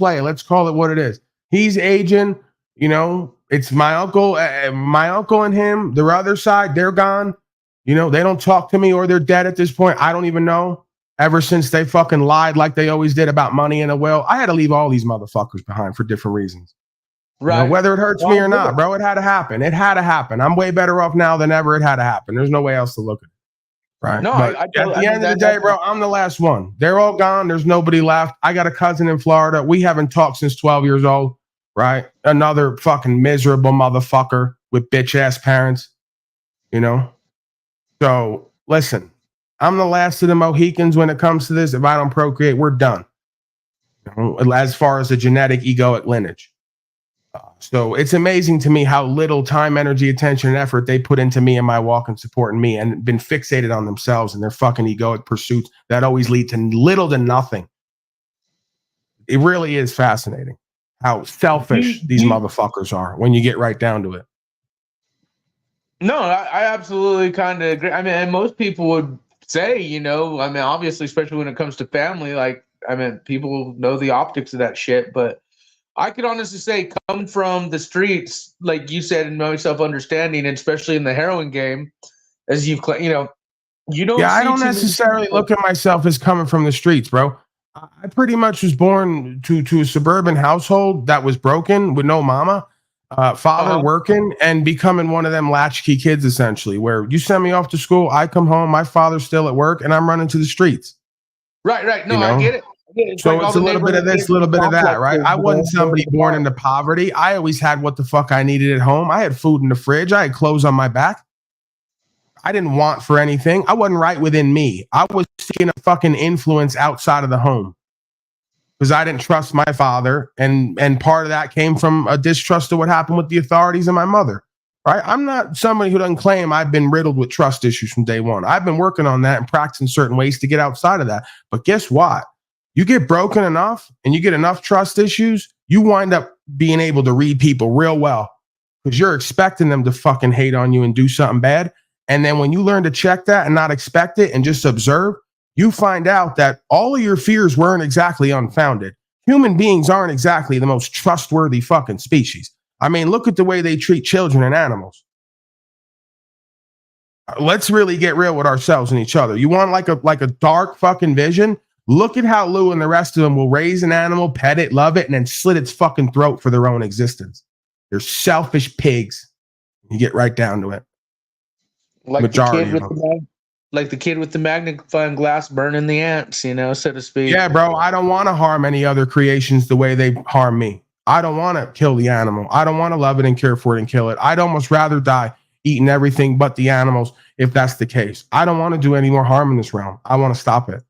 play. Let's call it what it is. He's aging. You know, it's my uncle and him. The other side, they're gone. You know, they don't talk to me or they're dead at this point. I don't even know. Ever since they fucking lied like they always did about money and a will, I had to leave all these motherfuckers behind for different reasons. Right. You know, whether it hurts me or not, bro, it had to happen. It had to happen. I'm way better off now than ever. It had to happen. There's no way else to look at it. Right. No, but at the end of the day, bro, I'm the last one. They're all gone. There's nobody left. I got a cousin in Florida. We haven't talked since 12 years old. Right. Another fucking miserable motherfucker with bitch ass parents. You know? So listen, I'm the last of the Mohicans when it comes to this. If I don't procreate, we're done. As far as the genetic egoic lineage. So it's amazing to me how little time, energy, attention, and effort they put into me and my walk and supporting me and been fixated on themselves and their fucking egoic pursuits that always lead to little to nothing. It really is fascinating how selfish these motherfuckers are when you get right down to it. No, I absolutely kind of agree. I mean, and most people would say, you know, I mean, obviously, especially when it comes to family, like, I mean, people know the optics of that shit, but I could honestly say, come from the streets, like you said, and my self-understanding, and especially in the heroin game, as you've, you know, you don't. Yeah, I don't necessarily look at myself as coming from the streets, bro. I pretty much was born to a suburban household that was broken with no mama, father working and becoming one of them latchkey kids, essentially, where you send me off to school, I come home, my father's still at work, and I'm running to the streets. Right. No, you know? I get it. So like it's a little bit of this, a little bit of that, right? I wasn't somebody born into poverty. I always had what the fuck I needed at home. I had food in the fridge. I had clothes on my back. I didn't want for anything. I wasn't right within me. I was seeking a fucking influence outside of the home because I didn't trust my father. And part of that came from a distrust of what happened with the authorities and my mother, right? I'm not somebody who doesn't claim I've been riddled with trust issues from day one. I've been working on that and practicing certain ways to get outside of that. But guess what? You get broken enough and you get enough trust issues, you wind up being able to read people real well because you're expecting them to fucking hate on you and do something bad. And then when you learn to check that and not expect it and just observe, you find out that all of your fears weren't exactly unfounded. Human beings aren't exactly the most trustworthy fucking species. I mean, look at the way they treat children and animals. Let's really get real with ourselves and each other. You want like a dark fucking vision? Look at how Lou and the rest of them will raise an animal, pet it, love it, and then slit its fucking throat for their own existence. They're selfish pigs. You get right down to it. Like the kid with the magnifying glass burning the ants, you know, so to speak. Yeah, bro, I don't want to harm any other creations the way they harm me. I don't want to kill the animal. I don't want to love it and care for it and kill it. I'd almost rather die eating everything but the animals if that's the case. I don't want to do any more harm in this realm. I want to stop it.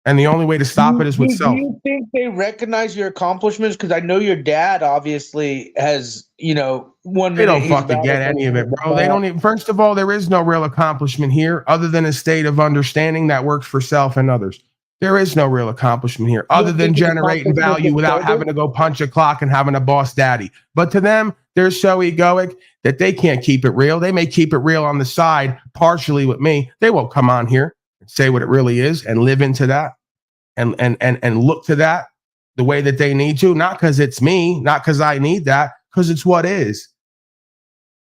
And the only way to stop it is with self. Do you think they recognize your accomplishments? Because I know your dad obviously has, you know, they don't fucking get any of it, bro. They don't even, first of all, there is no real accomplishment here other than a state of understanding that works for self and others. There is no real accomplishment here other than generating value without having to go punch a clock and having a boss daddy. But to them, they're so egoic that they can't keep it real. They may keep it real on the side, partially with me. They won't come on here and say what it really is and live into that and look to that the way that they need to. Not because it's me, not because I need that, because it's what is.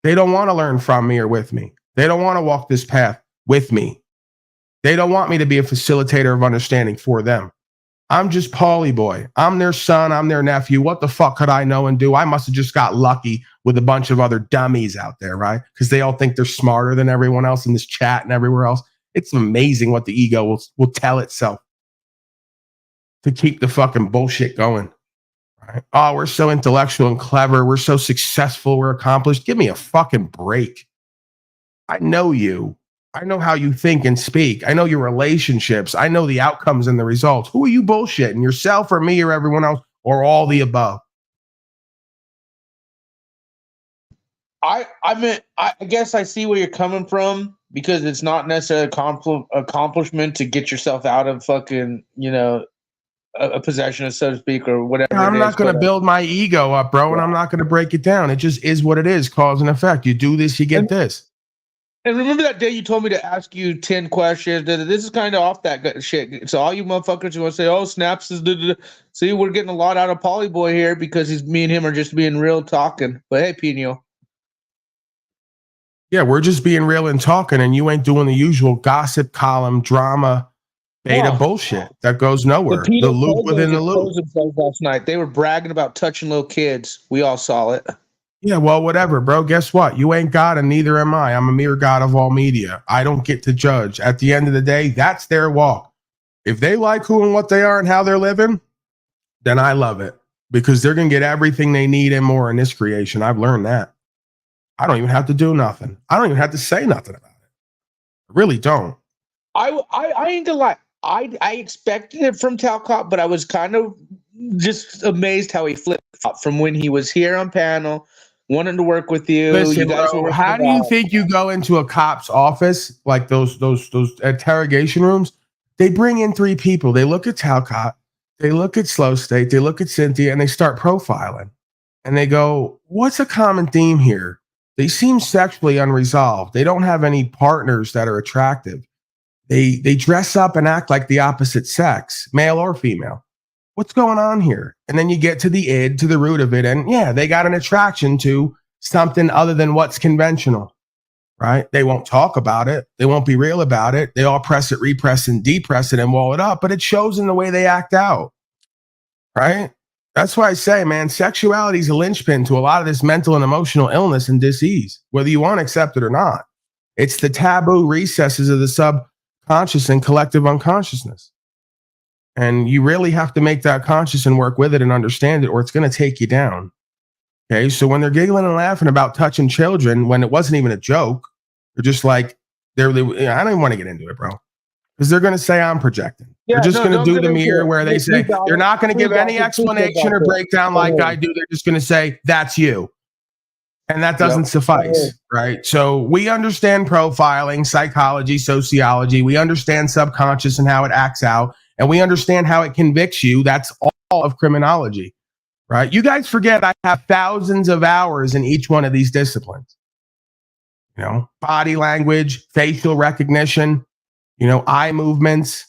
They don't want to learn from me or with me. They don't want to walk this path with me. They don't want me to be a facilitator of understanding for them. I'm just Paulie boy. I'm their son. I'm their nephew. What the fuck could I know and do? I must have just got lucky with a bunch of other dummies out there, right? Because they all think they're smarter than everyone else in this chat and everywhere else. It's amazing what the ego will tell itself to keep the fucking bullshit going. Right? Oh, we're so intellectual and clever. We're so successful. We're accomplished. Give me a fucking break. I know you. I know how you think and speak. I know your relationships. I know the outcomes and the results. Who are you bullshitting? Yourself or me or everyone else or all the above? I mean, I guess I see where you're coming from because it's not necessarily accomplishment to get yourself out of fucking, you know, a possession, so to speak, or whatever. I'm not going to build my ego up, bro, and I'm not going to break it down. It just is what it is, cause and effect. You do this, you get this. And remember that day you told me to ask you 10 questions? This is kind of off that shit. So all you motherfuckers who want to say, "Oh, Snaps is," see, we're getting a lot out of Polyboy here because me and him are just being real talking. But hey, Pino. Yeah, we're just being real and talking, and you ain't doing the usual gossip column drama beta bullshit that goes nowhere. The loop within the loop. Last night they were bragging about touching little kids. We all saw it. Yeah, well, whatever, bro. Guess what? You ain't God, and neither am I. I'm a mere God of all media. I don't get to judge. At the end of the day, that's their walk. If they like who and what they are and how they're living, then I love it because they're going to get everything they need and more in this creation. I've learned that. I don't even have to do nothing. I don't even have to say nothing about it. I really don't. I ain't gonna lie. I expected it from Talcott, but I was kind of just amazed how he flipped from when he was here on panel, wanting to work with you. Listen, you guys bro, how do you think you go into a cop's office, like those interrogation rooms? They bring in 3 people. They look at Talcott, they look at Slow State, they look at Cynthia, and they start profiling. And they go, what's a common theme here? They seem sexually unresolved. They don't have any partners that are attractive. They dress up and act like the opposite sex, male or female. What's going on here? And then you get to the id, to the root of it. And yeah, they got an attraction to something other than what's conventional, right? They won't talk about it. They won't be real about it. They all press it, repress and depress it and wall it up, but it shows in the way they act out, right? That's why I say, man, sexuality is a linchpin to a lot of this mental and emotional illness and disease, whether you want to accept it or not. It's the taboo recesses of the subconscious and collective unconsciousness. And you really have to make that conscious and work with it and understand it, or it's going to take you down. Okay. So when they're giggling and laughing about touching children when it wasn't even a joke, they're just like, I don't even want to get into it, bro. Because they're going to say I'm projecting. Yeah, they're just going to do the mirror where they say, got they're it. not going to We give got any it. We explanation got or it. breakdown like I do. They're just going to say, that's you. And that doesn't suffice, right? So we understand profiling, psychology, sociology. We understand subconscious and how it acts out. And we understand how it convicts you. That's all of criminology, right? You guys forget I have thousands of hours in each one of these disciplines. You know, body language, facial recognition, you know, eye movements.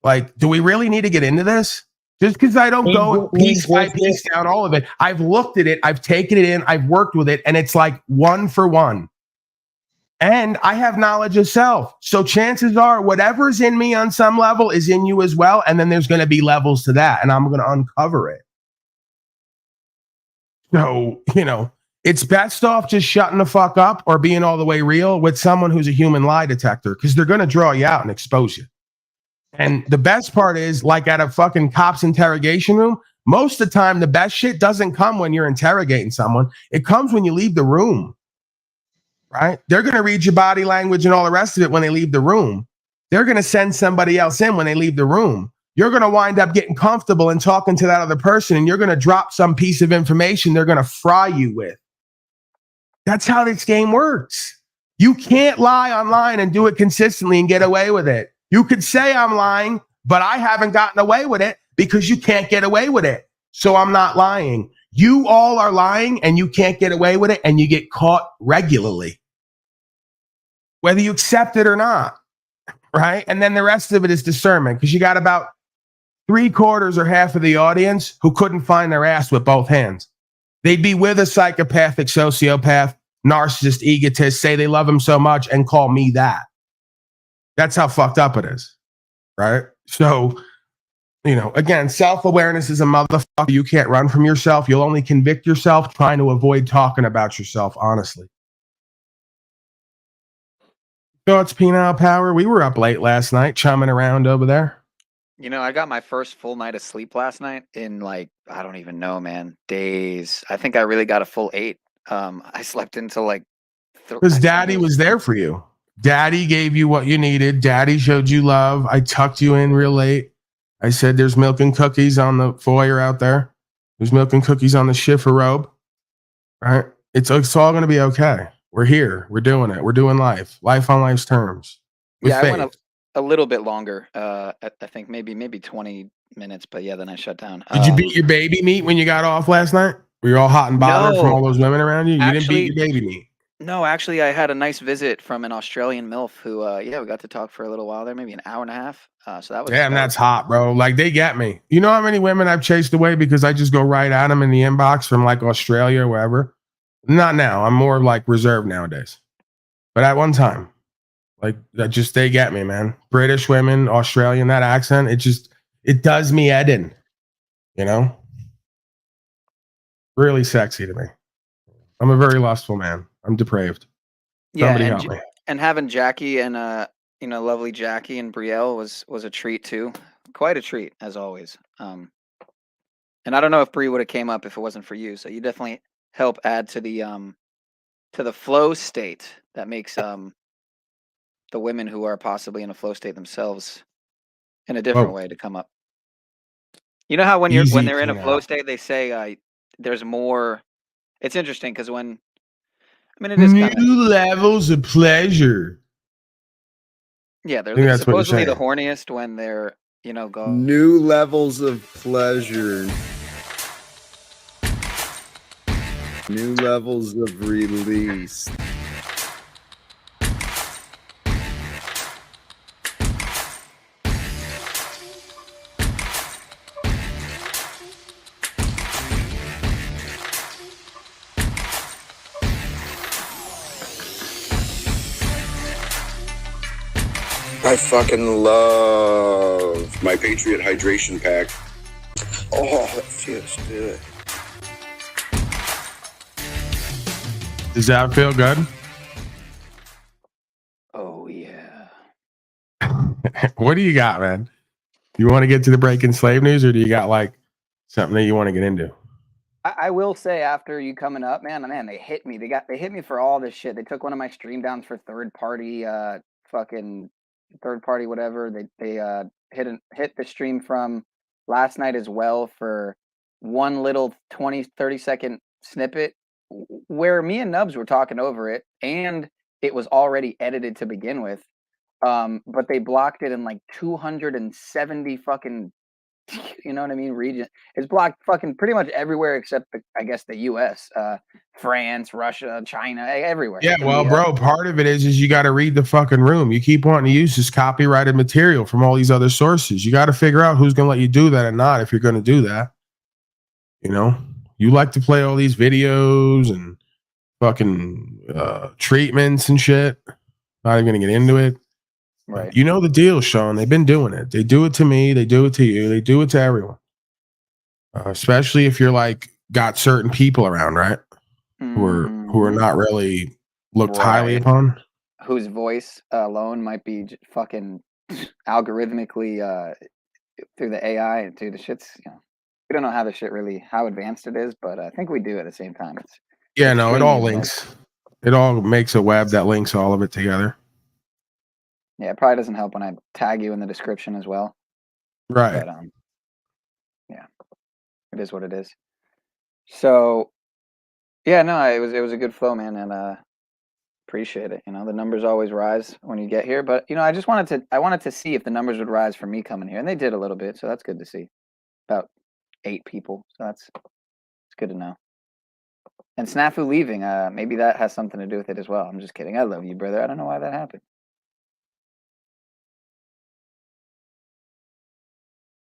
Like, do we really need to get into this? Just because I don't go piece by piece down all of it. I've looked at it, I've taken it in, I've worked with it, and it's like 1 for 1. And I have knowledge of self. So chances are whatever's in me on some level is in you as well. And then there's going to be levels to that. And I'm going to uncover it. So, you know, it's best off just shutting the fuck up or being all the way real with someone who's a human lie detector, because they're going to draw you out and expose you. And the best part is, like at a fucking cop's interrogation room, most of the time, the best shit doesn't come when you're interrogating someone. It comes when you leave the room, right? They're going to read your body language and all the rest of it when they leave the room. They're going to send somebody else in when they leave the room. You're going to wind up getting comfortable and talking to that other person, and you're going to drop some piece of information they're going to fry you with. That's how this game works. You can't lie online and do it consistently and get away with it. You could say I'm lying, but I haven't gotten away with it because you can't get away with it. So I'm not lying. You all are lying and you can't get away with it, and you get caught regularly, whether you accept it or not, right? And then the rest of it is discernment, because you got about 3/4 or half of the audience who couldn't find their ass with both hands. They'd be with a psychopathic, sociopath, narcissist, egotist, say they love him so much and call me that. That's how fucked up it is, right? So, you know, again, self-awareness is a motherfucker. You can't run from yourself. You'll only convict yourself trying to avoid talking about yourself, honestly. So it's penile power. We were up late last night, chumming around over there. You know, I got my first full night of sleep last night in, like, I don't even know, man, days. I think I really got a full 8. I slept until like... Because Daddy was there for you. Daddy gave you what you needed. Daddy showed you love. I tucked you in real late. I said, there's milk and cookies on the foyer out there. There's milk and cookies on the shiffer robe. Right? It's all going to be okay. We're here. We're doing it. We're doing life. Life on life's terms. Yeah, I went a little bit longer. I think maybe 20 minutes, but yeah, then I shut down. Did you beat your baby meat when you got off last night? Were you all hot and bothered from all those women around you? You didn't beat your baby meat. No, actually, I had a nice visit from an Australian MILF who, yeah, we got to talk for a little while there, maybe an hour and a half. So that was Damn, that that's was hot, bro. Like they get me. You know how many women I've chased away because I just go right at them in the inbox from like Australia or wherever? Not now. I'm more like reserved nowadays. But at one time, like that just they get me, man. British women, Australian, that accent, it does me head in, you know? Really sexy to me. I'm a very lustful man. I'm depraved. yeah, Somebody and help me. and having Jackie and lovely Jackie and Brielle was a treat too. Quite a treat as always. And I don't know if Brie would have came up if it wasn't for you. So you definitely help add to the flow state that makes the women who are possibly in a flow state themselves in a different Whoa. way to come up. You know how when Easy they're in a flow Tina. state, they say there's more. It's interesting because it is kind of New levels of pleasure. yeah. I think that's what you're Supposedly the saying. horniest when they're go. New levels of pleasure. New levels of release. I fucking love my Patriot Hydration Pack. Oh, that feels good. Does that feel good? Oh yeah. What do you got, man? You want to get to the breaking slave news, or do you got like something that you want to get into? I will say after you coming up, man, they hit me. They hit me for all this shit. They took one of my stream downs for third party whatever. They hit the stream from last night as well for one little 20-30 second snippet where me and Nubs were talking over it and it was already edited to begin with. But they blocked it in like 270 fucking you know what I mean? Region. It's blocked fucking pretty much everywhere except I guess the US, France, Russia, China, everywhere. Yeah, well, India. bro, part of it is you got to read the fucking room. You keep wanting to use this copyrighted material from all these other sources. You got to figure out who's going to let you do that and not if you're going to do that. You know, you like to play all these videos and fucking treatments and shit. Not even going to get into it. Right. You know the deal, Sean. They've been doing it. They do it to me. They do it to you. They do it to everyone. Especially if you're like got certain people around, right? Who are not really looked highly Right. upon. Whose voice alone might be fucking algorithmically through the AI and through the shits. We don't know how the shit how advanced it is, but I think we do at the same time. Yeah, no, it all extremely links. It all makes a web that links all of it together. Yeah, it probably doesn't help when I tag you in the description as well. Right. But yeah, it is what it is. So yeah, no, it was a good flow, man, and appreciate it. The numbers always rise when you get here, but I wanted to see if the numbers would rise for me coming here, and they did a little bit, so that's good to see. About 8 people, so it's good to know. And Snafu leaving, maybe that has something to do with it as well. I'm just kidding. I love you, brother. I don't know why that happened.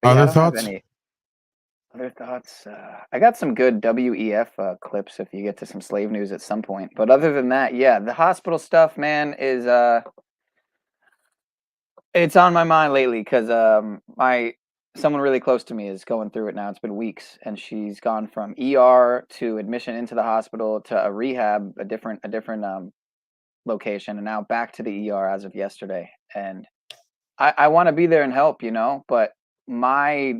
But yeah, Other I don't have thoughts? any other thoughts. I got some good WEF clips if you get to some slave news at some point. But other than that, yeah, the hospital stuff, man, is it's on my mind lately because someone really close to me is going through it now. It's been weeks, and she's gone from ER to admission into the hospital to a rehab, a different location, and now back to the ER as of yesterday. And I want to be there and help, but my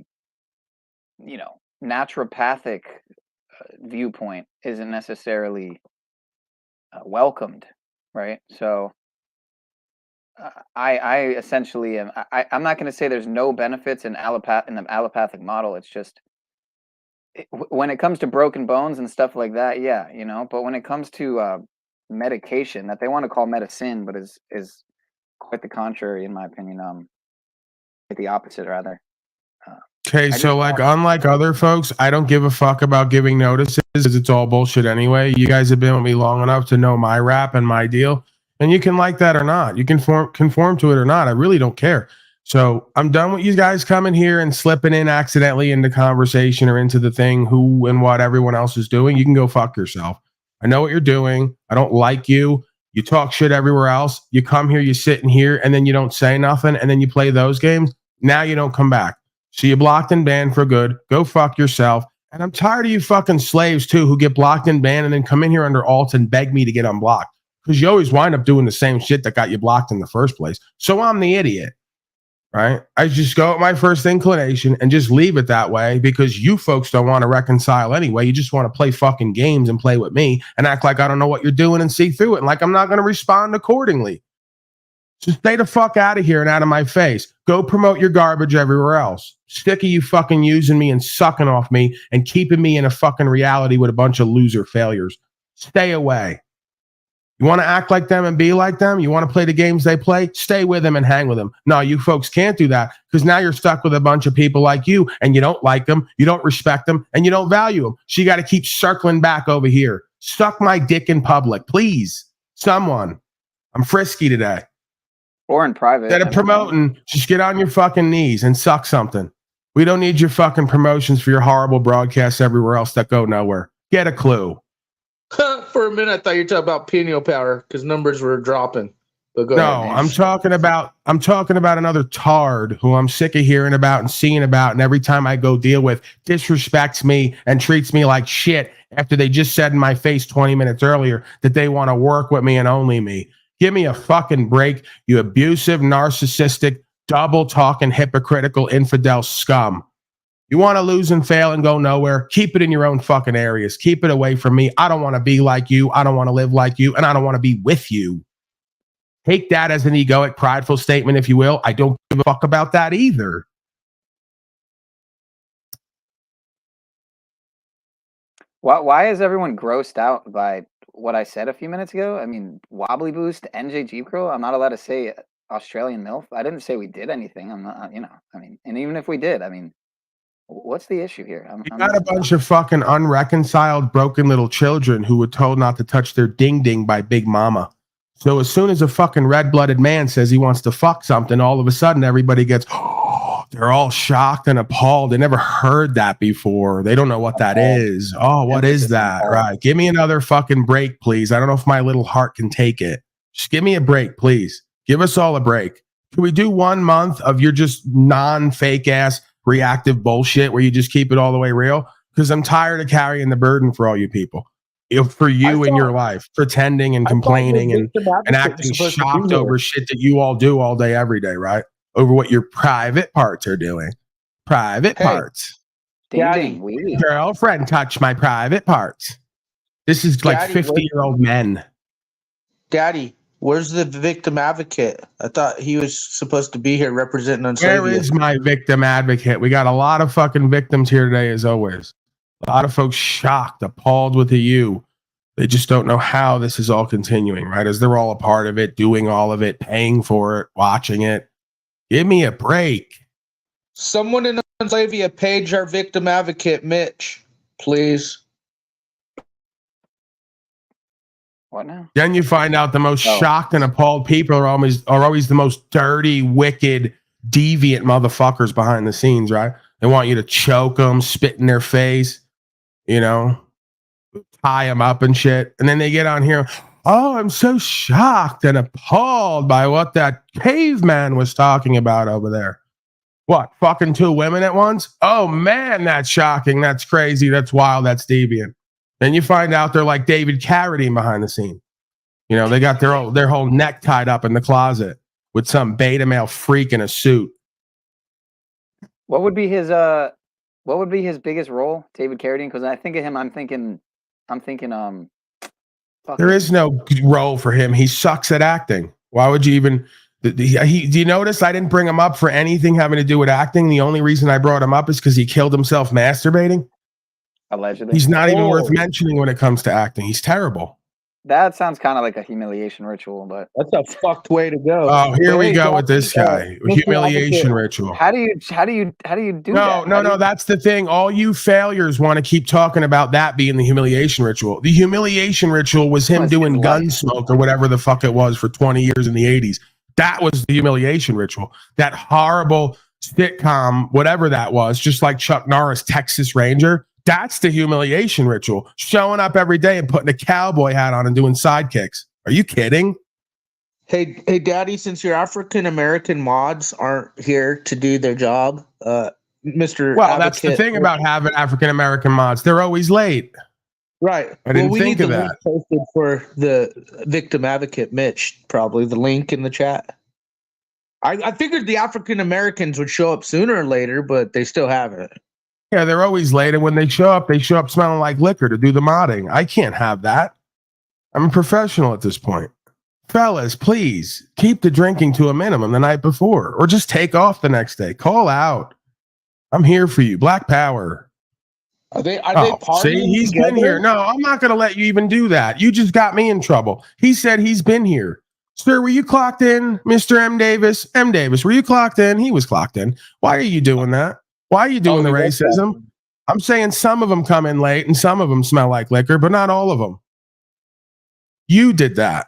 naturopathic viewpoint isn't necessarily welcomed, right? So I essentially am. I'm not going to say there's no benefits in the allopathic model. It's just when it comes to broken bones and stuff like that, yeah, But when it comes to medication that they want to call medicine, but is quite the contrary, in my opinion. The opposite, rather. Okay, just so like want- unlike other folks, I don't give a fuck about giving notices. It's all bullshit anyway. You guys have been with me long enough to know my rap and my deal, and you can like that or not. You can conform to it or not. I really don't care. So I'm done with you guys coming here and slipping in accidentally into conversation or into the thing who and what everyone else is doing. You can go fuck yourself. I know what you're doing. I don't like you. You talk shit everywhere else. You come here, you sit in here, and then you don't say nothing, and then you play those games. Now you don't come back. So you blocked and banned for good. Go fuck yourself. And I'm tired of you fucking slaves too who get blocked and banned and then come in here under alt and beg me to get unblocked. Because you always wind up doing the same shit that got you blocked in the first place. So I'm the idiot. Right? I just go at my first inclination and just leave it that way because you folks don't want to reconcile anyway. You just want to play fucking games and play with me and act like I don't know what you're doing and see through it. And like I'm not going to respond accordingly. So stay the fuck out of here and out of my face. Go promote your garbage everywhere else. Sick of you fucking using me and sucking off me and keeping me in a fucking reality with a bunch of loser failures. Stay away. You want to act like them and be like them? You want to play the games they play? Stay with them and hang with them. No, you folks can't do that because now you're stuck with a bunch of people like you and you don't like them, you don't respect them, and you don't value them. So you got to keep circling back over here. Suck my dick in public, please. Someone. I'm frisky today. or in private. Instead of promoting, just get on your fucking knees and suck something. We don't need your fucking promotions for your horrible broadcasts everywhere else that go nowhere. Get a clue. For a minute, I thought you were talking about pineal powder because numbers were dropping. But go No, ahead, man. I'm talking about another tard who I'm sick of hearing about and seeing about, and every time I go deal with, disrespects me and treats me like shit after they just said in my face 20 minutes earlier that they want to work with me and only me. Give me a fucking break, you abusive, narcissistic, double talking, hypocritical, infidel scum. You want to lose and fail and go nowhere? Keep it in your own fucking areas. Keep it away from me. I don't want to be like you. I don't want to live like you. And I don't want to be with you. Take that as an egoic, prideful statement, if you will. I don't give a fuck about that either. Why is everyone grossed out by what I said a few minutes ago? I mean, Wobbly Boost, NJ Jeep Girl. I'm not allowed to say Australian MILF. I didn't say we did anything. I'm not, and even if we did, what's the issue here? You got a bunch of fucking unreconciled, broken little children who were told not to touch their ding ding by Big Mama. So as soon as a fucking red-blooded man says he wants to fuck something, all of a sudden everybody gets, they're all shocked and appalled. They never heard that before. They don't know what that is. Oh, what is that? Right. Give me another fucking break, please. I don't know if my little heart can take it. Just give me a break, please. Give us all a break. Can we do 1 month of your just non-fake ass reactive bullshit where you just keep it all the way real? Because I'm tired of carrying the burden for all you people. For you in your life, pretending and complaining and acting shocked over shit that you all do all day, every day, right? Over what your private parts are doing. Private parts. Girlfriend touched my private parts. This is like Daddy, 50-year-old men. Daddy, where's the victim advocate? I thought he was supposed to be here representing Unsavia. Where is my victim advocate? We got a lot of fucking victims here today, as always. A lot of folks shocked, appalled with the you. They just don't know how this is all continuing, right? As they're all a part of it, doing all of it, paying for it, watching it. Give me a break. Someone in Unsavia page our victim advocate, Mitch, please. What now? Then you find out the most shocked and appalled people are always the most dirty, wicked, deviant motherfuckers behind the scenes, right? They want you to choke them, spit in their face, tie them up and shit. And then they get on here, oh, I'm so shocked and appalled by what that caveman was talking about over there. What, fucking 2 women at once? Oh, man, that's shocking. That's crazy. That's wild. That's deviant. Then you find out they're like David Carradine behind the scene. They got their whole neck tied up in the closet with some beta male freak in a suit. What would be his biggest role, David Carradine? Because I think of him, I'm thinking there is no role for him. He sucks at acting. Why would you even? Do you notice I didn't bring him up for anything having to do with acting? The only reason I brought him up is because he killed himself masturbating. Allegedly. He's not even worth mentioning when it comes to acting. He's terrible. That sounds kind of like a humiliation ritual, but That's a fucked way to go. Oh, here But we hey, go Doc, with this guy. Mr. Humiliation Advocate, ritual. how do you do that? No. That's the thing. All you failures want to keep talking about that being the humiliation ritual. The humiliation ritual was him Must doing be life. Gunsmoke or whatever the fuck it was for 20 years in the 80s. That was the humiliation ritual. That horrible sitcom, whatever that was, just like Chuck Norris, Texas Ranger. That's the humiliation ritual. Showing up every day and putting a cowboy hat on and doing sidekicks. Are you kidding? Hey, Daddy, since your African American mods aren't here to do their job, Mr. Well, that's the Advocate, thing about having African American mods. They're always late. right? I didn't we think need of the that. link posted for the victim advocate, Mitch. Probably the link in the chat. I figured the African Americans would show up sooner or later, but they still haven't. Yeah, they're always late. And when they show up smelling like liquor to do the modding. I can't have that. I'm a professional at this point. Fellas, please keep the drinking to a minimum the night before, or just take off the next day. Call out. I'm here for you. Black Power. Are they Oh, partying see, he's together? been here. No, I'm not going to let you even do that. You just got me in trouble. He said he's been here. Sir, were you clocked in, Mr. M. Davis? M. Davis, were you clocked in? He was clocked in. Why are you doing that? Why are you doing the he was racism? I'm saying some of them come in late and some of them smell like liquor, but not all of them. You did that.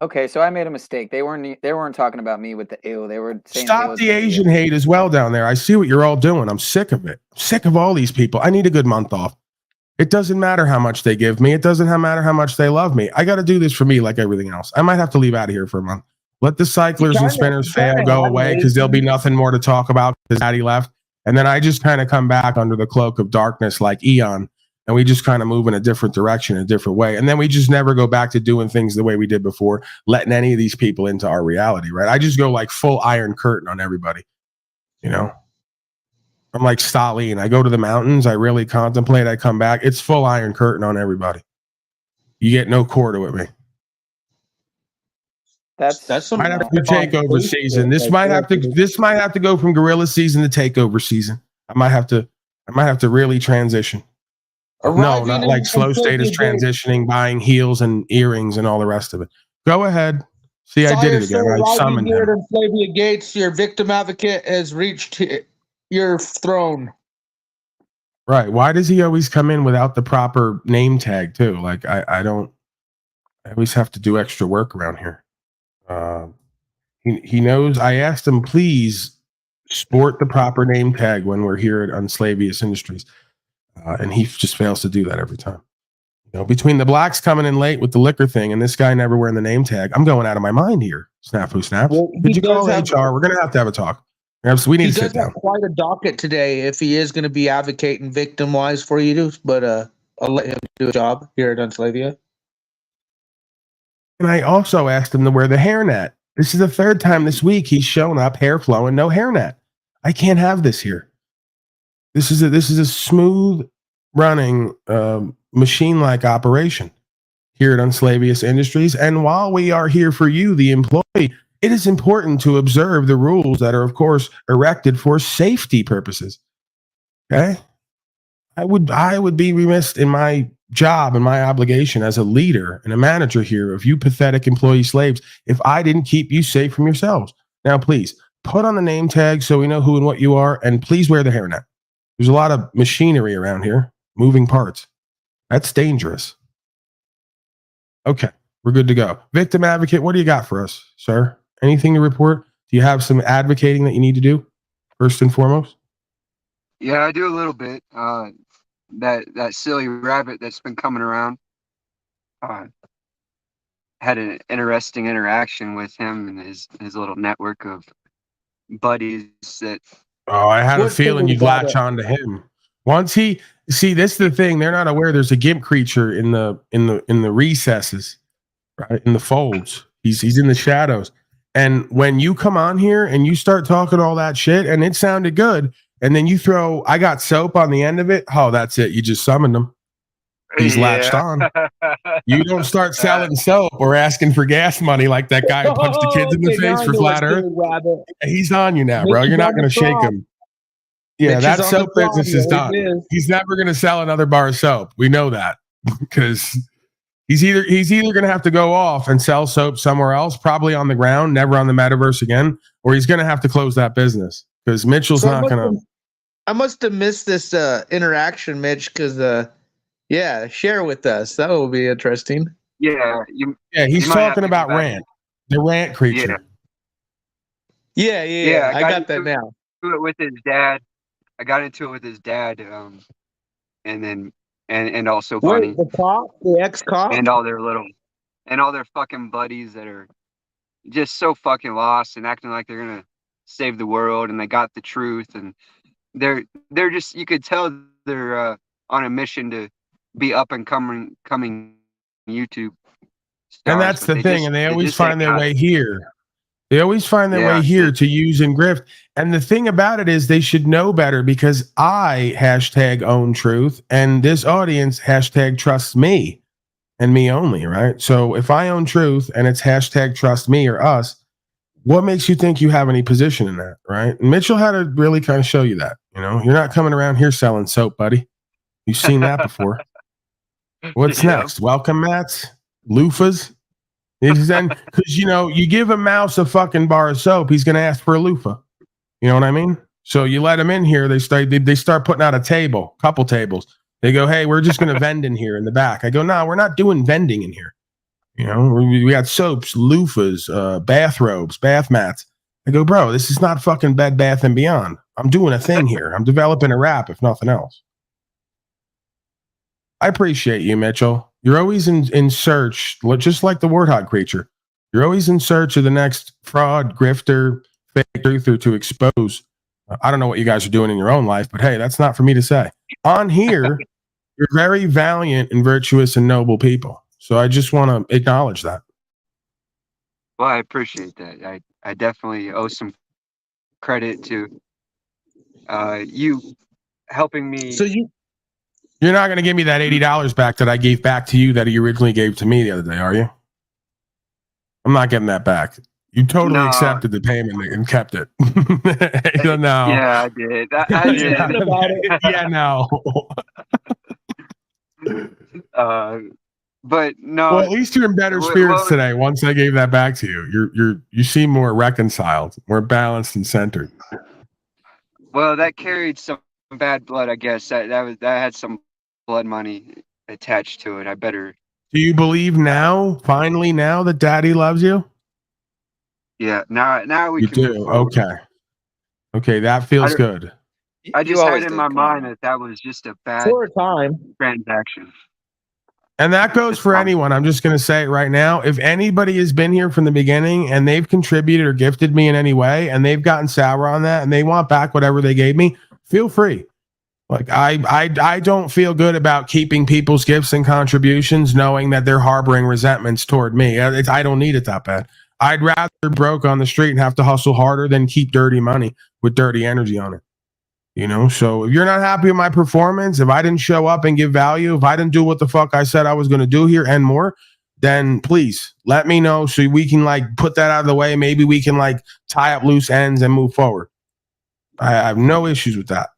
Okay, so I made a mistake. They weren't talking about me with the ew. They were saying Stop the Asian hate as well down there. I see what you're all doing. I'm sick of it. I'm sick of all these people. I need a good month off. It doesn't matter how much they give me. It doesn't matter how much they love me. I got to do this for me like everything else. I might have to leave out of here for a month. Let the cyclers and spinners fail go away because there'll be nothing more to talk about because Daddy left. And then I just kind of come back under the cloak of darkness like Eon. And we just kind of move in a different direction, a different way. And then we just never go back to doing things the way we did before, letting any of these people into our reality, right? I just go like full Iron Curtain on everybody, you know? I'm like Stalin. I go to the mountains. I really contemplate. I come back. It's full Iron Curtain on everybody. You get no quarter with me. That's some Might have to do takeover season. This might have to go from guerrilla season to takeover season. I might have to really transition. No, not like Slow State is transitioning, buying heels and earrings and all the rest of it. Go ahead. See, I did it again. I summoned him. Flavia Gates, your victim advocate, has reached your throne. Right. Why does he always come in without the proper name tag too? Like I always have to do extra work around here. He knows. I asked him, please sport the proper name tag when we're here at Unslavious Industries. And he just fails to do that every time. You know, between the blacks coming in late with the liquor thing and this guy never wearing the name tag, I'm going out of my mind here. Snafu snaps. Well, Could you call have- HR? We're going to have a talk. We need He to does sit down. have quite a docket today if he is going to be advocating victim-wise for you, but I'll let him do a job here at Unslavia. And I also asked him to wear the hairnet. This is the third time this week he's shown up, hair flowing, no hairnet. I can't have this here. This is a smooth running machine-like operation here at Unslavious Industries. And while we are here for you, the employee, it is important to observe the rules that are, of course, erected for safety purposes. Okay? I would be remiss in my job and my obligation as a leader and a manager here of you pathetic employee slaves if I didn't keep you safe from yourselves. Now, please put on the name tag so we know who and what you are, and please wear the hairnet. There's a lot of machinery around here, moving parts. That's dangerous. Okay, we're good to go. Victim advocate, what do you got for us, sir? Anything to report? Do you have some advocating that you need to do, first and foremost? Yeah, I do a little bit. That silly rabbit that's been coming around. Had an interesting interaction with him and his little network of buddies that. Oh, I had a What feeling you'd latch on to him. Once he see, this is the thing. They're not aware there's a gimp creature in the recesses, right? In the folds. He's in the shadows. And when you come on here and you start talking all that shit and it sounded good, and then you throw I got soap on the end of it, oh, that's it. You just summoned him. He's latched on. You don't start selling soap or asking for gas money like that guy who punched the kids in the face for flat earth. He's on you now, bro. You're not going to shake him. Yeah, that soap business is done. He's never going to sell another bar of soap. We know that because He's either going to have to go off and sell soap somewhere else, probably on the ground, never on the metaverse again, or he's going to have to close that business because Mitchell's So not going to. I must have missed this interaction, Mitch, because yeah, share with us. That will be interesting. Yeah, He's you might have talking to about go back. Rant, the Rant creature. Yeah. I I got got that into now. it with his dad. I got into it with his dad, and then and also Bunny Wait, the cop, the ex-cop. and all their fucking buddies that are just so fucking lost and acting like they're gonna save the world and they got the truth and they're just, you could tell they're on a mission to be up and coming YouTube stars, And that's but the thing, and they always just ain't find their got way it. here. They always find their Yeah, way here yeah. to use and grift. And the thing about it is they should know better because I #own truth and this audience #trusts me and me only, right? So if I own truth and it's #trust me or us, what makes you think you have any position in that, right? And Mitchell had to really kind of show you that, you're not coming around here selling soap, buddy. You've seen that before. What's Yeah. next? Welcome mats, loofahs. Because you give a mouse a fucking bar of soap, he's gonna ask for a loofah. You know what I mean? So you let him in here, they start putting out a couple tables. They go, hey, we're just gonna vend in here in the back. I go, no, we're not doing vending in here. We got soaps, loofahs, bathrobes, bath mats. I go, bro, this is not fucking Bed Bath and Beyond. I'm doing a thing here. I'm developing a rap, if nothing else. I appreciate you, Mitchell. You're always in search, just like the Warthog creature. You're always in search of the next fraud, grifter, fake truther to expose. I don't know what you guys are doing in your own life, but hey, that's not for me to say. On here, you're very valiant and virtuous and noble people. So I just want to acknowledge that. Well, I appreciate that. I definitely owe some credit to you helping me. So You're not going to give me that $80 back that I gave back to you that you originally gave to me the other day, are you? I'm not getting that back. You totally No. accepted the payment and kept it. No. Yeah, I did. I did. Yeah, no. But no. Well, at least you're in better spirits today. Once I gave that back to you, you seem more reconciled, more balanced and centered. Well, that carried some bad blood, I guess. That had some blood money attached to it. I better. Do you believe now, finally, now that Daddy loves you? Yeah. Now we You can. do. move forward. Okay, that feels good. I You just always had in did, my come on. mind that was just a bad for a time. transaction. And that goes for anyone. I'm just going to say it right now. If anybody has been here from the beginning and they've contributed or gifted me in any way and they've gotten sour on that and they want back whatever they gave me, feel free. Like I don't feel good about keeping people's gifts and contributions knowing that they're harboring resentments toward me. I don't need it that bad. I'd rather broke on the street and have to hustle harder than keep dirty money with dirty energy on it. So if you're not happy with my performance, if I didn't show up and give value, if I didn't do what the fuck I said I was going to do here and more, then please let me know so we can put that out of the way. Maybe we can tie up loose ends and move forward. I have no issues with that.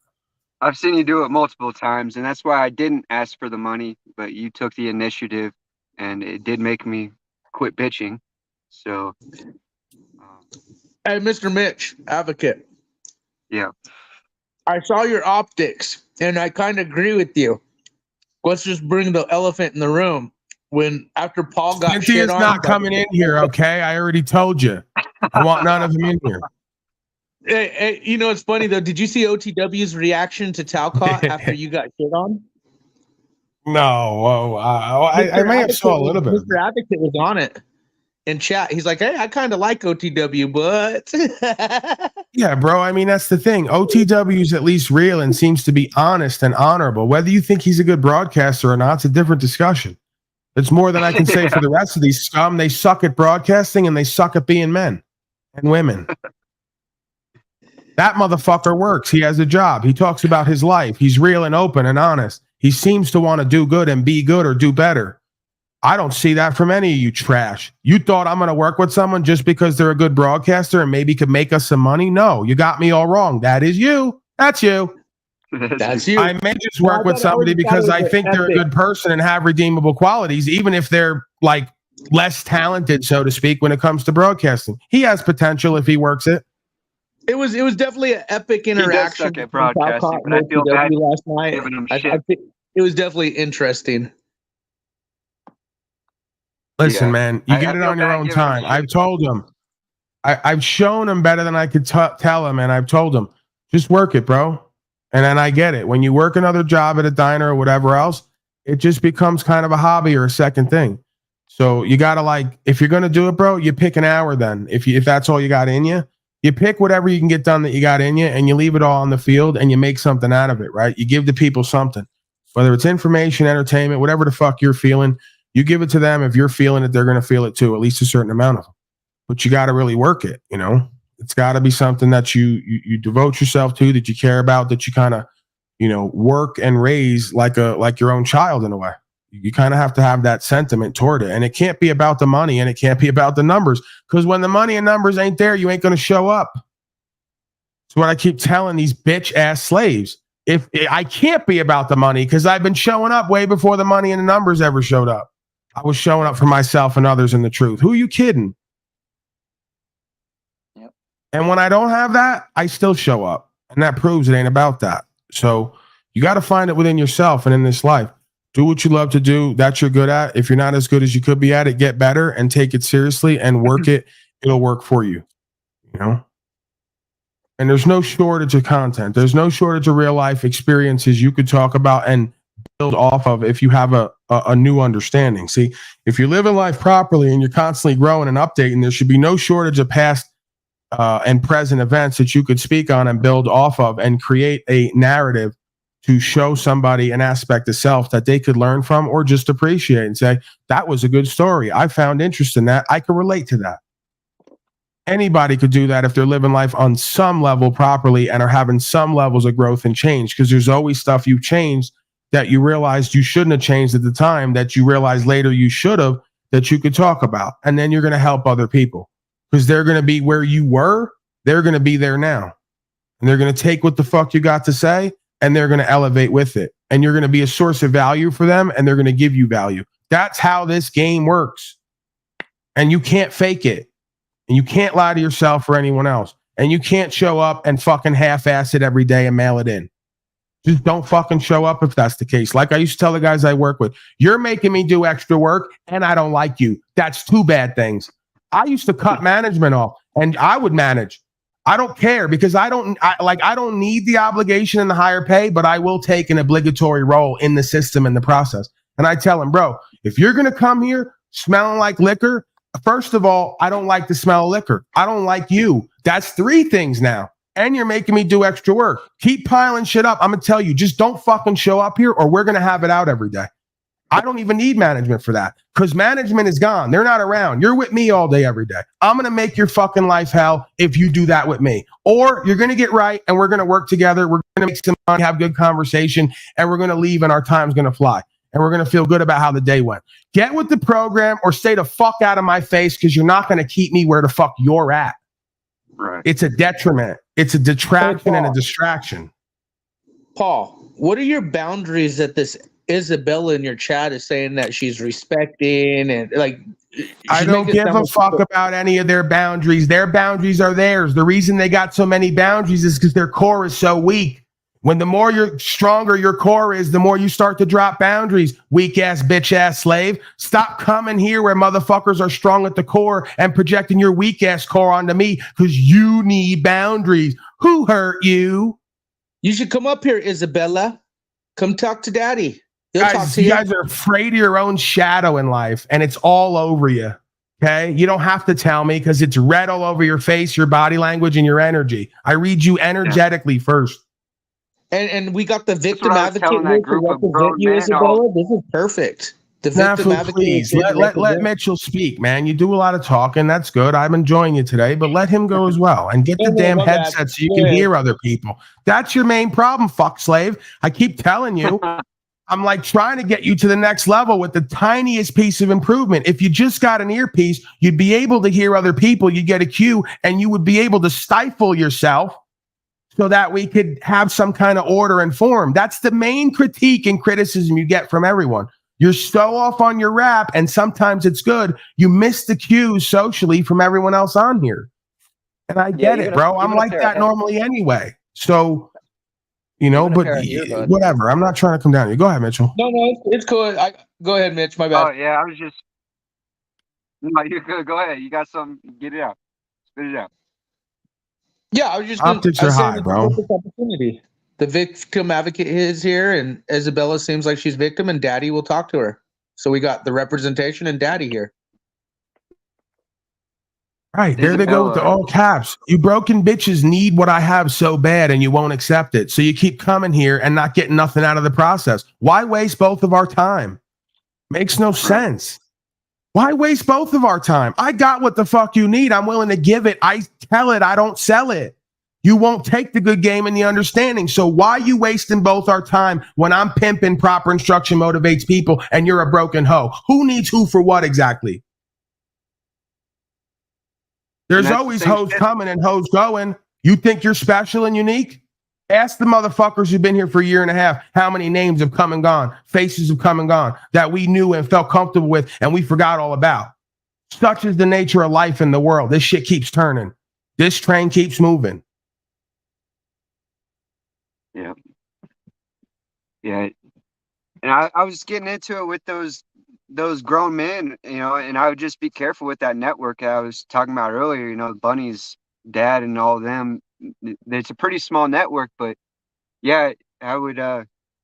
I've seen you do it multiple times, and that's why I didn't ask for the money, but you took the initiative, and it did make me quit bitching. So, Hey, Mr. Mitch, advocate. yeah. I saw your optics, and I kind of agree with you. Let's just bring the elephant in the room. After Paul got Cynthia's shit on, not coming in here, okay? I already told you. I want none of them in here. Hey, it's funny though. Did you see OTW's reaction to Talcott after you got shit on? No, I may have saw a little bit. Mr. Advocate was on it in chat. He's like, hey, I kind of like OTW, but Yeah, bro. I mean, that's the thing. OTW is at least real and seems to be honest and honorable. Whether you think he's a good broadcaster or not, it's a different discussion. It's more than I can say for the rest of these scum. They suck at broadcasting and they suck at being men and women. That motherfucker works. He has a job. He talks about his life. He's real and open and honest. He seems to want to do good and be good or do better. I don't see that from any of you trash. You thought I'm going to work with someone just because they're a good broadcaster and maybe could make us some money? No, you got me all wrong. That is you. That's you. That's you. I may just work with somebody because I think they're a good person and have redeemable qualities, even if they're like less talented, so to speak, when it comes to broadcasting. He has potential if he works it. It was definitely an epic does interaction suck at broadcasting, but I feel bad last night. giving him I shit. think it was definitely interesting. Listen, Yeah. man, you I get it feel on your bad own giving him time. shit. I've told him. I've shown him better than I could tell him, and I've told him, just work it, bro. And then I get it. When you work another job at a diner or whatever else, it just becomes kind of a hobby or a second thing. So you gotta like, if you're gonna do it, bro, you pick an hour. Then if that's all you got in you, you pick whatever you can get done that you got in you, and you leave it all on the field, and you make something out of it, right? You give the people something, whether it's information, entertainment, whatever the fuck you're feeling. You give it to them. If you're feeling it, they're gonna feel it too, at least a certain amount of them. But you got to really work it, you know. It's got to be something that you devote yourself to, that you care about, that you kind of, you know, work and raise like your own child in a way. You kind of have to have that sentiment toward it, and it can't be about the money, and it can't be about the numbers, because when the money and numbers ain't there, you ain't going to show up. It's what I keep telling these bitch ass slaves. If I can't be about the money, because I've been showing up way before the money and the numbers ever showed up. I was showing up for myself and others in the truth. Who are you kidding? And when I don't have that, I still show up. And that proves it ain't about that. So you got to find it within yourself and in this life. Do what you love to do. That you're good at. If you're not as good as you could be at it, get better and take it seriously and work it. It'll work for you. You know? And there's no shortage of content. There's no shortage of real life experiences you could talk about and build off of if you have a new understanding. See, if you're living life properly and you're constantly growing and updating, there should be no shortage of past and present events that you could speak on and build off of and create a narrative to show somebody an aspect of self that they could learn from or just appreciate and say, that was a good story. I found interest in that. I can relate to that. Anybody could do that if they're living life on some level properly and are having some levels of growth and change, because there's always stuff you've changed that you realized you shouldn't have changed at the time, that you realized later you should have, that you could talk about. And then you're going to help other people. Because they're going to be where you were, they're going to be there now. And they're going to take what the fuck you got to say, and they're going to elevate with it. And you're going to be a source of value for them, and they're going to give you value. That's how this game works. And you can't fake it. And you can't lie to yourself or anyone else. And you can't show up and fucking half-ass it every day and mail it in. Just don't fucking show up if that's the case. Like I used to tell the guys I work with, you're making me do extra work, and I don't like you. That's two bad things. I used to cut management off, and I would manage. I don't care, because I don't need the obligation and the higher pay, but I will take an obligatory role in the system and the process. And I tell him, bro, if you're going to come here smelling like liquor, first of all, I don't like the smell of liquor. I don't like you. That's three things now. And you're making me do extra work. Keep piling shit up. I'm going to tell you, just don't fucking show up here, or we're going to have it out every day. I don't even need management for that, because management is gone. They're not around. You're with me all day, every day. I'm going to make your fucking life hell if you do that with me. Or you're going to get right, and we're going to work together. We're going to make some money, have good conversation, and we're going to leave, and our time's going to fly. And we're going to feel good about how the day went. Get with the program or stay the fuck out of my face, because you're not going to keep me where the fuck you're at. Right. It's a detriment. It's a detraction and a distraction. Paul, what are your boundaries that this Isabella in your chat is saying that she's respecting, and like, I don't give a fuck about any of their boundaries. Their boundaries are theirs. The reason they got so many boundaries is because their core is so weak. When the more you're stronger your core is, the more you start to drop boundaries. Weak ass, bitch ass slave. Stop coming here where motherfuckers are strong at the core and projecting your weak ass core onto me, because you need boundaries. Who hurt you? You should come up here, Isabella. Come talk to Daddy. He'll talk Guys, to you you. guys are afraid of your own shadow in life, and it's all over you. Okay? You don't have to tell me, because it's red all over your face, your body language, and your energy. I read you energetically first. And we got the victim what I was advocate telling that here to group of represent grown you, men. Isabella. This is perfect. The victim Snafu, advocate. please is here to let represent- Mitchell speak, man. You do a lot of talking. That's good. I'm enjoying you today, but let him go as well, and get the damn my bad. headset so you can hear other people. That's your main problem, fuck slave. I keep telling you. I'm like trying to get you to the next level with the tiniest piece of improvement. If you just got an earpiece, you'd be able to hear other people. You'd get a cue, and you would be able to stifle yourself so that we could have some kind of order and form. That's the main critique and criticism you get from everyone. You're so off on your rap, and sometimes it's good. You miss the cues socially from everyone else on here. And I get it, bro. I'm like that normally anyway. So, you know, but whatever. I'm not trying to come down here. Go ahead, Mitchell. No, it's cool. Go ahead, Mitch. My Oh bad. yeah, I was just. No, you're good. Go ahead. You got something. Get it out. Spit it out. Yeah, I was just Optics are high, bro. Opportunity. The victim advocate is here, and Isabella seems like she's victim, and Daddy will talk to her. So we got the representation and Daddy here. Right, there they go with the all caps. You broken bitches need what I have so bad, and you won't accept it. So you keep coming here and not getting nothing out of the process. Why waste both of our time? Makes no sense. Why waste both of our time? I got what the fuck you need. I'm willing to give it. I tell it. I don't sell it. You won't take the good game and the understanding. So why you wasting both our time when I'm pimping proper instruction motivates people and you're a broken hoe? Who needs who for what exactly? There's always hoes coming and hoes going. You think you're special and unique? Ask the motherfuckers who've been here for a year and a half how many names have come and gone, faces have come and gone that we knew and felt comfortable with and we forgot all about. Such is the nature of life in the world. This shit keeps turning. This train keeps moving. Yeah. Yeah. And I was getting into it with those grown men, you know, and I would just be careful with that network I was talking about earlier, you know, Bunny's dad and all of them. It's a pretty small network, but yeah, I would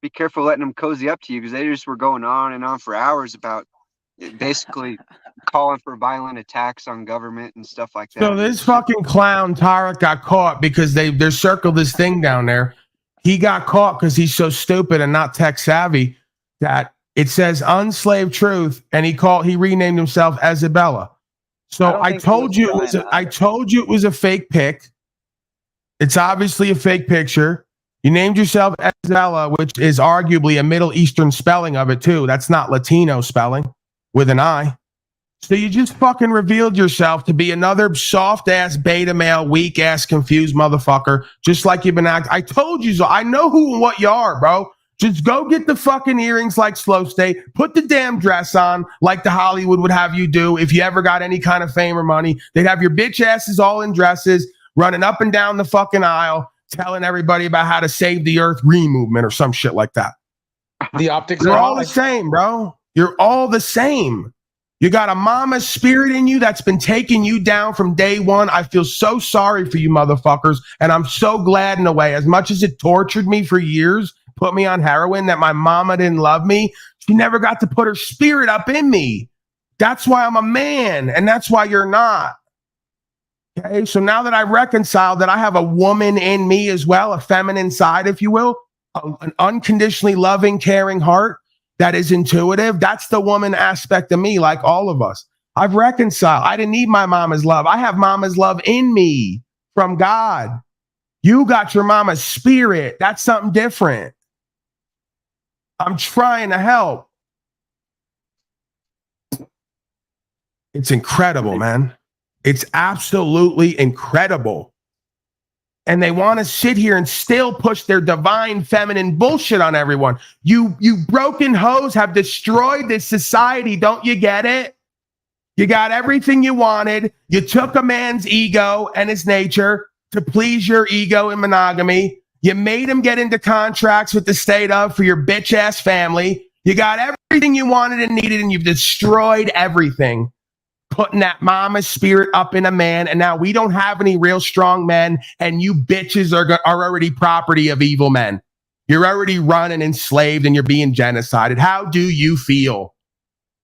be careful letting them cozy up to you because they just were going on and on for hours about basically calling for violent attacks on government and stuff like that. So this fucking clown Tarek got caught because they're circled this thing down there. He got caught because he's so stupid and not tech savvy that it says unslaved truth, and he renamed himself Isabella. So I told you it was a fake pic. It's obviously a fake picture. You named yourself Isabella, which is arguably a Middle Eastern spelling of it too. That's not Latino spelling with an I. So you just fucking revealed yourself to be another soft ass beta male, weak ass, confused motherfucker, just like you've been acting. I told you so. I know who and what you are, bro. Just go get the fucking earrings like Slow State. Put the damn dress on like the Hollywood would have you do if you ever got any kind of fame or money. They'd have your bitch asses all in dresses, running up and down the fucking aisle, telling everybody about how to save the earth green movement or some shit like that. The optics You're are all the same, bro. You're all the same. You got a mama spirit in you that's been taking you down from day one. I feel so sorry for you motherfuckers. And I'm so glad in a way, as much as it tortured me for years, put me on heroin, that my mama didn't love me. She never got to put her spirit up in me. That's why I'm a man. And that's why you're not. Okay, so now that I reconciled that I have a woman in me as well, a feminine side, if you will, an unconditionally loving, caring heart that is intuitive, that's the woman aspect of me, like all of us. I've reconciled. I didn't need my mama's love. I have mama's love in me from God. You got your mama's spirit. That's something different. I'm trying to help. It's incredible, man. It's absolutely incredible. And they want to sit here and still push their divine feminine bullshit on everyone. You broken hoes have destroyed this society. Don't you get it? You got everything you wanted. You took a man's ego and his nature to please your ego and monogamy. You made him get into contracts with the state for your bitch ass family. You got everything you wanted and needed, and you've destroyed everything, putting that mama spirit up in a man. And now we don't have any real strong men, and you bitches are already property of evil men. You're already running enslaved and you're being genocided. How do you feel?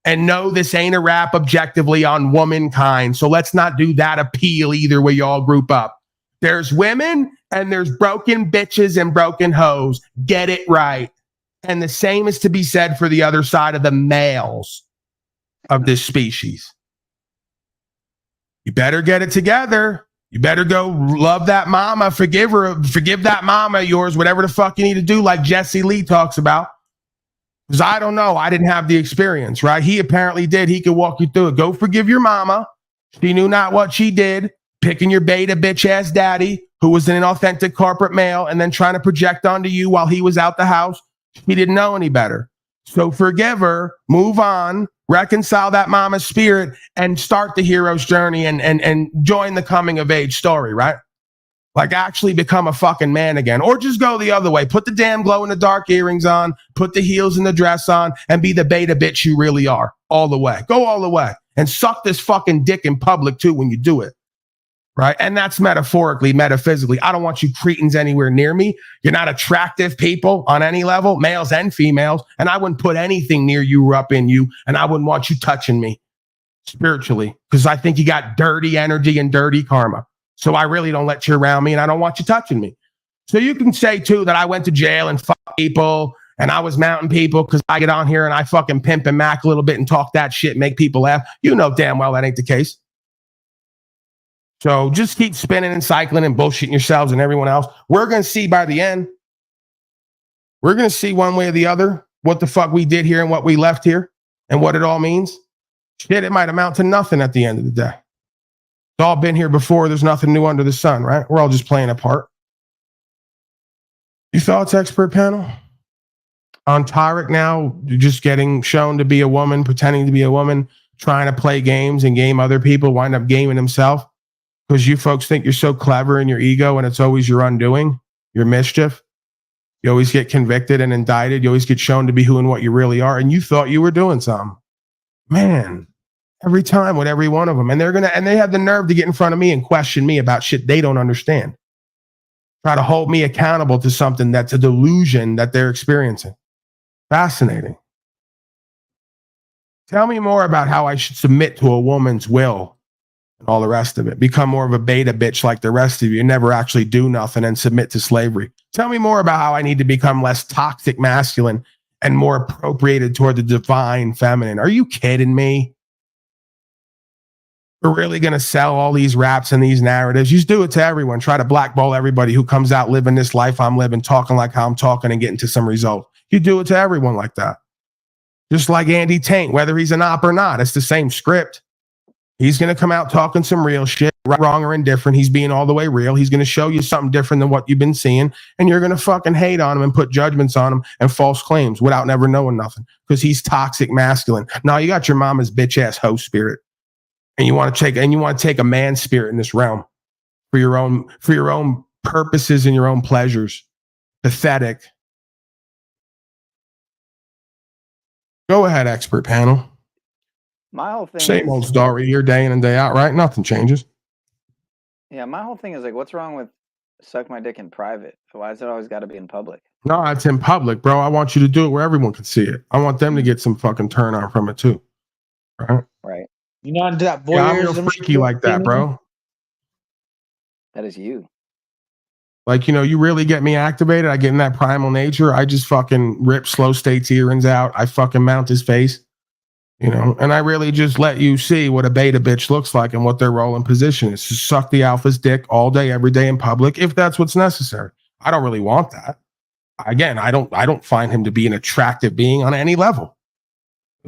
And no, this ain't a rap objectively on womankind. So let's not do that appeal either where you all group up. There's women and there's broken bitches and broken hoes. Get it right. And the same is to be said for the other side of the males of this species. You better get it together. You better go love that mama, forgive her, forgive that mama of yours, whatever the fuck you need to do, like Jesse Lee talks about. Because I don't know. I didn't have the experience, right? He apparently did. He could walk you through it. Go forgive your mama. She knew not what she did. picking your beta bitch ass daddy who was an inauthentic corporate male and then trying to project onto you while he was out the house. He didn't know any better. So forgive her, move on, reconcile that mama's spirit, and start the hero's journey and join the coming of age story, right? Like actually become a fucking man again. Or just go the other way. Put the damn glow in the dark earrings on, put the heels and the dress on, and be the beta bitch you really are. All the way. Go all the way. And suck this fucking dick in public too when you do it. Right? And that's metaphorically, metaphysically. I don't want you cretins anywhere near me. You're not attractive people on any level, males and females. And I wouldn't put anything near you or up in you. And I wouldn't want you touching me spiritually because I think you got dirty energy and dirty karma. So I really don't let you around me and I don't want you touching me. So you can say too that I went to jail and fuck people and I was mounting people because I get on here and I fucking pimp and mac a little bit and talk that shit, make people laugh. You know damn well that ain't the case. So just keep spinning and cycling and bullshitting yourselves and everyone else. We're going to see by the end. We're going to see one way or the other what the fuck we did here and what we left here and what it all means. Shit, it might amount to nothing at the end of the day. It's all been here before. There's nothing new under the sun, right? We're all just playing a part. Your thoughts, expert panel? On Tarek now, just getting shown to be a woman, pretending to be a woman, trying to play games and game other people, wind up gaming himself because you folks think you're so clever in your ego and it's always your undoing, your mischief. You always get convicted and indicted. You always get shown to be who and what you really are. And you thought you were doing something. Man. Every time with every one of them. And they have the nerve to get in front of me and question me about shit they don't understand. Try to hold me accountable to something that's a delusion that they're experiencing. Fascinating. Tell me more about how I should submit to a woman's will and all the rest of it. Become more of a beta bitch like the rest of you. Never actually do nothing and submit to slavery. Tell me more about how I need to become less toxic masculine and more appropriated toward the divine feminine. Are you kidding me? We're really going to sell all these raps and these narratives. You just do it to everyone. Try to blackball everybody who comes out living this life I'm living, talking like how I'm talking and getting to some result. You do it to everyone like that. Just like Andy Taint, whether he's an op or not, it's the same script. He's going to come out talking some real shit, right, wrong, or indifferent. He's being all the way real. He's going to show you something different than what you've been seeing, and you're going to fucking hate on him and put judgments on him and false claims without never knowing nothing because he's toxic masculine. Now you got your mama's bitch ass hoe spirit. And you want to take a man spirit in this realm for your own purposes and your own pleasures. Pathetic. Go ahead, expert panel. My whole thing Same is, old story here, day in and day out, right? Nothing changes. yeah, my whole thing is like, what's wrong with suck my dick in private? Why has it always got to be in public? No, it's in public, bro. I want you to do it where everyone can see it. I want them to get some fucking turn on from it too. Right? Right. You know, into that Yeah, I'm real voyeurism freaky like that, bro. That is you. Like, you know, you really get me activated. I get in that primal nature. I just fucking rip slow state's earrings out. I fucking mount his face, you know, and I really just let you see what a beta bitch looks like and what their role and position is. To suck the alpha's dick all day, every day in public, if that's what's necessary. I don't really want that. Again, I don't find him to be an attractive being on any level.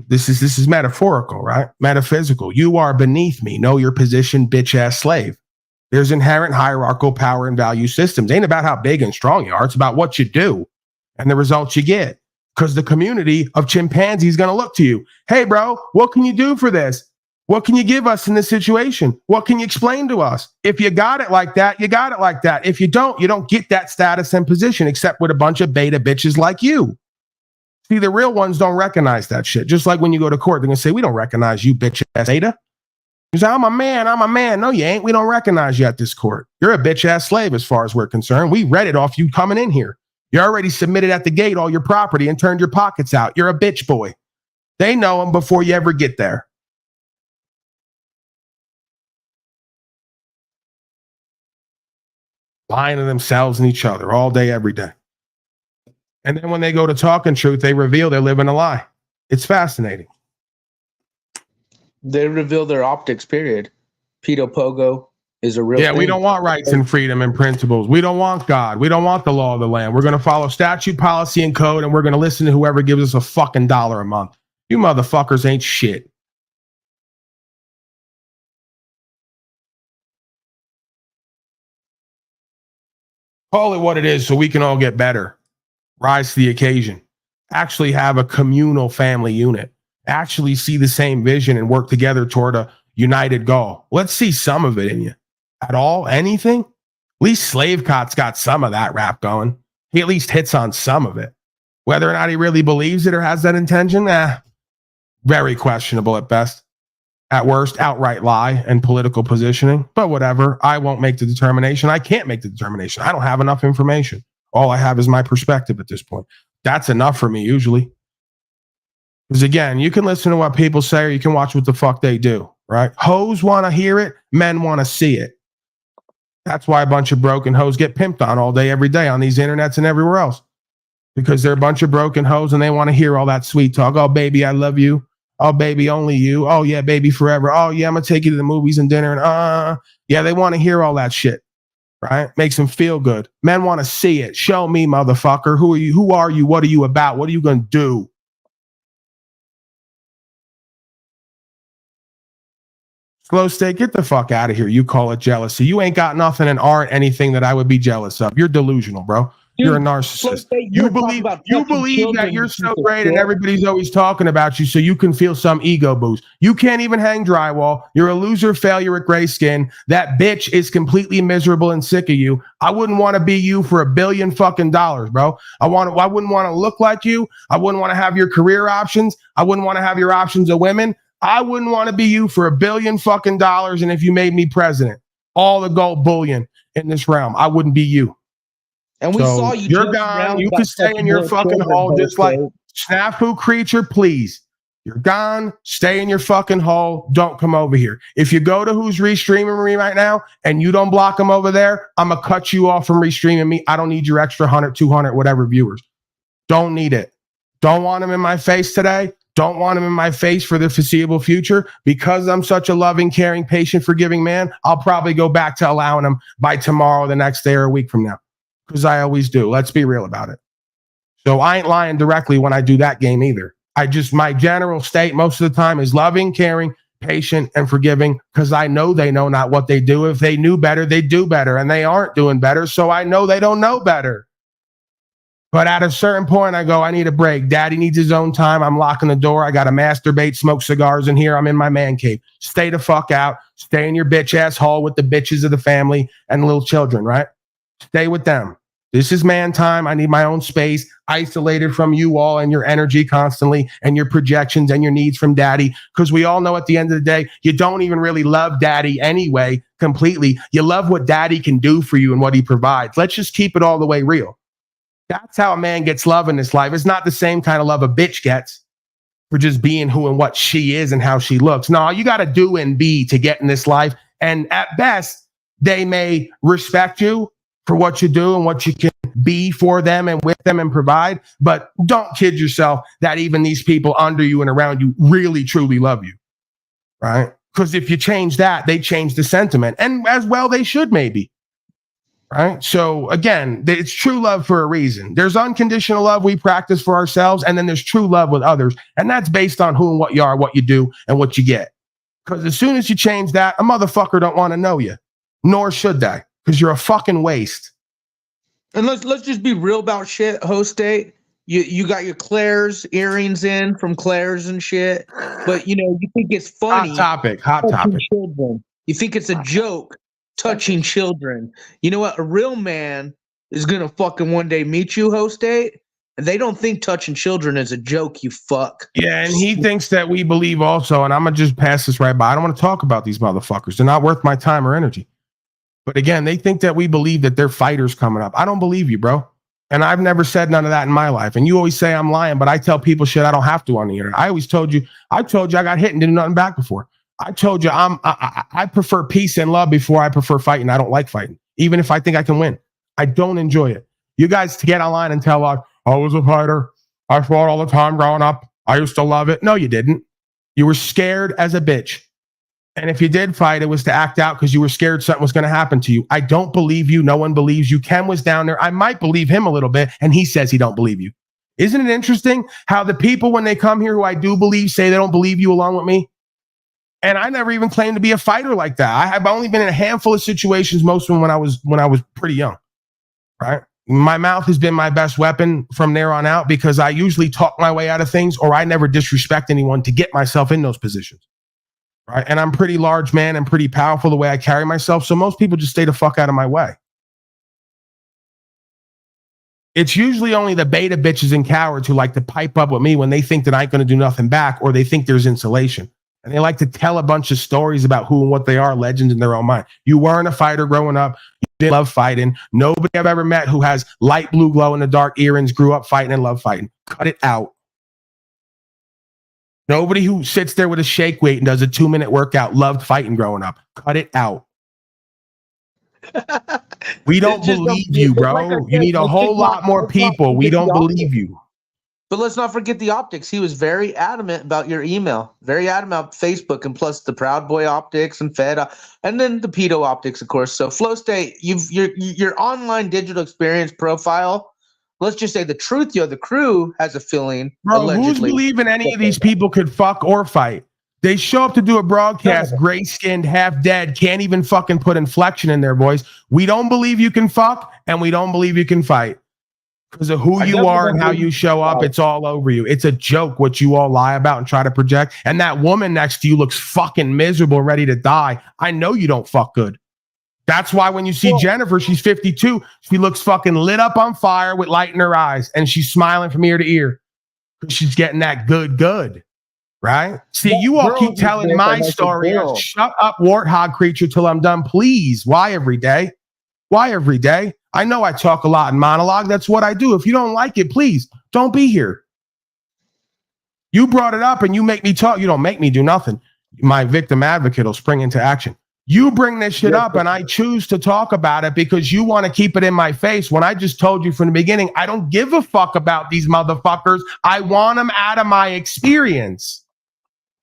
This is metaphorical, right? Metaphysical. You are beneath me. Know your position, bitch ass slave. There's inherent hierarchical power and value systems. It ain't about how big and strong you are. It's about what you do and the results you get. Because the community of chimpanzees is going to look to you. Hey, bro, what can you do for this? What can you give us in this situation? What can you explain to us? If you got it like that, you got it like that. If you don't get that status and position except with a bunch of beta bitches like you. See, the real ones don't recognize that shit. Just like when you go to court, they're going to say, we don't recognize you, bitch ass beta. You say, I'm a man. No, you ain't. We don't recognize you at this court. You're a bitch ass slave as far as we're concerned. We read it off you coming in here. You already submitted at the gate all your property and turned your pockets out. You're a bitch boy. They know them before you ever get there. Lying to themselves and each other all day, every day. And then when they go to talking truth, they reveal they're living a lie. It's fascinating. They reveal their optics, period. Pedo Pogo is a real thing. We don't want rights and freedom and principles. We don't want God. We don't want the law of the land. We're going to follow statute, policy, and code, and we're going to listen to whoever gives us a fucking $1 a month. You motherfuckers ain't shit. Call it what it is so we can all get better. Rise to the occasion. Actually have a communal family unit. Actually see the same vision and work together toward a united goal. Let's see some of it in you. At all? Anything? At least Slave Cot's got some of that rap going. He at least hits on some of it. Whether or not he really believes it or has that intention, very questionable at best. At worst, outright lie and political positioning. But whatever. I won't make the determination. I can't make the determination. I don't have enough information. All I have is my perspective at this point. That's enough for me usually. Because again, you can listen to what people say or you can watch what the fuck they do, right? Hoes want to hear it. Men want to see it. That's why a bunch of broken hoes get pimped on all day, every day on these internets and everywhere else. Because they're a bunch of broken hoes and they want to hear all that sweet talk. Oh, baby, I love you. Oh, baby, only you. Oh, yeah, baby, forever. Oh, yeah, I'm going to take you to the movies and dinner. And yeah, they want to hear all that shit, right? Makes them feel good. Men want to see it. Show me, motherfucker. Who are you? Who are you? What are you about? What are you going to do? Slow State, get the fuck out of here. You call it jealousy. You ain't got nothing and aren't anything that I would be jealous of. You're delusional, bro. Dude, you're a narcissist. You believe that you're so great shit. and everybody's always talking about you so you can feel some ego boost. You can't even hang drywall. You're a loser failure at gray skin. That bitch is completely miserable and sick of you. I wouldn't want to be you for $1 billion fucking dollars, bro. I wouldn't want to look like you. I wouldn't want to have your career options. I wouldn't want to have your options of women. I wouldn't want to be you for $1 billion fucking dollars. And if you made me president, all the gold bullion in this realm, I wouldn't be you. And we saw you. You're gone. You can stay in your fucking hole just like Snafu Creature, please. You're gone. Stay in your fucking hole. Don't come over here. If you go to who's restreaming me right now and you don't block them over there, I'm going to cut you off from restreaming me. I don't need your extra 100, 200, whatever viewers. Don't need it. Don't want them in my face today. Don't want them in my face for the foreseeable future. Because I'm such a loving, caring, patient, forgiving man, I'll probably go back to allowing them by tomorrow, the next day, or a week from now. Because I always do. Let's be real about it. So I ain't lying directly when I do that game either. My general state most of the time is loving, caring, patient, and forgiving because I know they know not what they do. If they knew better, they'd do better. And they aren't doing better. So I know they don't know better. But at a certain point, I go, I need a break. Daddy needs his own time. I'm locking the door. I got to masturbate, smoke cigars in here. I'm in my man cave. Stay the fuck out. Stay in your bitch ass hole with the bitches of the family and little children, right? Stay with them. This is man time. I need my own space, isolated from you all and your energy constantly and your projections and your needs from daddy. Because we all know at the end of the day, you don't even really love daddy anyway, completely. You love what daddy can do for you and what he provides. Let's just keep it all the way real. That's how a man gets love in this life. It's not the same kind of love a bitch gets for just being who and what she is and how she looks. No, you got to do and be to get in this life. And at best, they may respect you for what you do and what you can be for them and with them and provide. But don't kid yourself that even these people under you and around you really, truly love you, right? Because if you change that, they change the sentiment. And as well, they should maybe, right? So again, it's true love for a reason. There's unconditional love we practice for ourselves, and then there's true love with others. And that's based on who and what you are, what you do, and what you get. Because as soon as you change that, a motherfucker don't want to know you, nor should they. Because you're a fucking waste. And let's just be real about shit, Host State. You got your Claire's earrings in from Claire's and shit, but you think it's funny. Hot topic. Children. You think it's a joke touching children. You know what? A real man is gonna fucking one day meet you, Host State, and they don't think touching children is a joke. You fuck. Yeah, and he thinks that we believe also, and I'm gonna just pass this right by. I don't want to talk about these motherfuckers. They're not worth my time or energy. But again, they think that we believe that they're fighters coming up. I don't believe you, bro. And I've never said none of that in my life. And you always say I'm lying, but I tell people shit I don't have to on the internet. I always told you I got hit and did nothing back before. I told you I prefer peace and love before I prefer fighting. I don't like fighting, even if I think I can win. I don't enjoy it. You guys to get online and tell I was a fighter. I fought all the time growing up. I used to love it. No, you didn't. You were scared as a bitch. And if you did fight, it was to act out because you were scared something was going to happen to you. I don't believe you. No one believes you. Ken was down there. I might believe him a little bit, and he says he don't believe you. Isn't it interesting how the people, when they come here who I do believe, say they don't believe you along with me? And I never even claimed to be a fighter like that. I have only been in a handful of situations, most of them when I was pretty young, right? My mouth has been my best weapon from there on out because I usually talk my way out of things, or I never disrespect anyone to get myself in those positions, right? And I'm pretty large man and pretty powerful the way I carry myself, so most people just stay the fuck out of my way. It's usually only the beta bitches and cowards who like to pipe up with me when they think that I ain't going to do nothing back, or they think there's insulation. And they like to tell a bunch of stories about who and what they are, legends in their own mind. You weren't a fighter growing up. You didn't love fighting. Nobody I've ever met who has light blue glow in the dark earrings grew up fighting and loved fighting. Cut it out. Nobody who sits there with a shake weight and does a 2-minute workout loved fighting growing up. Cut it out. We don't believe you, bro. You need a whole lot more people. We don't believe you. But let's not forget the optics. He was very adamant about your email, very adamant about Facebook, and plus the Proud Boy optics and Fed, and then the pedo optics, of course. So Flow State, your online digital experience profile. Let's just say the truth, the crew has a feeling. Bro, allegedly, who's believing any of these people could fuck or fight? They show up to do a broadcast, gray-skinned, half dead, can't even fucking put inflection in their voice. We don't believe you can fuck, and we don't believe you can fight. Because of who you are and how you show up, it's all over you. It's a joke what you all lie about and try to project. And that woman next to you looks fucking miserable, ready to die. I know you don't fuck good. That's why when you see Jennifer, she's 52. She looks fucking lit up on fire with light in her eyes. And she's smiling from ear to ear. She's getting that good. Right? See, you all keep telling my story. Shut up, warthog creature, till I'm done, please. Why every day? Why every day? I know I talk a lot in monologue. That's what I do. If you don't like it, please don't be here. You brought it up and you make me talk. You don't make me do nothing. My victim advocate will spring into action. You bring this shit up and I choose to talk about it because you want to keep it in my face when I just told you from the beginning, I don't give a fuck about these motherfuckers. I want them out of my experience.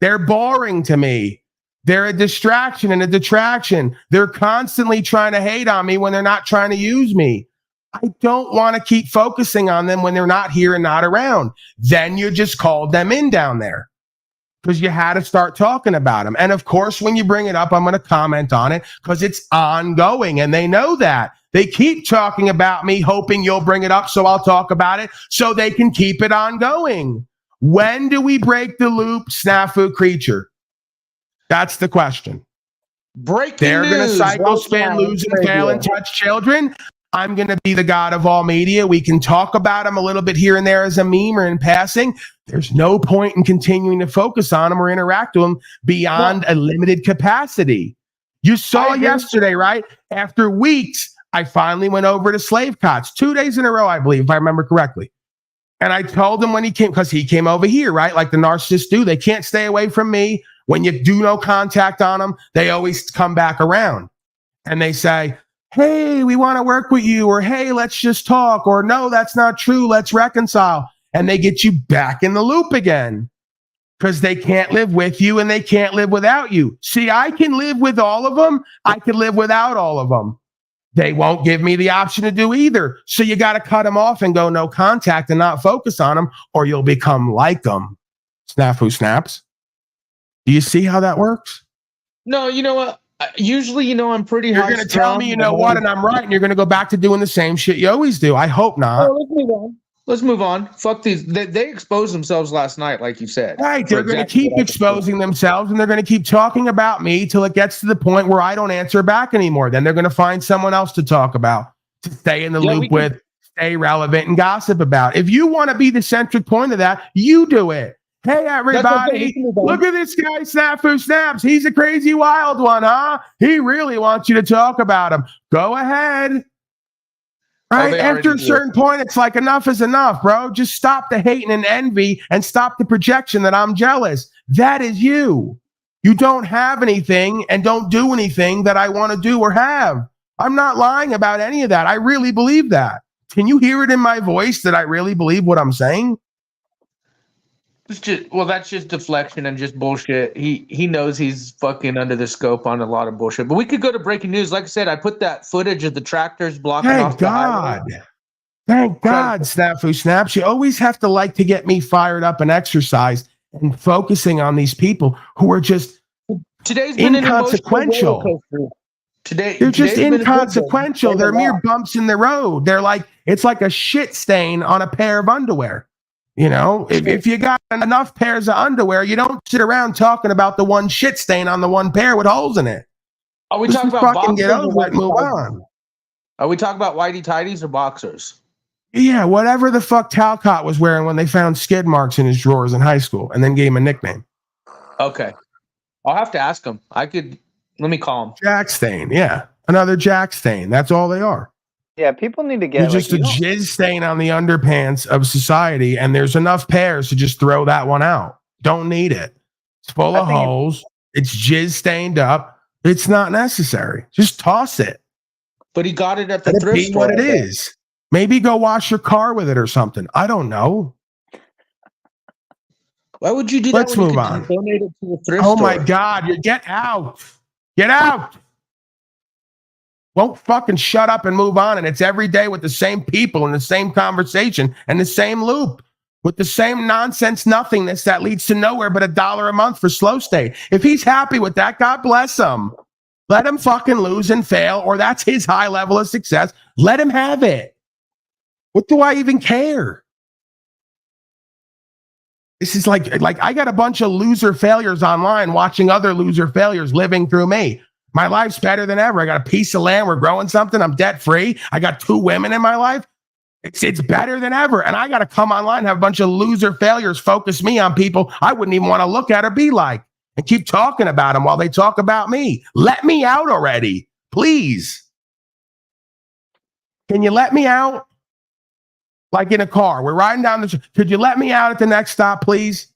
They're boring to me. They're a distraction and a detraction. They're constantly trying to hate on me when they're not trying to use me. I don't want to keep focusing on them when they're not here and not around. Then you just called them in down there because you had to start talking about them. And of course, when you bring it up, I'm going to comment on it because it's ongoing and they know that. They keep talking about me, hoping you'll bring it up so I'll talk about it so they can keep it ongoing. When do we break the loop, Snafu creature? That's the question. They're going to cycle, spin, lose, and fail, and touch children. I'm going to be the god of all media. We can talk about them a little bit here and there as a meme or in passing. There's no point in continuing to focus on them or interact with them beyond a limited capacity. You saw yesterday, right? After weeks, I finally went over to Slave Cots 2 days in a row, I believe, if I remember correctly. And I told him when he came, because he came over here, right? Like the narcissists do. They can't stay away from me. When you do no contact on them, they always come back around. And they say, hey, we want to work with you. Or, hey, let's just talk. Or, no, that's not true. Let's reconcile. And they get you back in the loop again. Because they can't live with you and they can't live without you. See, I can live with all of them. I can live without all of them. They won't give me the option to do either. So you got to cut them off and go no contact and not focus on them, or you'll become like them. Snafu snaps. Do you see how that works? No, you know what? Usually, I'm pretty You're going to tell me, you know what, and I'm right, and you're going to go back to doing the same shit you always do. I hope not. Let's move on. Fuck these. They exposed themselves last night, like you said. Right. They're going to keep exposing themselves and they're going to keep talking about me till it gets to the point where I don't answer back anymore. Then they're going to find someone else to talk about, to stay in the loop with, stay relevant and gossip about. If you want to be the centric point of that, you do it. Hey, everybody, look at this guy, Snafu Snaps. He's a crazy wild one, huh? He really wants you to talk about him. Go ahead. Right? After a certain point, it's like enough is enough, bro. Just stop the hating and envy and stop the projection that I'm jealous. That is you. You don't have anything and don't do anything that I want to do or have. I'm not lying about any of that. I really believe that. Can you hear it in my voice that I really believe what I'm saying? That's just deflection and just bullshit. He knows he's fucking under the scope on a lot of bullshit. But we could go to breaking news. Like I said, I put that footage of the tractors blocking off the highway. Thank God, Snafu Snaps. You always have to like to get me fired up and exercised and focusing on these people who are just Today's been inconsequential. They're just today's been a good one. inconsequential. They're mere bumps in the road. They're like, it's like a shit stain on a pair of underwear. You know, if you got enough pairs of underwear, you don't sit around talking about the one shit stain on the one pair with holes in it. Are we Just talking about fucking get boxers or over it and move whitey tidies? on. Are we talking about whitey tidies or boxers? Yeah, whatever the fuck Talcott was wearing when they found skid marks in his drawers in high school and then gave him a nickname. Okay, I'll have to ask him. Let me call him. Jack stain. Yeah, another Jack stain. That's all they are. Yeah, people need to get. You're just a jizz stain on the underpants of society, and there's enough pairs to just throw that one out. Don't need it. It's full of holes. It's jizz stained up. It's not necessary. Just toss it. But he got it at the Let it thrift be store. what it is. Maybe go wash your car with it or something. I don't know. Why would you do Let's that? When move you on. could donate it to the thrift Oh store? my God. You get out. Get out. Won't fucking shut up and move on. And it's every day with the same people and the same conversation and the same loop with the same nonsense nothingness that leads to nowhere but $1 a month for slow state. If he's happy with that, God bless him. Let him fucking lose and fail, or that's his high level of success. Let him have it. What do I even care? This is like I got a bunch of loser failures online watching other loser failures living through me. My life's better than ever. I got a piece of land. We're growing something. I'm debt free. I got 2 women in my life. It's better than ever. And I got to come online and have a bunch of loser failures focus me on people I wouldn't even want to look at or be like and keep talking about them while they talk about me. Let me out already, please. Can you let me out? Like in a car, we're riding down the. Could you let me out at the next stop, please?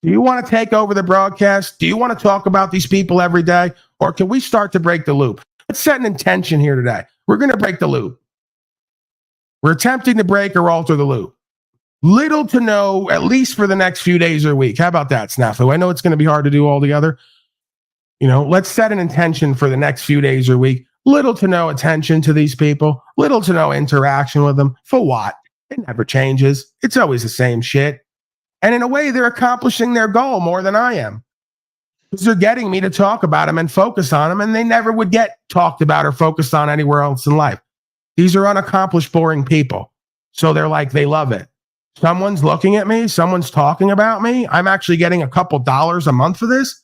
Do you want to take over the broadcast? Do you want to talk about these people every day? Or can we start to break the loop? Let's set an intention here today. We're going to break the loop. We're attempting to break or alter the loop. Little to no, at least for the next few days or week. How about that, Snafu? I know it's going to be hard to do all together. You know, let's set an intention for the next few days or week. Little to no attention to these people. Little to no interaction with them. For what? It never changes. It's always the same shit. And in a way, they're accomplishing their goal more than I am. Because they're getting me to talk about them and focus on them, and they never would get talked about or focused on anywhere else in life. These are unaccomplished, boring people. So they're like, they love it. Someone's looking at me. Someone's talking about me. I'm actually getting a couple dollars a month for this.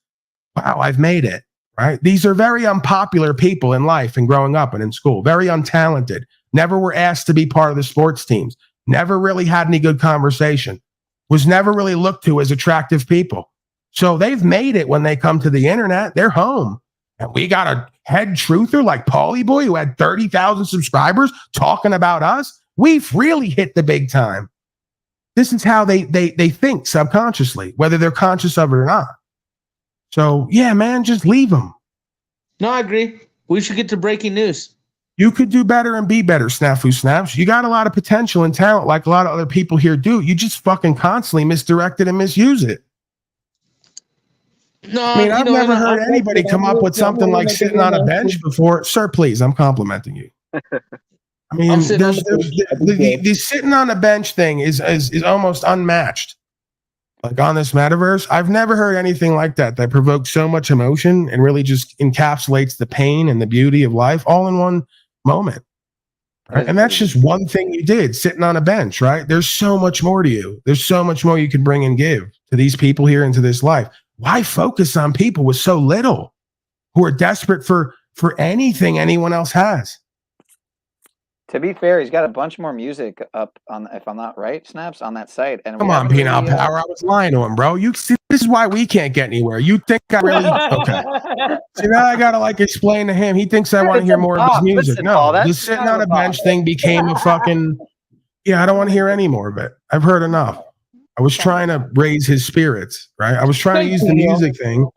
Wow, I've made it, right? These are very unpopular people in life and growing up and in school. Very untalented. Never were asked to be part of the sports teams. Never really had any good conversation. Was never really looked to as attractive people. So they've made it when they come to the internet. They're home. And we got a head truther like Paulie Boy who had 30,000 subscribers talking about us. We've really hit the big time. This is how they think subconsciously, whether they're conscious of it or not. So, yeah, man, just leave them. No, I agree. We should get to breaking news. You could do better and be better, Snafu Snaps. You got a lot of potential and talent like a lot of other people here do. You just fucking constantly misdirect it and misuse it. No, I mean, I've never heard anybody come up with something like sitting on a bench before. Sir, please, I'm complimenting you. I mean, the sitting on a bench thing is almost unmatched. Like on this metaverse, I've never heard anything like that provokes so much emotion and really just encapsulates the pain and the beauty of life all in one moment. Right? And that's just one thing you did, sitting on a bench, right? There's so much more to you. There's so much more you can bring and give to these people here into this life. Why focus on people with so little who are desperate for anything anyone else has? To be fair, he's got a bunch more music up on, if I'm not right, Snaps, on that site. And Come on, Penal Power. I was lying to him, bro. You see, this is why we can't get anywhere. You think I really okay? See, now I gotta like explain to him. He thinks I want to hear more of his music. Listen, No, Paul, that's this sitting kind of on a a pop. bench thing became a fucking. Yeah, I don't want to hear any more of it. I've heard enough. I was trying to raise his spirits, right? I was trying to use the music thing,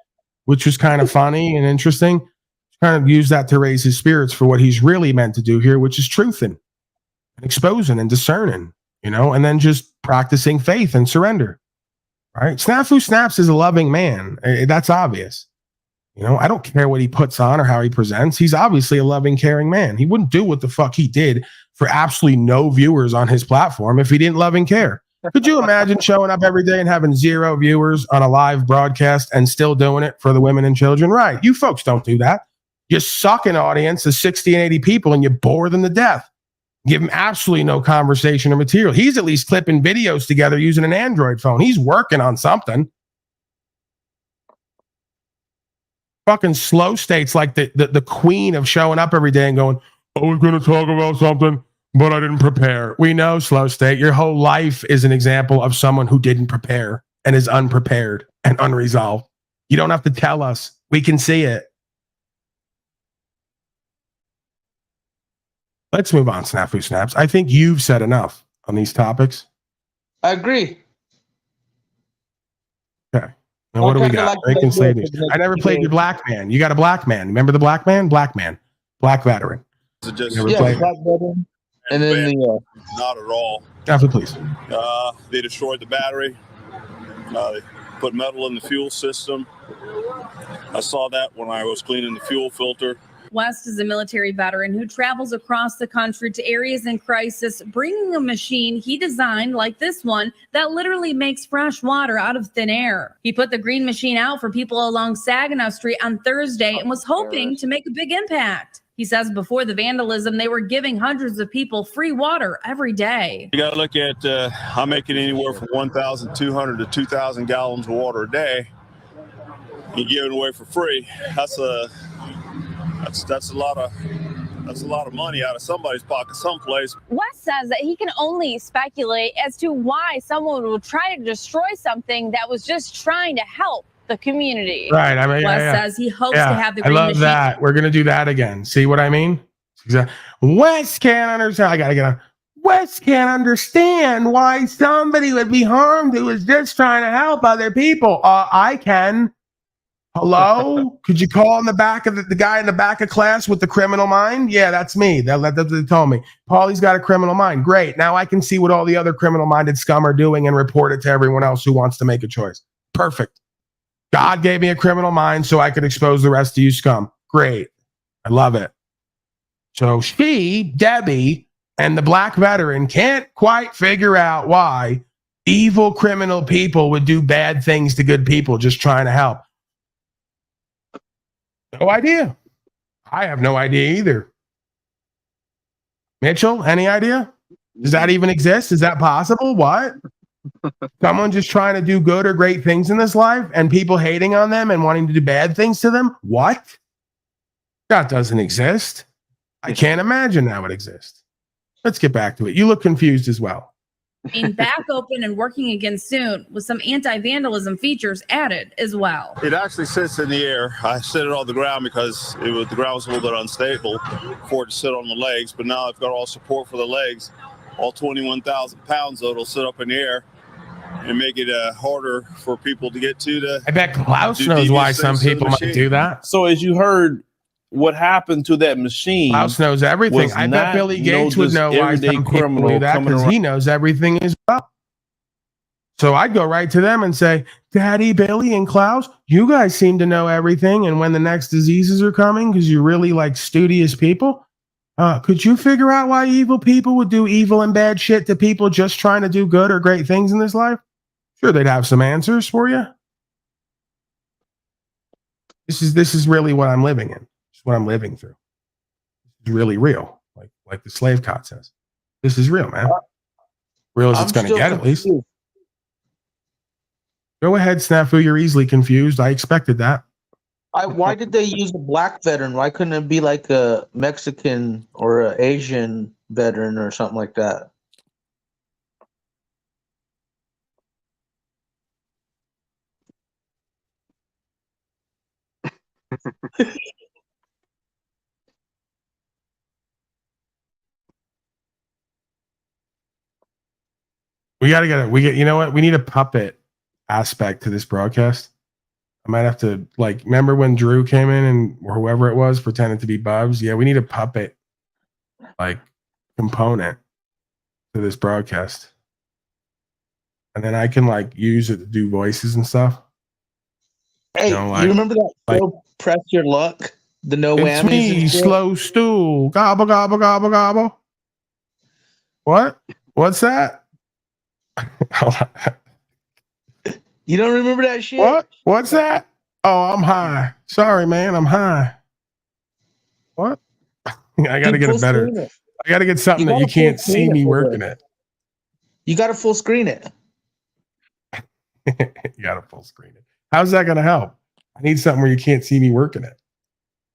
which was kind of funny and interesting. Trying to use that to raise his spirits for what he's really meant to do here, which is truthing, and exposing and discerning, you know, and then just practicing faith and surrender, right? Snafu Snaps is a loving man. That's obvious. You know, I don't care what he puts on or how he presents. He's obviously a loving, caring man. He wouldn't do what the fuck he did for absolutely no viewers on his platform if he didn't love and care. Could you imagine showing up every day and having 0 viewers on a live broadcast and still doing it for the women and children? Right. You folks don't do that. You suck an audience of 60 and 80 people and you bore them to death. Give him absolutely no conversation or material. He's at least clipping videos together using an Android phone. He's working on something. Fucking slow state's like the queen of showing up every day and going, I was going to talk about something, but I didn't prepare. We know, slow state, your whole life is an example of someone who didn't prepare and is unprepared and unresolved. You don't have to tell us. We can see it. Let's move on, Snafu Snaps. I think you've said enough on these topics. I agree. Okay. Now what do we got? They can say these. I never played your black man. You got a black man. Remember the black man? Black man. Black veteran. Never played. Black veteran. And then the not at all. Snafu, please. They destroyed the battery. They put metal in the fuel system. I saw that when I was cleaning the fuel filter. West is a military veteran who travels across the country to areas in crisis, bringing a machine he designed, like this one, that literally makes fresh water out of thin air. He put the green machine out for people along Saginaw Street on Thursday and was hoping to make a big impact. He says before the vandalism, they were giving hundreds of people free water every day. You got to look at, I'm making anywhere from 1,200 to 2,000 gallons of water a day. You give it away for free. That's a lot of money out of somebody's pocket someplace. West says that he can only speculate as to why someone would try to destroy something that was just trying to help the community. Right. I mean, West says he hopes to have the I green love machine. that. We're going to do that again. See what I mean? Exactly. West can't understand. I got to get on. West can't understand why somebody would be harmed who was just trying to help other people. I can. Hello? Could you call in the back of the guy in the back of class with the criminal mind? Yeah, that's me. That's what they told me. Paulie's got a criminal mind. Great. Now I can see what all the other criminal-minded scum are doing and report it to everyone else who wants to make a choice. Perfect. God gave me a criminal mind so I could expose the rest of you scum. Great. I love it. So she, Debbie, and the black veteran can't quite figure out why evil criminal people would do bad things to good people just trying to help. No idea. I have no idea either. Mitchell, any idea? Does that even exist? Is that possible? What? Someone just trying to do good or great things in this life and people hating on them and wanting to do bad things to them? What? That doesn't exist. I can't imagine that would exist. Let's get back to it. You look confused as well. Being back open and working again soon with some anti-vandalism features added as well. It actually sits in the air. I sit it on the ground because the ground was a little bit unstable for it to sit on the legs, but now I've got all support for the legs. All 21,000 pounds, though, it'll sit up in the air and make it harder for people to get to. I bet Klaus knows why some people might do that. So as you heard, what happened to that machine? Klaus knows everything. I bet Billy Gates would know why some people do that because he knows everything as well. So I'd go right to them and say, Daddy, Billy, and Klaus, you guys seem to know everything. And when the next diseases are coming, because you're really like studious people, could you figure out why evil people would do evil and bad shit to people just trying to do good or great things in this life? Sure, they'd have some answers for you. This is really what I'm living in. What I'm living through. This is really real. Like the slave cod says. This is real, man. Real as it's going to get, at least. Go ahead, Snafu. You're easily confused. I expected that. Why did they use a black veteran? Why couldn't it be like a Mexican or an Asian veteran or something like that? We got to get it. You know what? We need a puppet aspect to this broadcast. I might have to, remember when Drew came in and or whoever it was pretended to be Bubs? Yeah, we need a puppet, component to this broadcast. And then I can, use it to do voices and stuff. Hey, you remember that Press Your Luck? The no whammies? It's me, Slow Stool. Gobble, gobble, gobble, gobble. What? What's that? You don't remember that shit? What? What's that? Oh, I'm high. Sorry, man. I'm high. What? I got to Dude, get full a better. screen it. I got to get something You that you gotta full can't see screen it me for working this. it. You got to full screen it. You got to full screen it. How's that going to help? I need something where you can't see me working it.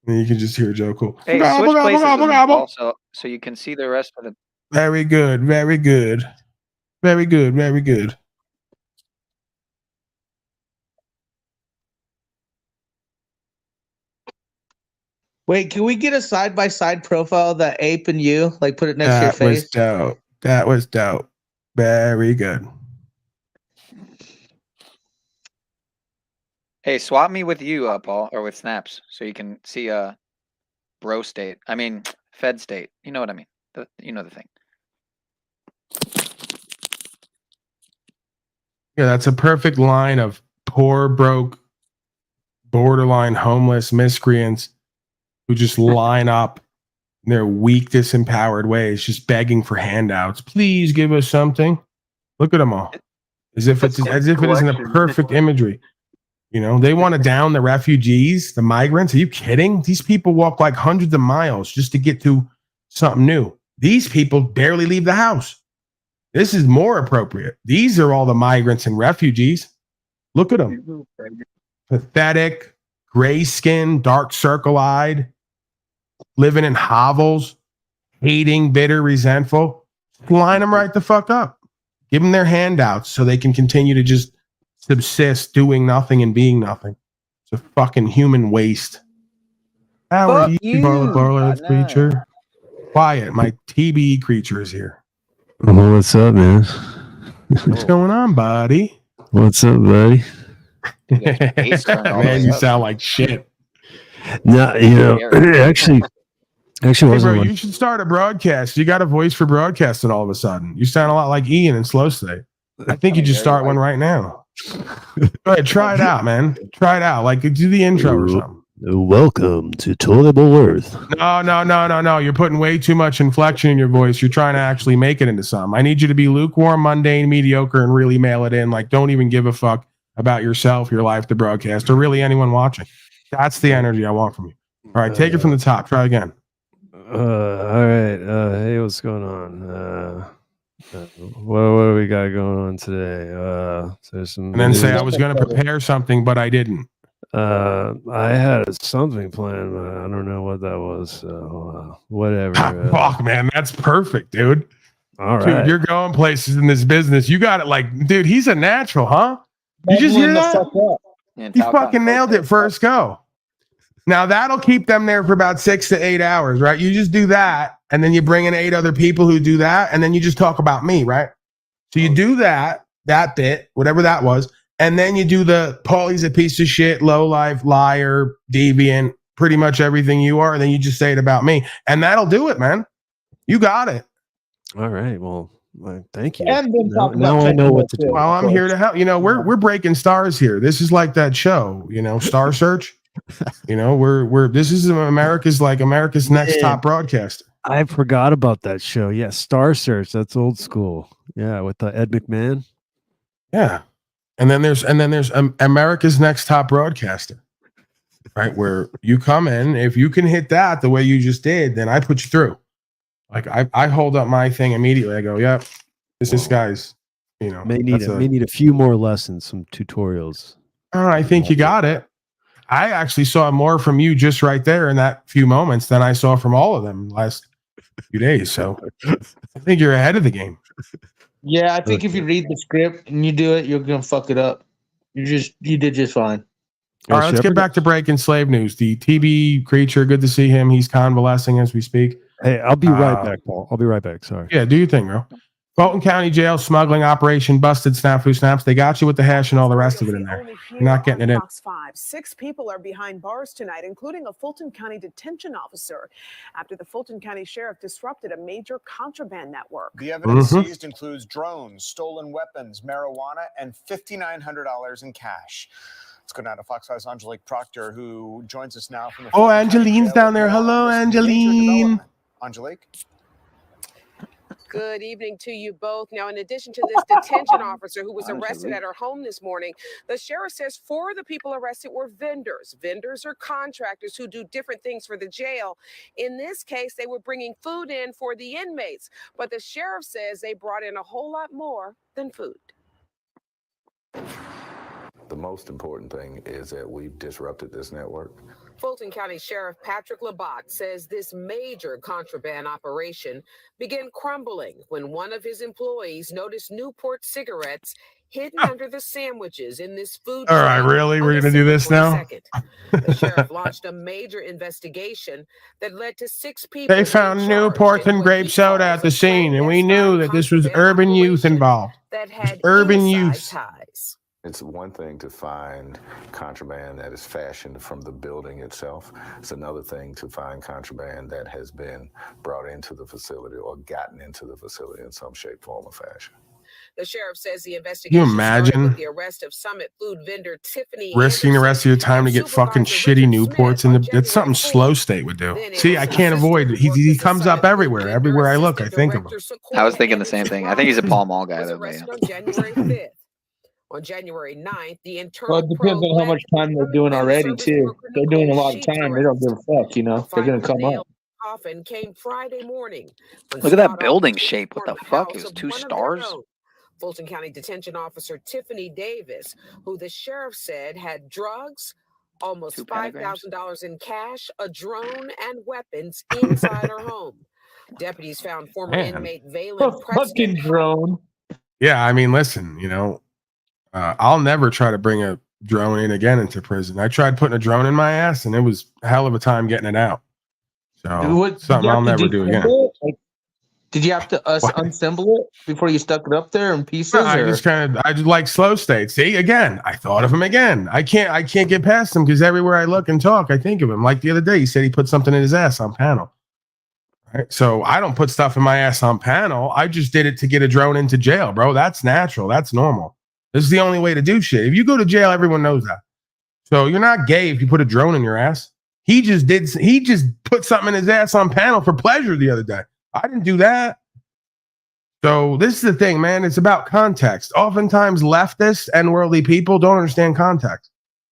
And you can just hear Joe Cool. Hey, Gobble, switch gobble, places gobble, with me, gobble. Paul, so you can see the rest of the. Very good. Very good. Very good. Very good. Wait, can we get a side by side profile of that ape and you? Like put it next That to your was face. dope. That was dope. Very good. Hey, swap me with you, Paul, or with Snaps, so you can see bro state. I mean, Fed state. You know what I mean? You know the thing. Yeah, that's a perfect line of poor, broke, borderline homeless miscreants who just line up in their weak, disempowered ways, just begging for handouts. Please give us something. Look at them all, as if it isn't a perfect imagery. You know, they want to down the refugees, the migrants. Are you kidding? These people walk like hundreds of miles just to get to something new. These people barely leave the house. This is more appropriate. These are all the migrants and refugees. Look at them. Pathetic, gray skin, dark circle eyed, living in hovels, hating, bitter, resentful. Line them right the fuck up. Give them their handouts so they can continue to just subsist, doing nothing and being nothing. It's a fucking human waste. How are Fuck you, you, Barlow's partner. creature? Quiet, my TB creature is here. Well, what's up, man? What's going on, buddy? What's up, buddy? Man, you sound like shit. No, you know, actually Hey, wasn't bro, like, you should start a broadcast. You got a voice for broadcasting all of a sudden. You sound a lot like Ian in Slow State. I think you just start one right now. Go ahead, try it out, man. Try it out. Like, do the intro or something. welcome to Toilable Earth. No. You're putting way too much inflection in your voice. You're trying to actually make it into something. I need you to be lukewarm, mundane, mediocre, and really mail it in. Like, don't even give a fuck about yourself, your life, the broadcast, or really anyone watching. That's the energy I want from you. All right, take it from the top. Try again. All right. Hey, what's going on? What do we got going on today? There's some. And then say, news. I was going to prepare something, but I didn't. I had something planned, but I don't know what that was. So whatever. Fuck, man, that's perfect, dude. All Dude, right. you're going places in this business. You got it. Like, dude, he's a natural, huh? You just hear that? He fucking nailed it first go. Now that'll keep them there for about 6 to 8 hours, right? You just do that, and then you bring in 8 other people who do that, and then you just talk about me, right? So you do that bit, whatever that was, and then you do the Paulie's a piece of shit, low life, liar, deviant, pretty much everything you are, and then you just say it about me, and that'll do it, man. You got it. All right. Well, thank you. And then talk now about I know what to do. Well, I'm here to help. You know, we're breaking stars here. This is like that show, you know, Star Search. You know, this is America's next top broadcaster. I forgot about that show. Yeah, Star Search. That's old school. Yeah, with Ed McMahon. Yeah, and then there's America's Next Top Broadcaster, right? Where you come in, if you can hit that the way you just did, then I put you through. Like I hold up my thing immediately. I go, yep, this guy's, you know, May need a few more lessons, some tutorials. I think you got it. I actually saw more from you just right there in that few moments than I saw from all of them last few days. So I think you're ahead of the game. Yeah, I think if you read the script and you do it, you're gonna fuck it up. You did just fine. All right, let's get back to breaking slave news. The TB creature, good to see him. He's convalescing as we speak. Hey, I'll be right back, Paul. I'll be right back. Sorry. Yeah, do your thing, bro. Fulton County Jail smuggling operation busted. Snafu snaps. They got you with the hash and all the rest of it in there. You're not getting it in. Fox 5. 6 people are behind bars tonight, including a Fulton County detention officer, after the Fulton County Sheriff disrupted a major contraband network. The evidence seized includes drones, stolen weapons, marijuana, and $5,900 in cash. Let's go now to Fox 5's Angelique Proctor, who joins us now from the. Oh, Angeline's down there. Hello, Angeline. Angelique. Good evening to you both. Now, in addition to this detention officer who was arrested at her home this morning, the sheriff says 4 of the people arrested were vendors. Vendors are contractors who do different things for the jail. In this case, they were bringing food in for the inmates, but the sheriff says they brought in a whole lot more than food. The most important thing is that we've disrupted this network. Fulton County Sheriff Patrick Labatt says this major contraband operation began crumbling when one of his employees noticed Newport cigarettes hidden under the sandwiches in this food. All right, really? We're going to do this now? The sheriff launched a major investigation that led to 6 people. They found Newports and grape soda at the scene, and we knew that this was urban youth involved. That had Urban inside youth. ties. It's one thing to find contraband that is fashioned from the building itself. It's another thing to find contraband that has been brought into the facility or gotten into the facility in some shape, form, or fashion. The sheriff says the investigation imagine started with the arrest of Summit food vendor Tiffany risking the Anderson rest of your time to get fucking shitty Newports? And it's something Slow State would do. See, I can't avoid it. He comes up everywhere. Everywhere I look, I think of him. I was thinking the same thing. I think he's a Pall Mall guy, was though. arrested Man. on January 5th. On January 9th, the internal Well, it depends on how much time they're doing already, too. If they're doing a lot of time, they don't give a fuck, you know. They're going to come up. coffin came Friday morning. when Look at that Scott building officers shape. What the stormed fuck? house Is of 2 one of their stars? own. Fulton County Detention Officer Tiffany Davis, who the sheriff said had drugs, almost 2 pentagrams. $5,000 in cash, a drone, and weapons inside her home. Deputies found former Man. inmate A Valen fucking Preston. drone. Yeah, I mean, listen, I'll never try to bring a drone in again into prison. I tried putting a drone in my ass, and it was a hell of a time getting it out. So something I'll never do again. Did you have to unassemble it before you stuck it up there in pieces? No, I or- just like Slow State. See, again, I thought of him again. I can't get past him because everywhere I look and talk, I think of him. Like the other day, he said he put something in his ass on panel. Right? So I don't put stuff in my ass on panel. I just did it to get a drone into jail, bro. That's natural. That's normal. This is the only way to do shit. If you go to jail, everyone knows that. So you're not gay if you put a drone in your ass. He just put something in his ass on panel for pleasure the other day. I didn't do that. So this is the thing, man. It's about context. Oftentimes leftists and worldly people don't understand context.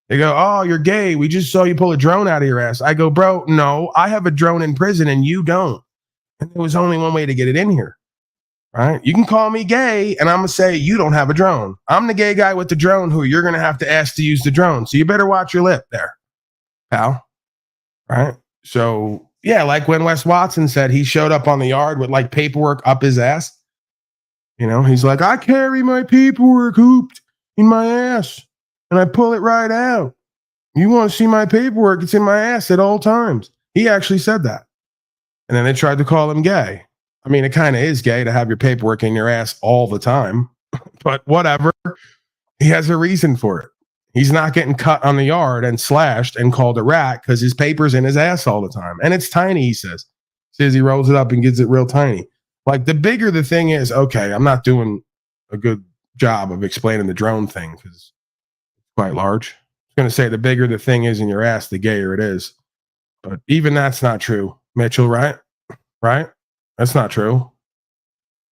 They go, oh, you're gay. We just saw you pull a drone out of your ass. I go, bro, no, I have a drone in prison and you don't. And there was only one way to get it in here. Right? You can call me gay and I'm going to say you don't have a drone. I'm the gay guy with the drone who you're going to have to ask to use the drone. So you better watch your lip there, pal. Right? So yeah, like when Wes Watson said he showed up on the yard with like paperwork up his ass. He's like, I carry my paperwork hooped in my ass and I pull it right out. You want to see my paperwork? It's in my ass at all times. He actually said that. And then they tried to call him gay. I mean, it kind of is gay to have your paperwork in your ass all the time, but whatever. He has a reason for it. He's not getting cut on the yard and slashed and called a rat because his paper's in his ass all the time. And it's tiny, he says. Says he rolls it up and gets it real tiny. Like the bigger the thing is, okay, I'm not doing a good job of explaining the drone thing because it's quite large. I was going to say the bigger the thing is in your ass, the gayer it is. But even that's not true, Mitchell, right? Right? That's not true.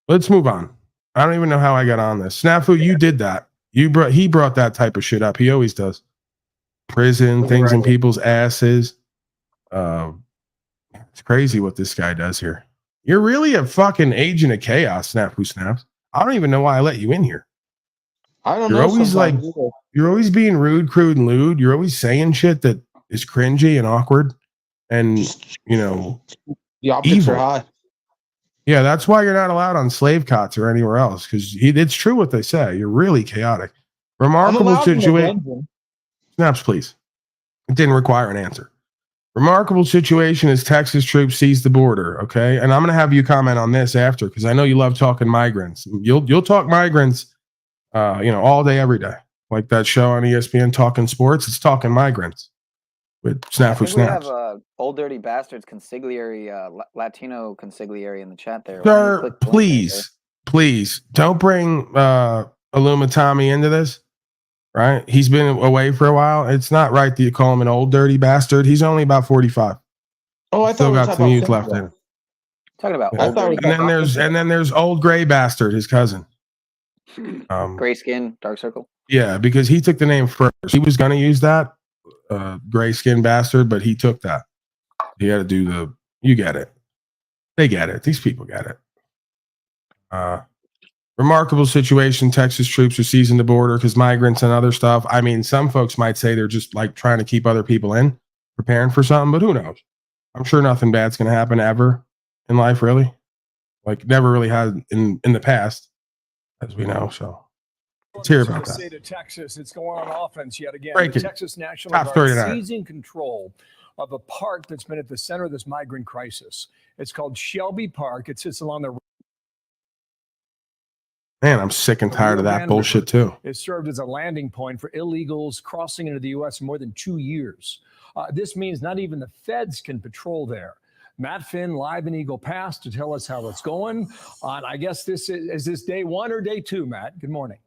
Let's move on. I don't even know how I got on this. Snafu, you did that. He brought that type of shit up. He always does. Prison, things in people's asses. It's crazy what this guy does here. You're really a fucking agent of chaos, Snafu Snaps. I don't even know why I let you in here. I don't You're know. always like, sometimes either. you're always being rude, crude, and lewd. You're always saying shit that is cringy and awkward and, The optics evil. are high. Yeah, that's why you're not allowed on Slave Cots or anywhere else because it's true what they say. You're really chaotic. I'm Remarkable allowed in the situation. dungeon. Snaps, please. It didn't require an answer. Remarkable situation as Texas troops seize the border. Okay, and I'm going to have you comment on this after because I know you love talking migrants. You'll talk migrants, all day, every day. Like that show on ESPN, Talking Sports. It's talking migrants with I Snafu think we have Snaps. Old Dirty Bastards consigliere, Latino consigliere in the chat there. Why don't you Sir, click the link right please don't bring Illuma Tommy into this. Right? He's been away for a while. It's not right that you call him an old dirty bastard. He's only about 45. Oh, I Still thought we were got talking some about youth left football. in. Talking about Yeah. old dirty And then there's old gray bastard, his cousin. gray skin, dark circle. Yeah, because he took the name first. He was gonna use that gray skin bastard, but he took that. He had to do the. You get it. They get it. These people get it. Remarkable situation. Texas troops are seizing the border because migrants and other stuff. I mean, some folks might say they're just like trying to keep other people in, preparing for something, but who knows? I'm sure nothing bad's going to happen ever in life, really. Like never really had in the past, as we know. So let's hear about that. State of Texas, it's going on offense yet again. Break The it. Texas National Top story Guard tonight. seizing control of a park that's been at the center of this migrant crisis. It's called Shelby Park. It sits along the Man, I'm sick and tired of that Grand bullshit too. It served as a landing point for illegals crossing into the U.S. for more than 2 years. This means not even the feds can patrol there. Matt Finn live in Eagle Pass to tell us how it's going. I guess this is this day one or day two, Matt? Good morning.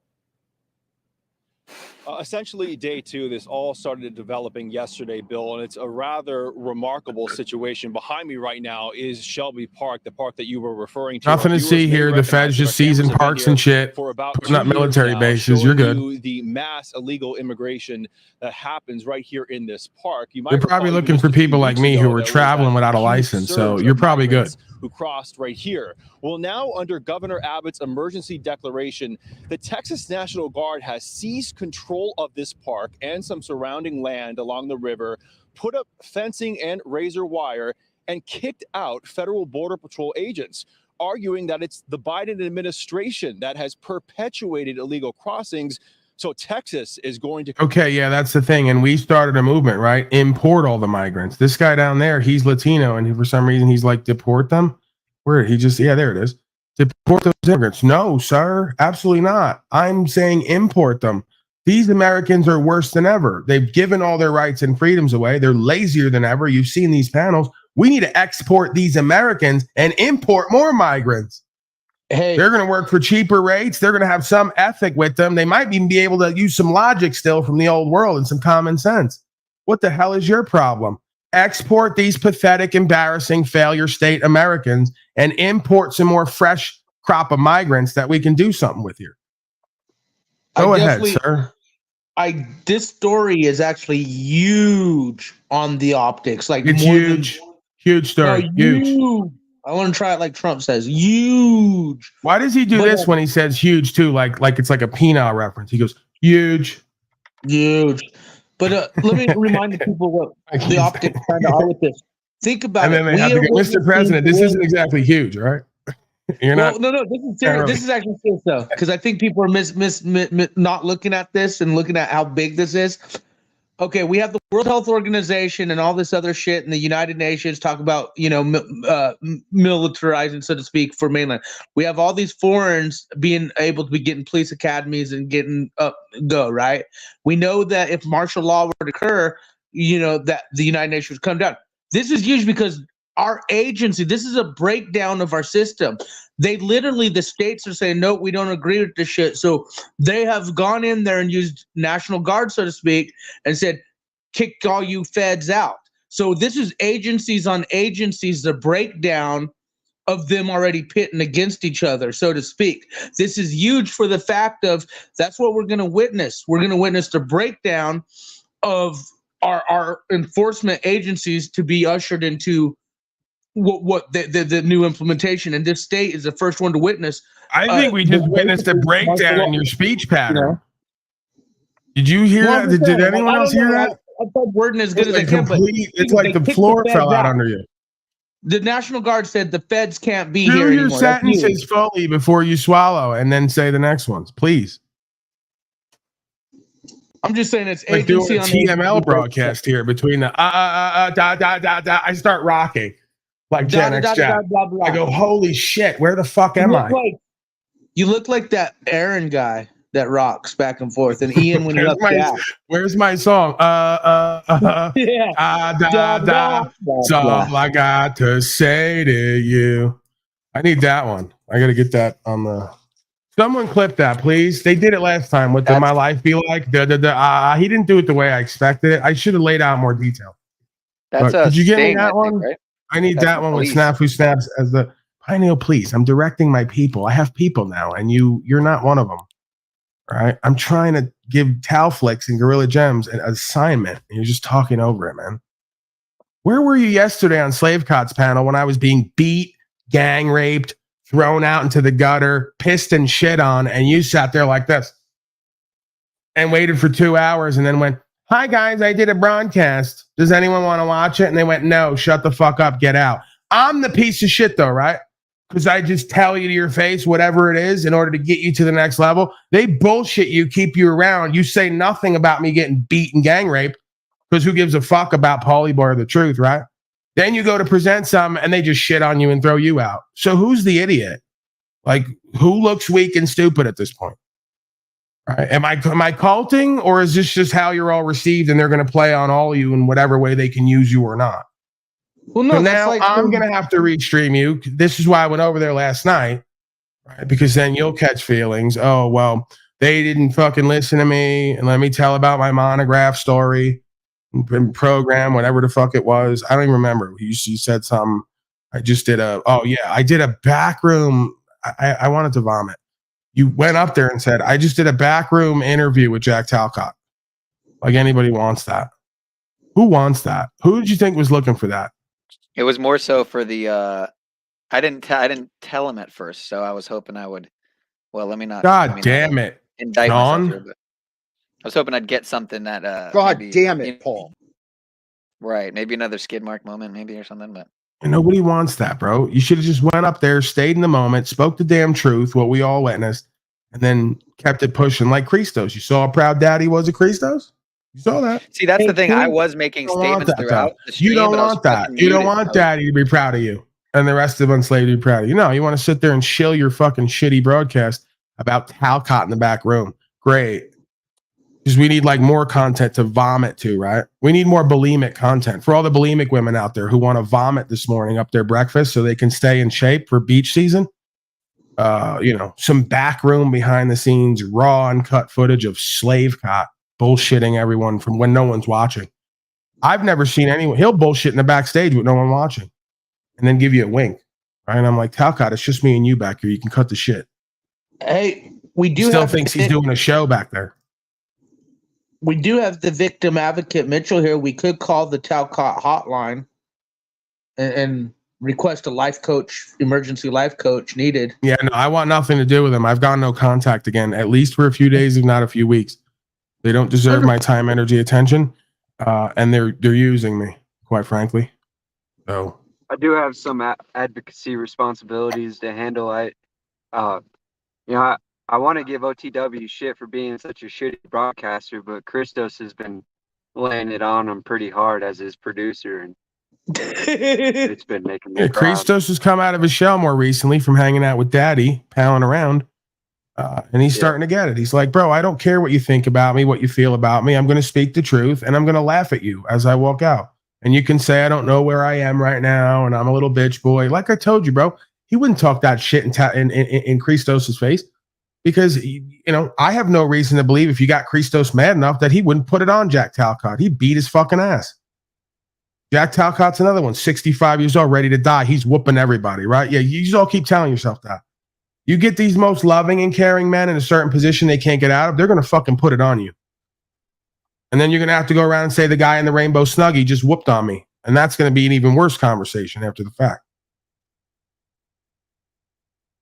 Essentially, day two, this all started developing yesterday, Bill, and it's a rather remarkable situation. Behind me right now is Shelby Park, the park that you were referring to. Nothing Our to viewers see may here. The recognize feds that just our cameras seizing have been parks here and shit, for about putting up 2 years military now, bases. You're showing good. you the mass illegal immigration that happens right here in this park. You might They're probably recall looking just for a few people like weeks me ago who that were we had traveling without a huge license. So surge you're of probably good. migrants who crossed right here. Well, now under Governor Abbott's emergency declaration, the Texas National Guard has seized control of this park and some surrounding land along the river, put up fencing and razor wire, and kicked out federal Border Patrol agents, arguing that it's the Biden administration that has perpetuated illegal crossings. So Texas is going to. Okay, yeah, that's the thing. And we started a movement, right? Import all the migrants. This guy down there, he's Latino, and for some reason he's like, deport them. Where he just, yeah, there it is. Deport those immigrants. No, sir, absolutely not. I'm saying import them. These Americans are worse than ever. They've given all their rights and freedoms away. They're lazier than ever. You've seen these panels. We need to export these Americans and import more migrants. Hey, they're going to work for cheaper rates. They're going to have some ethic with them. They might even be able to use some logic still from the old world and some common sense. What the hell is your problem? Export these pathetic, embarrassing failure state Americans and import some more fresh crop of migrants that we can do something with here. Go ahead, sir. This story is actually huge on the optics. Like it's more huge, huge story. Huge. I want to try it like Trump says. Huge. Why does he do this when he says huge too? Like it's like a penile reference. He goes huge, huge. But let me remind the people what the optics kind of are with this. Think about and it. And then they have to go, Mr. President, this isn't exactly huge, right? You're not. No. This is serious. This is actually serious though, because I think people are not looking at this and looking at how big this is. Okay, we have the World Health Organization and all this other shit, and the United Nations talk about militarizing, so to speak, for mainland. We have all these foreigners being able to be getting police academies and getting go right. We know that if martial law were to occur, that the United Nations would come down. This is huge because our agency, this is a breakdown of our system. They literally, the states are saying, no, we don't agree with this shit. So they have gone in there and used National Guard, so to speak, and said, kick all you feds out. So this is agencies on agencies, the breakdown of them already pitting against each other, so to speak. This is huge for the fact of that's what we're going to witness. We're going to witness the breakdown of our enforcement agencies to be ushered into what the new implementation, and this state is the first one to witness. I think we just witnessed a breakdown in your speech pattern. Did you hear that? Did anyone else hear that? I thought wording as good as I can, but it's like the floor fell out under you. The National Guard said the feds can't be Do here your anymore. sentences fully before you swallow, and then say the next ones, please. I'm just saying it's like agency doing a on TML broadcast here between the I start rocking like Gen X Jack. I go, holy shit, where the fuck am I? You look like that Aaron guy that rocks back and forth, and Ian when he left Jack. Where's my song? That's all I got to say to you. I need that one. I got to get that on the. Someone clip that, please. They did it last time. What did my life be like? He didn't do it the way I expected it. I should have laid out more detail. That's did you get me Sting, that one? right? I need That's that one with Police. Snafu Snaps as the. Hi, Neil, please. I'm directing my people. I have people now, and you're not one of them. Right? I'm trying to give Talflix and Gorilla Gems an assignment, and you're just talking over it, man. Where were you yesterday on Slave Cots panel when I was being beat, gang raped, thrown out into the gutter, pissed and shit on, and you sat there like this and waited for 2 hours and then went, hi, guys, I did a broadcast. Does anyone want to watch it? And they went, no, shut the fuck up, get out. I'm the piece of shit, though, right? Because I just tell you to your face whatever it is in order to get you to the next level. They bullshit you, keep you around. You say nothing about me getting beat and gang raped because who gives a fuck about Paulie Boy or the truth, right? Then you go to present some and they just shit on you and throw you out. So who's the idiot? Like, who looks weak and stupid at this point? All right. Am I culting, or is this just how you're all received and they're going to play on all of you in whatever way they can use you or not? Well, no, So that's now like I'm going to have to restream you. This is why I went over there last night, right? Because then you'll catch feelings. Oh, well, they didn't fucking listen to me. And let me tell about my monograph story and program, whatever the fuck it was. I don't even remember. You said something. I just did I did a backroom. I wanted to vomit. You went up there and said, I just did a backroom interview with Jack Talcott. Like anybody wants that. Who wants that? Who did you think was looking for that? It was more so for the. I didn't tell him at first, so I was hoping I would. Well, let me not. God damn it, indict John. myself here, but I was hoping I'd get something that. God maybe, damn it, Paul. Right, maybe another skid mark moment, maybe or something, but. And nobody wants that, bro. You should have just went up there, stayed in the moment, spoke the damn truth, what we all witnessed, and then kept it pushing like Christos. You saw how proud Daddy was of Christos? You saw that? See, that's the thing. I was making statements throughout the stream. You don't but I was want that. fucking You don't muted. want Daddy to be proud of you and the rest of Enslaved to be proud of you. No, you want to sit there and shill your fucking shitty broadcast about Talcott in the back room. Great. Because we need like more content to vomit to, right? We need more bulimic content for all the bulimic women out there who want to vomit this morning up their breakfast so they can stay in shape for beach season. Some back room behind the scenes, raw uncut footage of Slave Cot bullshitting everyone from when no one's watching. I've never seen anyone. He'll bullshit in the backstage with no one watching and then give you a wink. Right? And I'm like, Talcott, it's just me and you back here. You can cut the shit. Hey, we do Still have thinks he's doing a show back there. We do have the victim advocate Mitchell here. We could call the Talcott hotline and request a life coach, emergency life coach needed. Yeah, no, I want nothing to do with him. I've got no contact again, at least for a few days, if not a few weeks. They don't deserve my time, energy, attention, and they're using me, quite frankly. So I do have some advocacy responsibilities to handle. I want to give OTW shit for being such a shitty broadcaster, but Christos has been laying it on him pretty hard as his producer, and it's been making me proud. Christos has come out of his shell more recently from hanging out with Daddy, palling around, and he's starting to get it. He's like, bro, I don't care what you think about me, what you feel about me. I'm going to speak the truth, and I'm going to laugh at you as I walk out. And you can say I don't know where I am right now, and I'm a little bitch boy. Like I told you, bro, he wouldn't talk that shit in Christos's face. Because, I have no reason to believe if you got Christos mad enough that he wouldn't put it on Jack Talcott. He beat his fucking ass. Jack Talcott's another one, 65 years old, ready to die. He's whooping everybody, right? Yeah, you just all keep telling yourself that. You get these most loving and caring men in a certain position they can't get out of, they're going to fucking put it on you. And then you're going to have to go around and say the guy in the rainbow snuggie just whooped on me. And that's going to be an even worse conversation after the fact.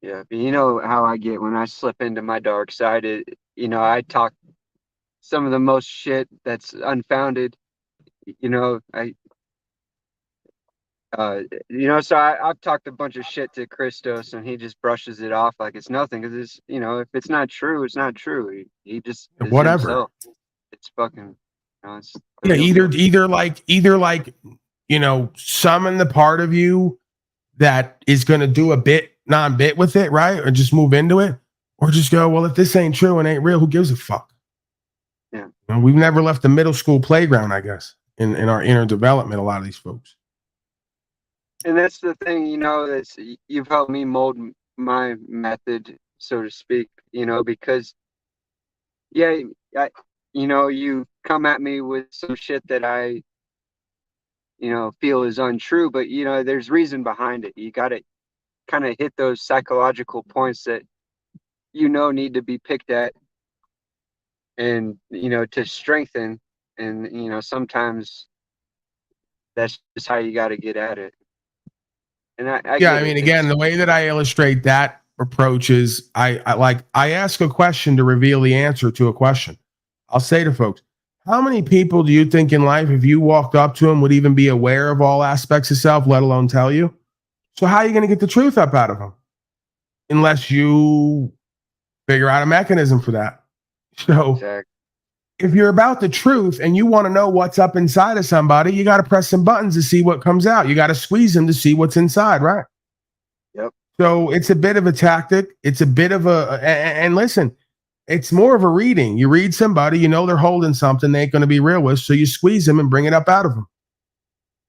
Yeah, but you know how I get when I slip into my dark side. I talk some of the most shit that's unfounded. So I've talked a bunch of shit to Christos, and he just brushes it off like it's nothing. Because it's, if it's not true, it's not true. He just is whatever. himself. It's fucking. It's either summon the part of you that is going to do a bit non-bit with it, right? Or just move into it, or just go, well, if this ain't true and ain't real, who gives a fuck? Yeah. We've never left the middle school playground, I guess, in our inner development, a lot of these folks. And that's the thing, that's you've helped me mold my method, so to speak, because you come at me with some shit that I feel is untrue, but there's reason behind it. You got to kind of hit those psychological points that need to be picked at, and to strengthen. And sometimes that's just how you got to get at it. And I Yeah, get I mean, it. again, the way that I illustrate that approach is I ask a question to reveal the answer to a question. I'll say to folks, how many people do you think in life, if you walked up to them, would even be aware of all aspects of self, let alone tell you? So how are you going to get the truth up out of them? Unless you figure out a mechanism for that. So Exactly. if you're about the truth and you want to know what's up inside of somebody, you got to press some buttons to see what comes out. You got to squeeze them to see what's inside, right? Yep. So it's a bit of a tactic. It's a bit of and listen, it's more of a reading. You read somebody, they're holding something they ain't going to be real with. So you squeeze them and bring it up out of them.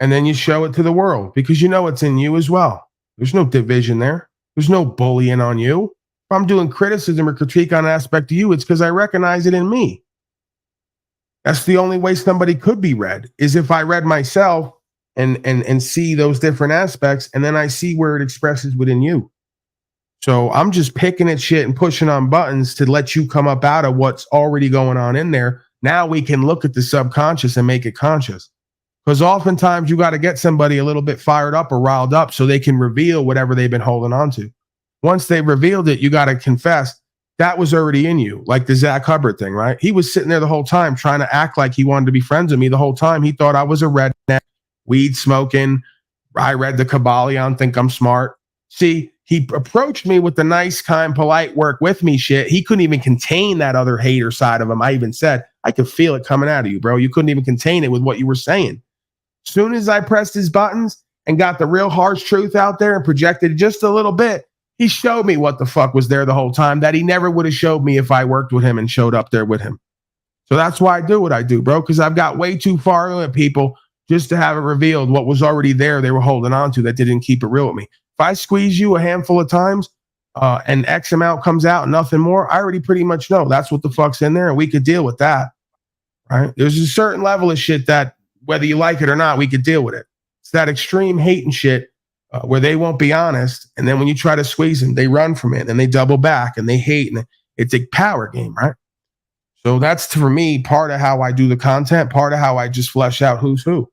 And then you show it to the world because it's in you as well. There's no division there. There's no bullying on you. If I'm doing criticism or critique on an aspect of you, it's because I recognize it in me. That's the only way somebody could be read, is if I read myself and see those different aspects, and then I see where it expresses within you. So I'm just picking at shit and pushing on buttons to let you come up out of what's already going on in there. Now we can look at the subconscious and make it conscious. Because oftentimes you got to get somebody a little bit fired up or riled up so they can reveal whatever they've been holding on to. Once they revealed it, you got to confess that was already in you, like the Zach Hubbard thing, right? He was sitting there the whole time trying to act like he wanted to be friends with me the whole time. He thought I was a redneck, weed smoking. I read the Kabbalion, think I'm smart. See, he approached me with the nice, kind, polite work with me shit. He couldn't even contain that other hater side of him. I even said, I could feel it coming out of you, bro. You couldn't even contain it with what you were saying. Soon as I pressed his buttons and got the real harsh truth out there and projected just a little bit, he showed me what the fuck was there the whole time that he never would have showed me if I worked with him and showed up there with him. So that's why I do what I do, bro, because I've got way too far with people just to have it revealed what was already there they were holding on to that didn't keep it real with me. If I squeeze you a handful of times and X amount comes out and nothing more, I already pretty much know that's what the fuck's in there, and we could deal with that, right? There's a certain level of shit that, whether you like it or not, we could deal with it. It's that extreme hate and shit where they won't be honest, and then when you try to squeeze them, they run from it, and they double back, and they hate, and it's a power game, right? So that's, for me, part of how I do the content, part of how I just flesh out who's who.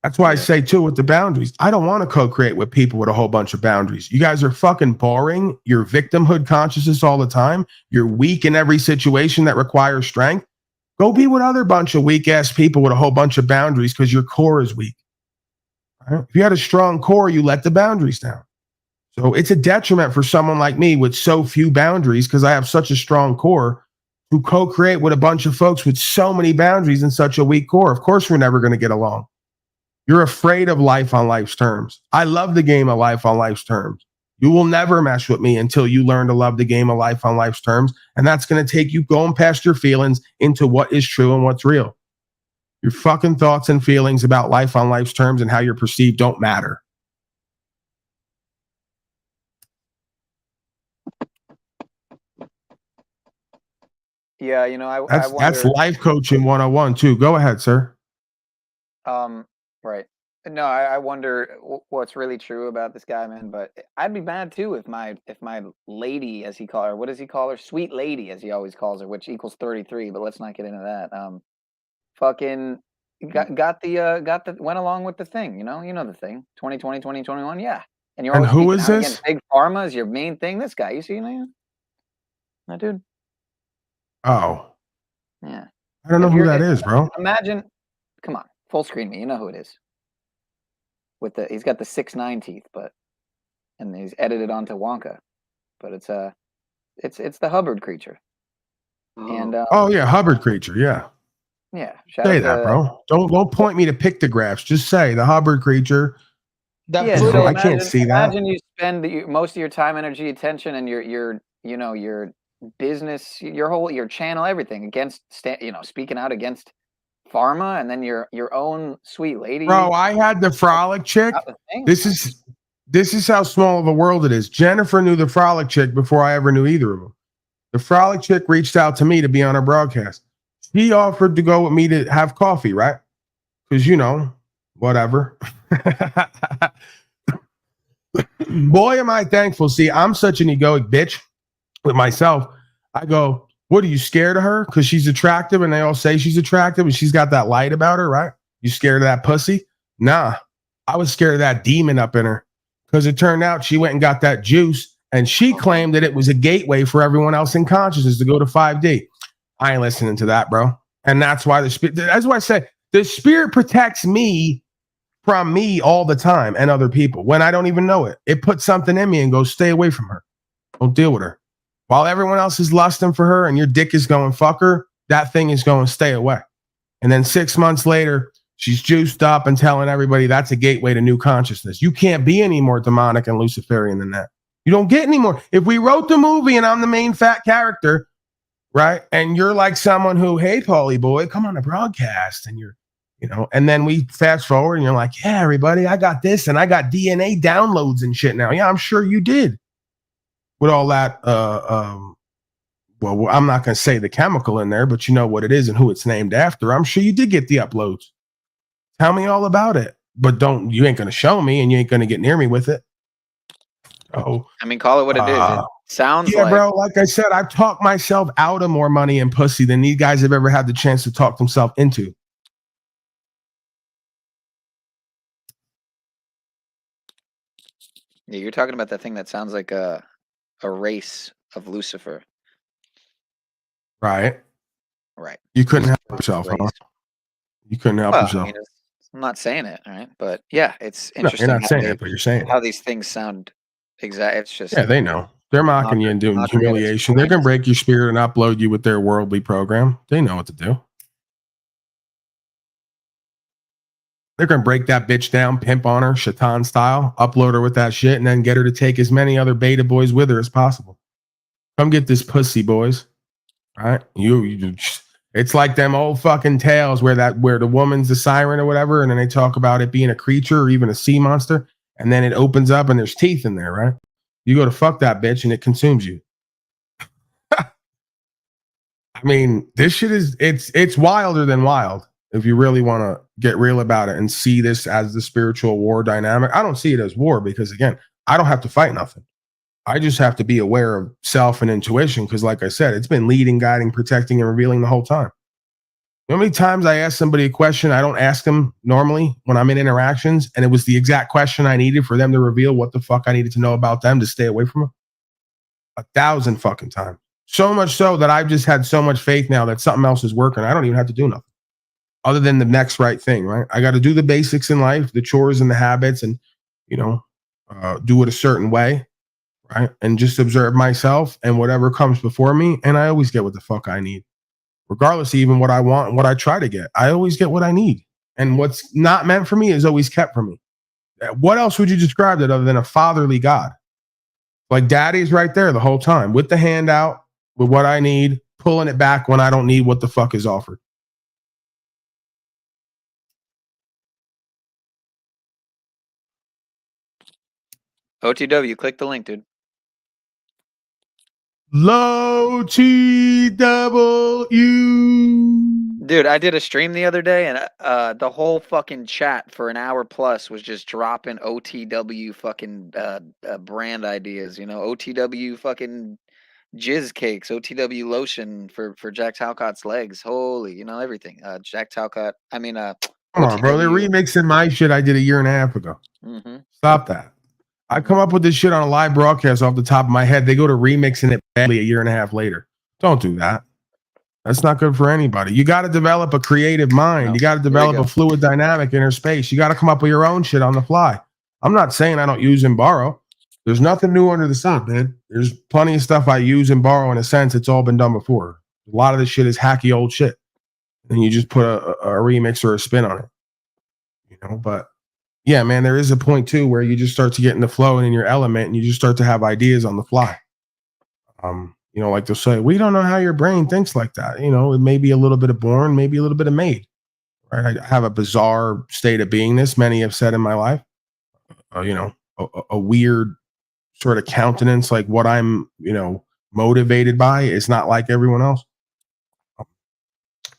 That's why I say, too, with the boundaries, I don't want to co-create with people with a whole bunch of boundaries. You guys are fucking boring. You're victimhood consciousness all the time. You're weak in every situation that requires strength. Go be with other bunch of weak-ass people with a whole bunch of boundaries because your core is weak. Right? If you had a strong core, you let the boundaries down. So it's a detriment for someone like me with so few boundaries, because I have such a strong core, to co-create with a bunch of folks with so many boundaries and such a weak core. Of course, we're never going to get along. You're afraid of life on life's terms. I love the game of life on life's terms. You will never mess with me until you learn to love the game of life on life's terms. And that's going to take you going past your feelings into what is true and what's real. Your fucking thoughts and feelings about life on life's terms and how you're perceived don't matter. Yeah, I wonder. That's life coaching 101 too. Go ahead, sir. Right. No, I wonder what's really true about this guy, man. But I'd be mad too if my lady, as he call her, what does he call her? Sweet lady, as he always calls her, which equals 33. But let's not get into that. Fucking went along with the thing. You know the thing. 2020, 2021. Yeah. And you're And always who speaking is out this? against Big Pharma is your main thing. This guy, you see, man? That dude. Oh, Yeah. I don't know If who you're- that is, bro. Imagine, come on, full screen me. You know who it is. He's got the 6'9" teeth, and he's edited onto Wonka, but it's the Hubbard creature. And Oh yeah, Hubbard creature. Yeah, yeah, shout say out that, to- bro. Don't point me to pictographs. Just say the Hubbard creature. Yeah, No, so I can't see that. Imagine you spend most of your time, energy, attention, and your business, your channel, everything against speaking out against pharma, and then your own sweet lady. Bro, I had the Frolic chick. Not the thing. This is how small of a world it is. Jennifer knew the Frolic chick before I ever knew either of them. The Frolic chick reached out to me to be on her broadcast. She offered to go with me to have coffee, right? Because whatever. Boy, am I thankful. See, I'm such an egoic bitch with myself. I go, what are you scared of her? Because she's attractive and they all say she's attractive and she's got that light about her, right? You scared of that pussy? Nah, I was scared of that demon up in her because it turned out she went and got that juice and she claimed that it was a gateway for everyone else in consciousness to go to 5D. I ain't listening to that, bro. And that's why that's why I said the spirit protects me from me all the time and other people when I don't even know it. It puts something in me and goes, stay away from her. Don't deal with her. While everyone else is lusting for her and your dick is going, fuck her, that thing is going, stay away. And then 6 months later, she's juiced up and telling everybody that's a gateway to new consciousness. You can't be any more demonic and Luciferian than that. You don't get any more. If we wrote the movie and I'm the main fat character, right? And you're like someone who, hey, Paulie boy, come on a broadcast. And you're, and then we fast forward and you're like, yeah, everybody, I got this and I got DNA downloads and shit now. Yeah, I'm sure you did. With all that, well, I'm not going to say the chemical in there, but you know what it is and who it's named after. I'm sure you did get the uploads. Tell me all about it. But you ain't going to show me and you ain't going to get near me with it. Oh, I mean, call it what it is. It sounds yeah, like, bro. Like I said, I've talked myself out of more money and pussy than these guys have ever had the chance to talk themselves into. yeah, you're talking about that thing that sounds like a race of Lucifer. Right. Right. You couldn't help yourself, huh? You couldn't help Well, yourself. I mean, I'm not saying it, all right? But yeah, it's No, interesting. you're not saying it, but you're saying it. how these things sound exact. It's just Yeah, they know. They're mocking you and doing not to get humiliation. They're going to explained. break your spirit and upload you with their worldly program. They know what to do. They're going to break that bitch down, pimp on her, Shaitan style, upload her with that shit, and then get her to take as many other beta boys with her as possible. Come get this pussy, boys. All right? It's like them old fucking tales where the woman's the siren or whatever, and then they talk about it being a creature or even a sea monster, and then it opens up and there's teeth in there, right? You go to fuck that bitch and it consumes you. I mean, this shit it's wilder than wild if you really want to get real about it and see this as the spiritual war dynamic. I don't see it as war because, again, I don't have to fight nothing. I just have to be aware of self and intuition because, like I said, it's been leading, guiding, protecting, and revealing the whole time. You know how many times I ask somebody a question I don't ask them normally when I'm in interactions, and it was the exact question I needed for them to reveal what the fuck I needed to know about them to stay away from them? 1,000 fucking times. So much so that I've just had so much faith now that something else is working. I don't even have to do nothing other than the next right thing, right? I got to do the basics in life, the chores and the habits, and, do it a certain way, right? And just observe myself and whatever comes before me. And I always get what the fuck I need. Regardless of even what I want and what I try to get, I always get what I need. And what's not meant for me is always kept from me. What else would you describe that other than a fatherly God? Like daddy's right there the whole time with the hand out, with what I need, pulling it back when I don't need what the fuck is offered. OTW, click the link, dude. Low TW. Dude, I did a stream the other day and the whole fucking chat for an hour plus was just dropping OTW fucking brand ideas, OTW fucking jizz cakes, OTW lotion for Jack Talcott's legs. Holy, everything. Jack Talcott, Come on, bro. They're remixing my shit I did a year and a half ago. Mm-hmm. Stop that. I come up with this shit on a live broadcast off the top of my head. They go to remixing it badly a year and a half later. Don't do that. That's not good for anybody. You got to develop a creative mind. You got to develop a fluid dynamic inner space. You got to come up with your own shit on the fly. I'm not saying I don't use and borrow. There's nothing new under the sun, man. There's plenty of stuff I use and borrow in a sense. It's all been done before. A lot of this shit is hacky old shit. And you just put a remix or a spin on it. But yeah, man, there is a point too where you just start to get in the flow and in your element and you just start to have ideas on the fly. Like they'll say, we don't know how your brain thinks like that. It may be a little bit of born, maybe a little bit of made. Right? I have a bizarre state of beingness. Many have said in my life, a weird sort of countenance, like what I'm, motivated by is not like everyone else.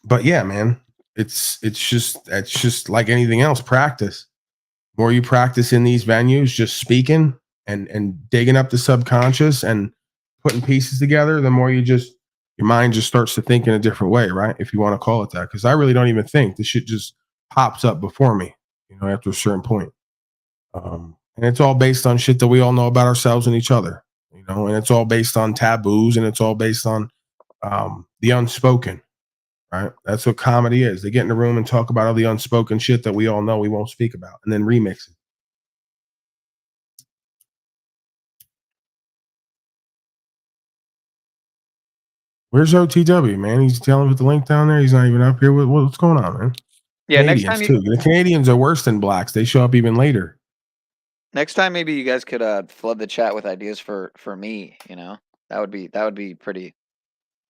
But yeah, man, it's just like anything else. Practice. The more you practice in these venues, just speaking and digging up the subconscious and putting pieces together, the more your mind just starts to think in a different way, right? If you want to call it that, because I really don't even think the shit just pops up before me, after a certain point. And it's all based on shit that we all know about ourselves and each other, and it's all based on taboos, and it's all based on the unspoken, right? That's what comedy is. They get in a room and talk about all the unspoken shit that we all know we won't speak about, and then remix it. Where's OTW, man? He's telling with the link down there. He's not even up here. What's going on, man? Yeah, Canadians next time too. The Canadians are worse than blacks. They show up even later. Next time, maybe you guys could flood the chat with ideas for me. That would be pretty.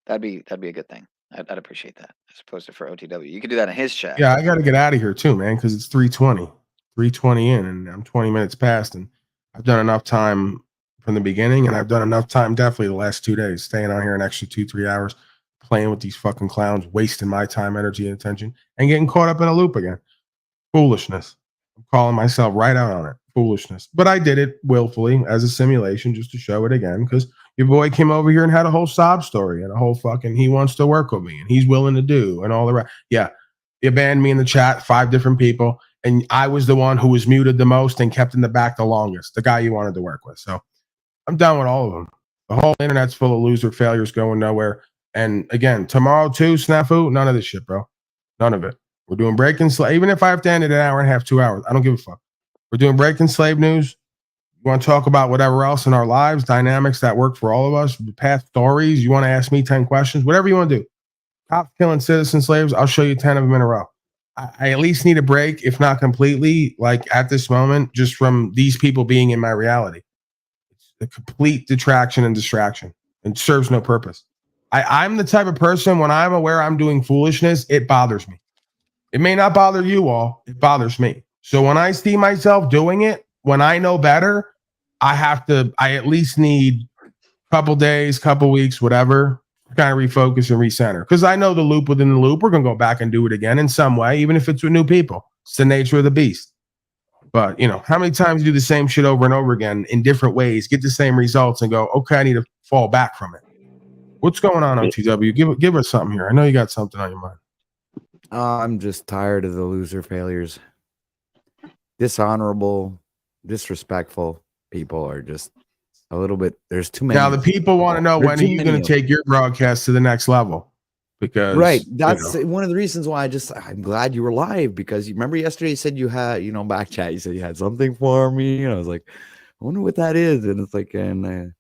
That'd be a good thing. I'd appreciate that as opposed to for OTW. You could do that in his chat. Yeah, I got to get out of here too, man, because it's 3:20 in, and I'm 20 minutes past, and I've done enough time from the beginning, and I've done enough time definitely the last 2 days, staying out here an extra 2-3 hours, playing with these fucking clowns, wasting my time, energy, and attention, and getting caught up in a loop again. Foolishness. I'm calling myself right out on it. Foolishness. But I did it willfully as a simulation just to show it again, because your boy came over here and had a whole sob story and a whole fucking he wants to work with me and he's willing to do and all the rest. Yeah, you banned me in the chat, 5 different people, and I was the one who was muted the most and kept in the back the longest, the guy you wanted to work with. So I'm done with all of them. The whole internet's full of loser failures going nowhere. And again, tomorrow too, Snafu, none of this shit, bro. None of it. We're doing breaking slave. Even if I have to end it an hour and a half, 2 hours, I don't give a fuck. We're doing breaking slave news. You want to talk about whatever else in our lives, dynamics that work for all of us, past stories. You want to ask me 10 questions, whatever you want to do. Cops killing citizen slaves. I'll show you 10 of them in a row. I at least need a break, if not completely, like at this moment, just from these people being in my reality. It's a complete detraction and distraction. It serves no purpose. I'm the type of person, when I'm aware I'm doing foolishness, it bothers me. It may not bother you all. It bothers me. So when I see myself doing it, when I know better, I at least need a couple days, couple weeks, whatever, to kind of refocus and recenter. Because I know the loop within the loop, we're going to go back and do it again in some way, even if it's with new people. It's the nature of the beast. But, how many times you do the same shit over and over again in different ways, get the same results and go, okay, I need to fall back from it. What's going on, OTW? Give us something here. I know you got something on your mind. I'm just tired of the loser failures. Dishonorable, disrespectful people are just a little bit. There's too many. Now the people want to know, when are you going to take your broadcast to the next level? Because that's one of the reasons why I'm glad you were live, because you remember yesterday you said you had, back chat, you said you had something for me, and I was like, I wonder what that is. And it's like, and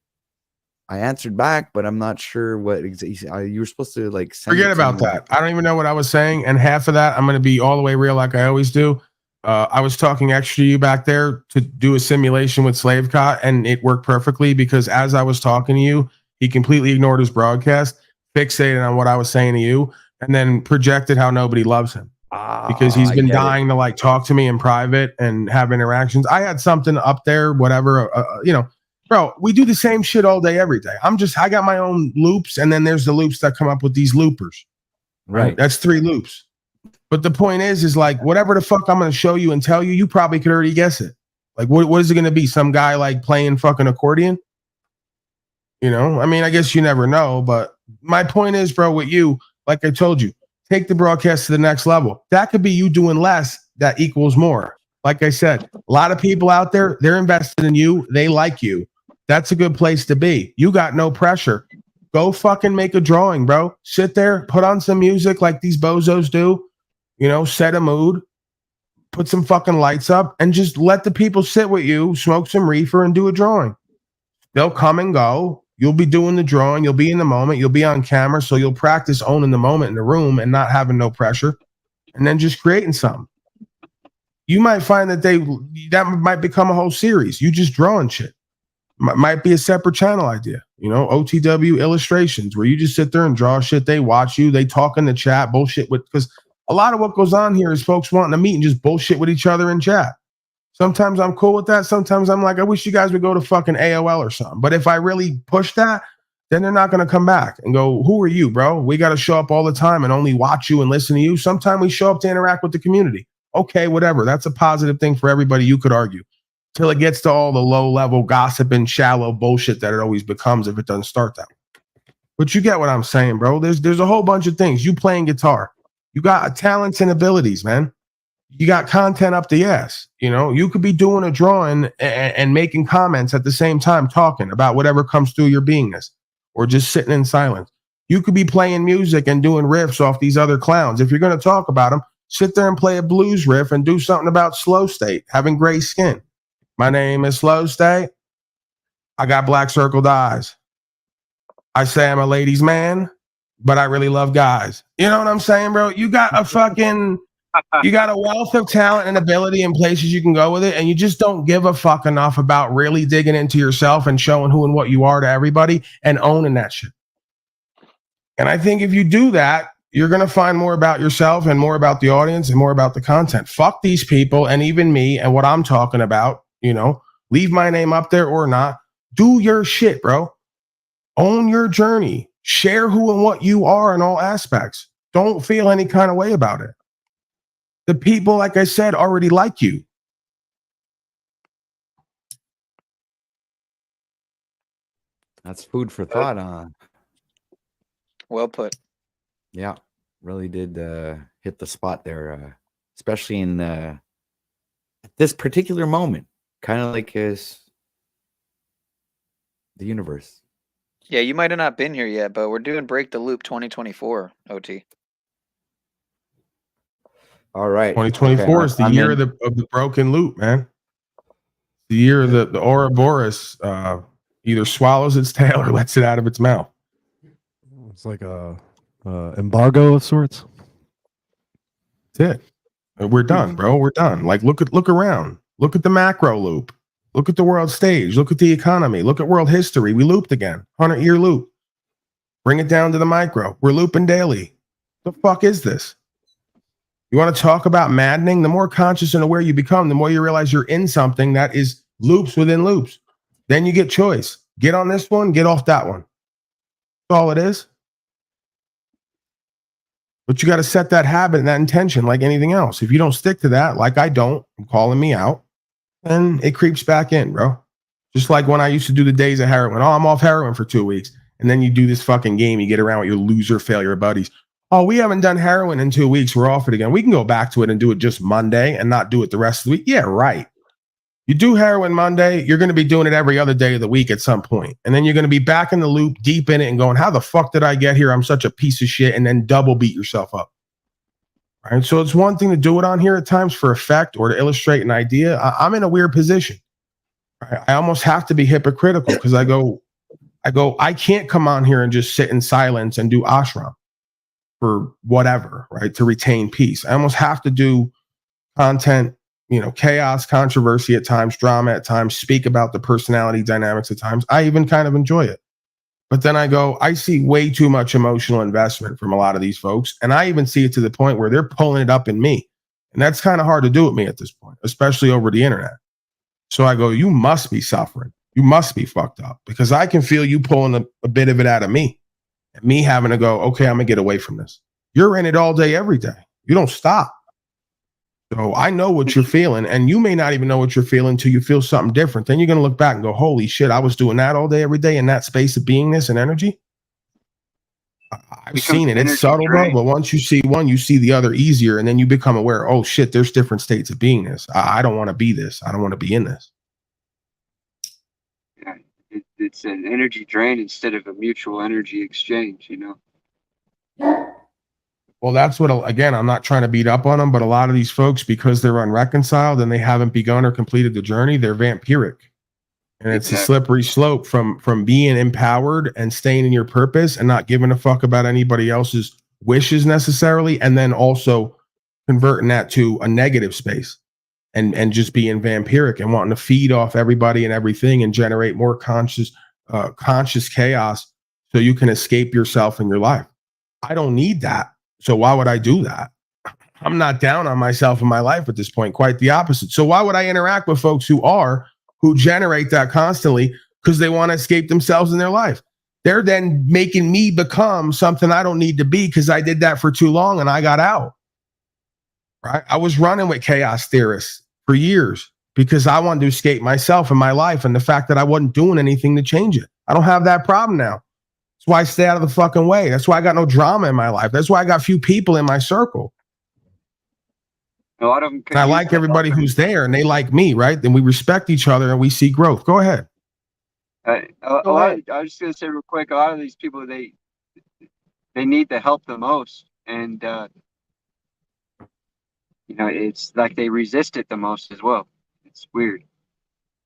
I answered back, but I'm not sure what you were supposed to forget about that. I don't even know what I was saying. And half of that, I'm going to be all the way real like I always do. I was talking extra to you back there to do a simulation with Slavecott, and it worked perfectly, because as I was talking to you, he completely ignored his broadcast, fixated on what I was saying to you, and then projected how nobody loves him. Because he's been dying to talk to me in private and have interactions. I had something up there, whatever, bro, we do the same shit all day, every day. I got my own loops, and then there's the loops that come up with these loopers. Right? That's 3 loops. But the point is whatever the fuck I'm going to show you and tell you, you probably could already guess it. What is it going to be? Some guy playing fucking accordion? I guess you never know. But my point is, bro, with you, like I told you, take the broadcast to the next level. That could be you doing less. That equals more. Like I said, a lot of people out there, they're invested in you. They like you. That's a good place to be. You got no pressure. Go fucking make a drawing, bro. Sit there, put on some music like these bozos do. Set a mood, put some fucking lights up, and just let the people sit with you, smoke some reefer, and do a drawing. They'll come and go. You'll be doing the drawing. You'll be in the moment. You'll be on camera. So you'll practice owning the moment in the room and not having no pressure, and then just creating something. You might find that might become a whole series. You just drawing shit. Might be a separate channel idea. OTW illustrations, where you just sit there and draw shit. They watch you. They talk in the chat, bullshit because a lot of what goes on here is folks wanting to meet and just bullshit with each other in chat. Sometimes I'm cool with that. Sometimes I'm like, I wish you guys would go to fucking AOL or something. But if I really push that, then they're not going to come back and go, who are you, bro? We got to show up all the time and only watch you and listen to you. Sometimes we show up to interact with the community. Okay, whatever. That's a positive thing for everybody. You could argue. till it gets to all the low level gossip and shallow bullshit that it always becomes if it doesn't start that way. But you get what I'm saying, bro. There's a whole bunch of things. You playing guitar, you got talents and abilities, man. You got content up the ass. You know, you could be doing a drawing and making comments at the same time, talking about whatever comes through your beingness, or just sitting in silence. You could be playing music and doing riffs off these other clowns. If you're going to talk about them, sit there and play a blues riff and do something about Slow State, having gray skin. My name is Slow State. I got black circled eyes. I say I'm a ladies' man, but I really love guys. You know what I'm saying, bro? You got a wealth of talent and ability in places you can go with it, and you just don't give a fuck enough about really digging into yourself and showing who and what you are to everybody and owning that shit. And I think if you do that, you're going to find more about yourself and more about the audience and more about the content. Fuck these people and even me and what I'm talking about, you know, leave my name up there or not. Do your shit, bro. Own your journey. Share who and what you are in all aspects. Don't feel any kind of way about it. The people, like I said, already like you. That's food for thought, huh? Well put. Yeah, really did hit the spot there, especially in at this particular moment, kind of like as the universe. Yeah, you might have not been here yet, but we're doing Break the Loop 2024, OT. All right. 2024 is the year of the broken loop, man. The year of the Ouroboros either swallows its tail or lets it out of its mouth. It's like a embargo of sorts. That's it. We're done, bro. We're done. Like, look around. Look at the macro loop. Look at the world stage. Look at the economy. Look at world history. We looped again. 100-year loop. Bring it down to the micro. We're looping daily. The fuck is this? You want to talk about maddening? The more conscious and aware you become, the more you realize you're in something that is loops within loops. Then you get choice. Get on this one, get off that one. That's all it is. But you got to set that habit and that intention like anything else. If you don't stick to that, like I don't, I'm calling me out, then it creeps back in, bro. Just like when I used to do the days of heroin. Oh, I'm off heroin for 2 weeks. And then you do this fucking game. You get around with your loser failure buddies. Oh, we haven't done heroin in 2 weeks. We're off it again. We can go back to it and do it just Monday and not do it the rest of the week. Yeah, right. You do heroin Monday, you're going to be doing it every other day of the week at some point. And then you're going to be back in the loop, deep in it, and going, how the fuck did I get here? I'm such a piece of shit. And then double beat yourself up. All right. So it's one thing to do it on here at times for effect or to illustrate an idea. I'm in a weird position. Right? I almost have to be hypocritical because I can't come on here and just sit in silence and do ashram for whatever, right? To retain peace. I almost have to do content, you know, chaos, controversy at times, drama at times, speak about the personality dynamics at times. I even kind of enjoy it. But then I see way too much emotional investment from a lot of these folks. And I even see it to the point where they're pulling it up in me. And that's kind of hard to do with me at this point, especially over the internet. So I go, you must be suffering. You must be fucked up because I can feel you pulling a bit of it out of me. And me having to go, okay, I'm going to get away from this. You're in it all day, every day. You don't stop. So I know what you're feeling, and you may not even know what you're feeling until you feel something different. Then you're going to look back and go, holy shit, I was doing that all day, every day in that space of beingness and energy. I've seen it. It's subtle, bro, but once you see one, you see the other easier, and then you become aware, oh shit, there's different states of beingness. I don't want to be this. I don't want to be in this. Yeah, it's an energy drain instead of a mutual energy exchange, you know? Well, that's what, again, I'm not trying to beat up on them, but a lot of these folks, because they're unreconciled and they haven't begun or completed the journey, they're vampiric. And it's a slippery slope from being empowered and staying in your purpose and not giving a fuck about anybody else's wishes necessarily, and then also converting that to a negative space and just being vampiric and wanting to feed off everybody and everything and generate more conscious chaos so you can escape yourself and your life. I don't need that. So why would I do that? I'm not down on myself and my life at this point, quite the opposite. So why would I interact with folks who generate that constantly because they want to escape themselves in their life? They're then making me become something I don't need to be because I did that for too long and I got out. Right? I was running with chaos theorists for years because I wanted to escape myself and my life and the fact that I wasn't doing anything to change it. I don't have that problem now. That's why I stay out of the fucking way. That's why I got no drama in my life. That's why I got few people in my circle. A lot of them. I like everybody who's there and they like me, right? Then we respect each other and we see growth. Go ahead. I was just gonna say real quick. A lot of these people, they need the help the most, and it's like they resist it the most as well. It's weird,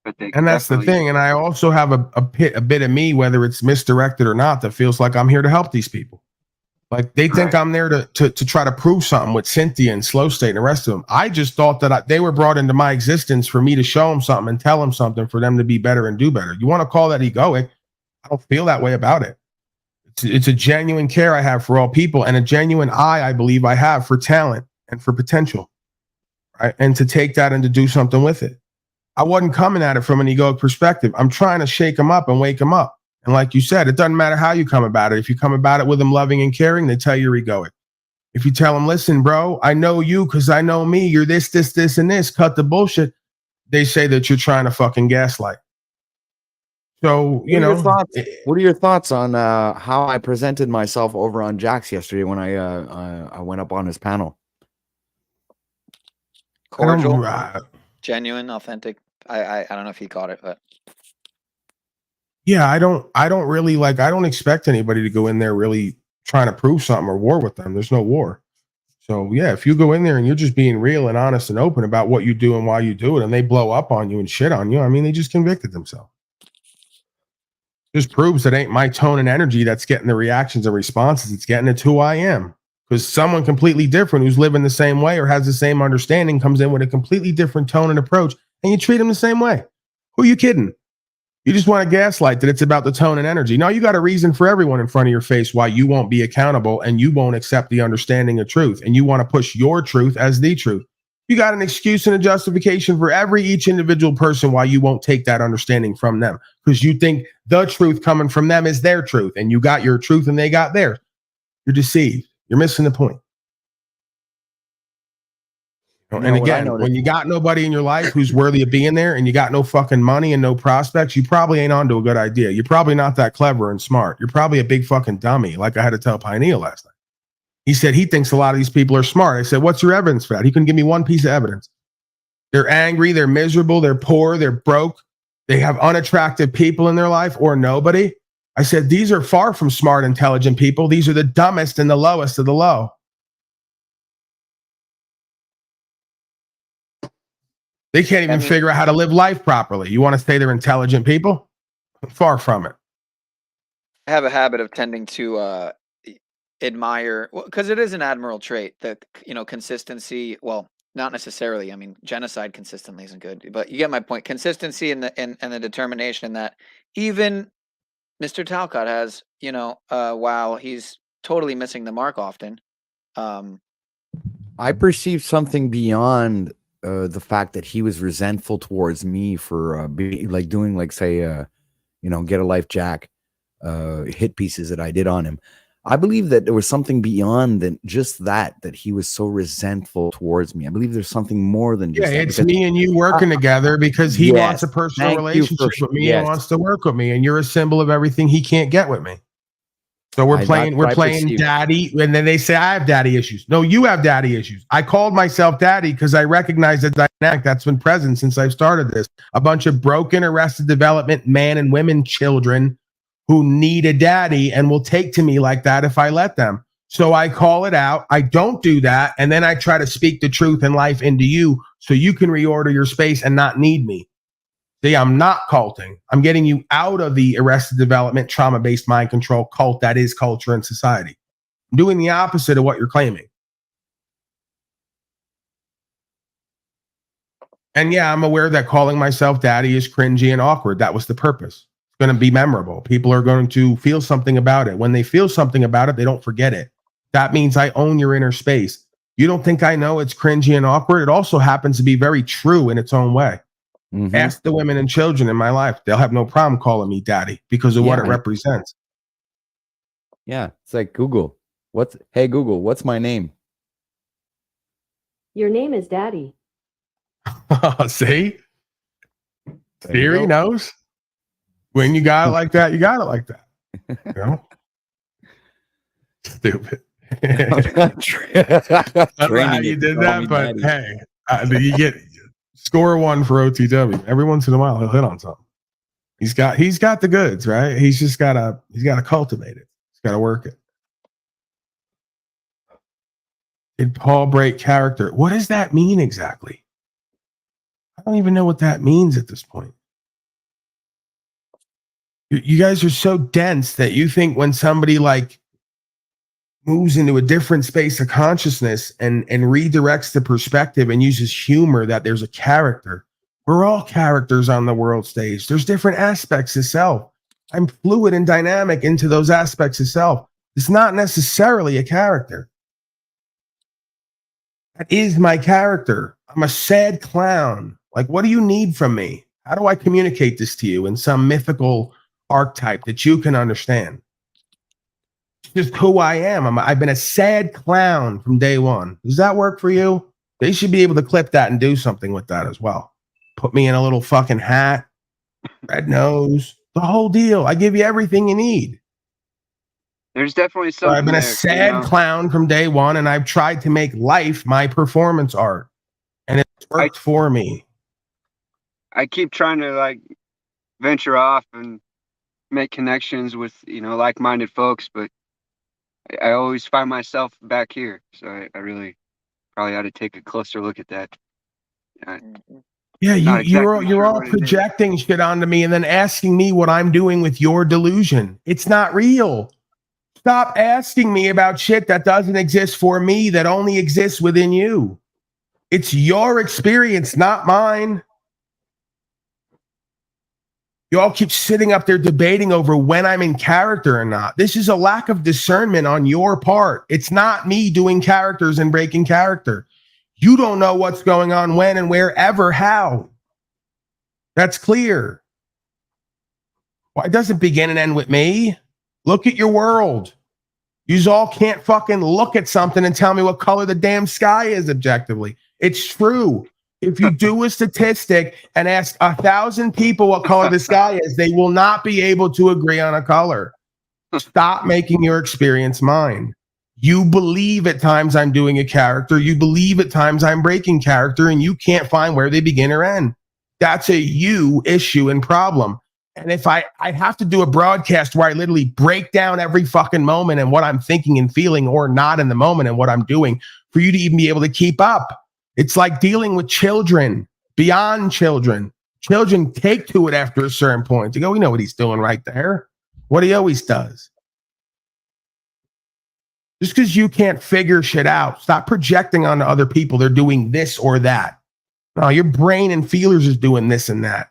but And that's the thing. And I also have a bit of me, whether it's misdirected or not, that feels like I'm here to help these people. Like they think I'm there to try to prove something with Cynthia and Slow State and the rest of them. I just thought that they were brought into my existence for me to show them something and tell them something for them to be better and do better. You want to call that egoic? I don't feel that way about it. It's a genuine care I have for all people and a genuine eye I believe I have for talent and for potential, right? And to take that and to do something with it. I wasn't coming at it from an egoic perspective. I'm trying to shake them up and wake them up. And like you said, it doesn't matter how you come about it. If you come about it with them loving and caring, they tell you you're egoic. If you tell them, listen, bro, I know you because I know me. You're this, this, and this. Cut the bullshit. They say that you're trying to fucking gaslight. So, you know. What are your thoughts on how I presented myself over on Jax yesterday when I went up on his panel? Cordial, genuine, authentic. I don't know if he caught it, but. Yeah, I don't really I don't expect anybody to go in there really trying to prove something or war with them. There's no war. So yeah, if you go in there and you're just being real and honest and open about what you do and why you do it, and they blow up on you and shit on you, I mean, they just convicted themselves. Just proves it ain't my tone and energy that's getting the reactions and responses. It's getting it's who I am. Because someone completely different who's living the same way or has the same understanding comes in with a completely different tone and approach, and you treat them the same way. Who are you kidding? You just want to gaslight that it's about the tone and energy. No, you got a reason for everyone in front of your face why you won't be accountable and you won't accept the understanding of truth. And you want to push your truth as the truth. You got an excuse and a justification for each individual person why you won't take that understanding from them. Because you think the truth coming from them is their truth. And you got your truth and they got theirs. You're deceived. You're missing the point. And again, when you got nobody in your life who's worthy of being there and you got no fucking money and no prospects, you probably ain't onto a good idea. You're probably not that clever and smart. You're probably a big fucking dummy, like I had to tell Pineal last night. He said he thinks a lot of these people are smart. I said, what's your evidence for that? He couldn't give me one piece of evidence. They're angry, they're miserable, they're poor, they're broke, they have unattractive people in their life or nobody. I said, these are far from smart, intelligent people. These are the dumbest and the lowest of the low. They can't even figure out how to live life properly. You want to say they're intelligent people? Far from it. I have a habit of tending to admire, because it is an admirable trait, that, consistency. Well, not necessarily. I mean, genocide consistently isn't good, but you get my point. Consistency and the determination that even Mr. Talcott has, while he's totally missing the mark often. I perceived something beyond the fact that he was resentful towards me for doing Get a Life Jack hit pieces that I did on him. I believe that there was something beyond than just that he was so resentful towards me. I believe there's something more than just it's me and you working together because he wants a personal relationship with me and wants to work with me, and you're a symbol of everything he can't get with me. So we're playing daddy, and then they say I have daddy issues. No, you have daddy issues. I called myself daddy because I recognize the dynamic that's been present since I've started this. A bunch of broken, arrested development man and women children who need a daddy and will take to me like that if I let them. So I call it out. I don't do that. And then I try to speak the truth and life into you so you can reorder your space and not need me. See, I'm not culting. I'm getting you out of the arrested development, trauma-based mind control cult that is culture and society. I'm doing the opposite of what you're claiming. And yeah, I'm aware that calling myself daddy is cringy and awkward. That was the purpose. It's going to be memorable. People are going to feel something about it. When they feel something about it, they don't forget it. That means I own your inner space. You don't think I know it's cringy and awkward? It also happens to be very true in its own way. Mm-hmm. Ask the women and children in my life. They'll have no problem calling me daddy because of what it represents. Yeah. It's like Google. Hey, Google, what's my name? Your name is Daddy. See? There you Siri go. knows. When you got it like that, you got it like that. You know? Stupid. I don't know how you did that, but hey, you get score one for OTW. Every once in a while, he'll hit on something. He's got the goods, right? He's gotta cultivate it. He's gotta work it. Did Paul break character? What does that mean exactly? I don't even know what that means at this point. You guys are so dense that you think when somebody like moves into a different space of consciousness and redirects the perspective and uses humor that there's a character. We're all characters on the world stage. There's different aspects of self. I'm fluid and dynamic into those aspects of self. It's not necessarily a character. That is my character. I'm a sad clown. Like, what do you need from me? How do I communicate this to you in some mythical archetype that you can understand? It's just who I am. I've been a sad clown from day one. Does that work for you? They should be able to clip that and do something with that as well. Put me in a little fucking hat, red nose, the whole deal. I give you everything you need. There's definitely So something. I've been a there, sad you know? clown from day one, and I've tried to make life my performance art, and it's worked for me. I keep trying to like venture off and make connections with, you know, like-minded folks, but I always find myself back here. So I really probably ought to take a closer look at that. Yeah, Not you're exactly sure all what it is. projecting shit onto me and then asking me what I'm doing with your delusion. It's not real. Stop asking me about shit that doesn't exist for me, that only exists within you. It's your experience, not mine. You all keep sitting up there debating over when I'm in character or not. This is a lack of discernment on your part. It's not me doing characters and breaking character. You don't know what's going on when and wherever, how. That's clear. Why does it begin and end with me? Look at your world. You all can't fucking look at something and tell me what color the damn sky is objectively. It's true. If you do a statistic and ask 1,000 people what color the sky is, they will not be able to agree on a color. Stop making your experience mine. You believe at times I'm doing a character. You believe at times I'm breaking character, and you can't find where they begin or end. That's a you issue and problem. And if I have to do a broadcast where I literally break down every fucking moment and what I'm thinking and feeling or not in the moment and what I'm doing for you to even be able to keep up. It's like dealing with children, beyond children. Children take to it after a certain point. They go, we know what he's doing right there. What he always does. Just because you can't figure shit out, stop projecting onto other people they're doing this or that. No, your brain and feelers is doing this and that.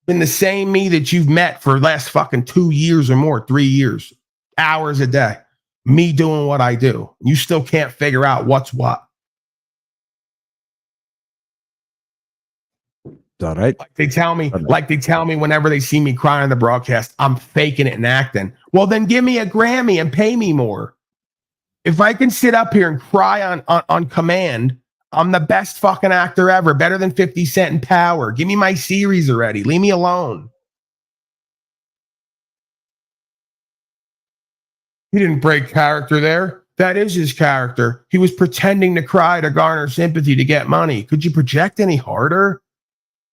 Been the same me that you've met for the last fucking 2 years or more, 3 years, hours a day. Me doing what I do. You still can't figure out what's what. All right. Like they tell me whenever they see me crying on the broadcast, I'm faking it and acting. Well, then give me a Grammy and pay me more. If I can sit up here and cry on command, I'm the best fucking actor ever, better than 50 Cent in Power. Give me my series already. Leave me alone. He didn't break character there. That is his character. He was pretending to cry to garner sympathy to get money. Could you project any harder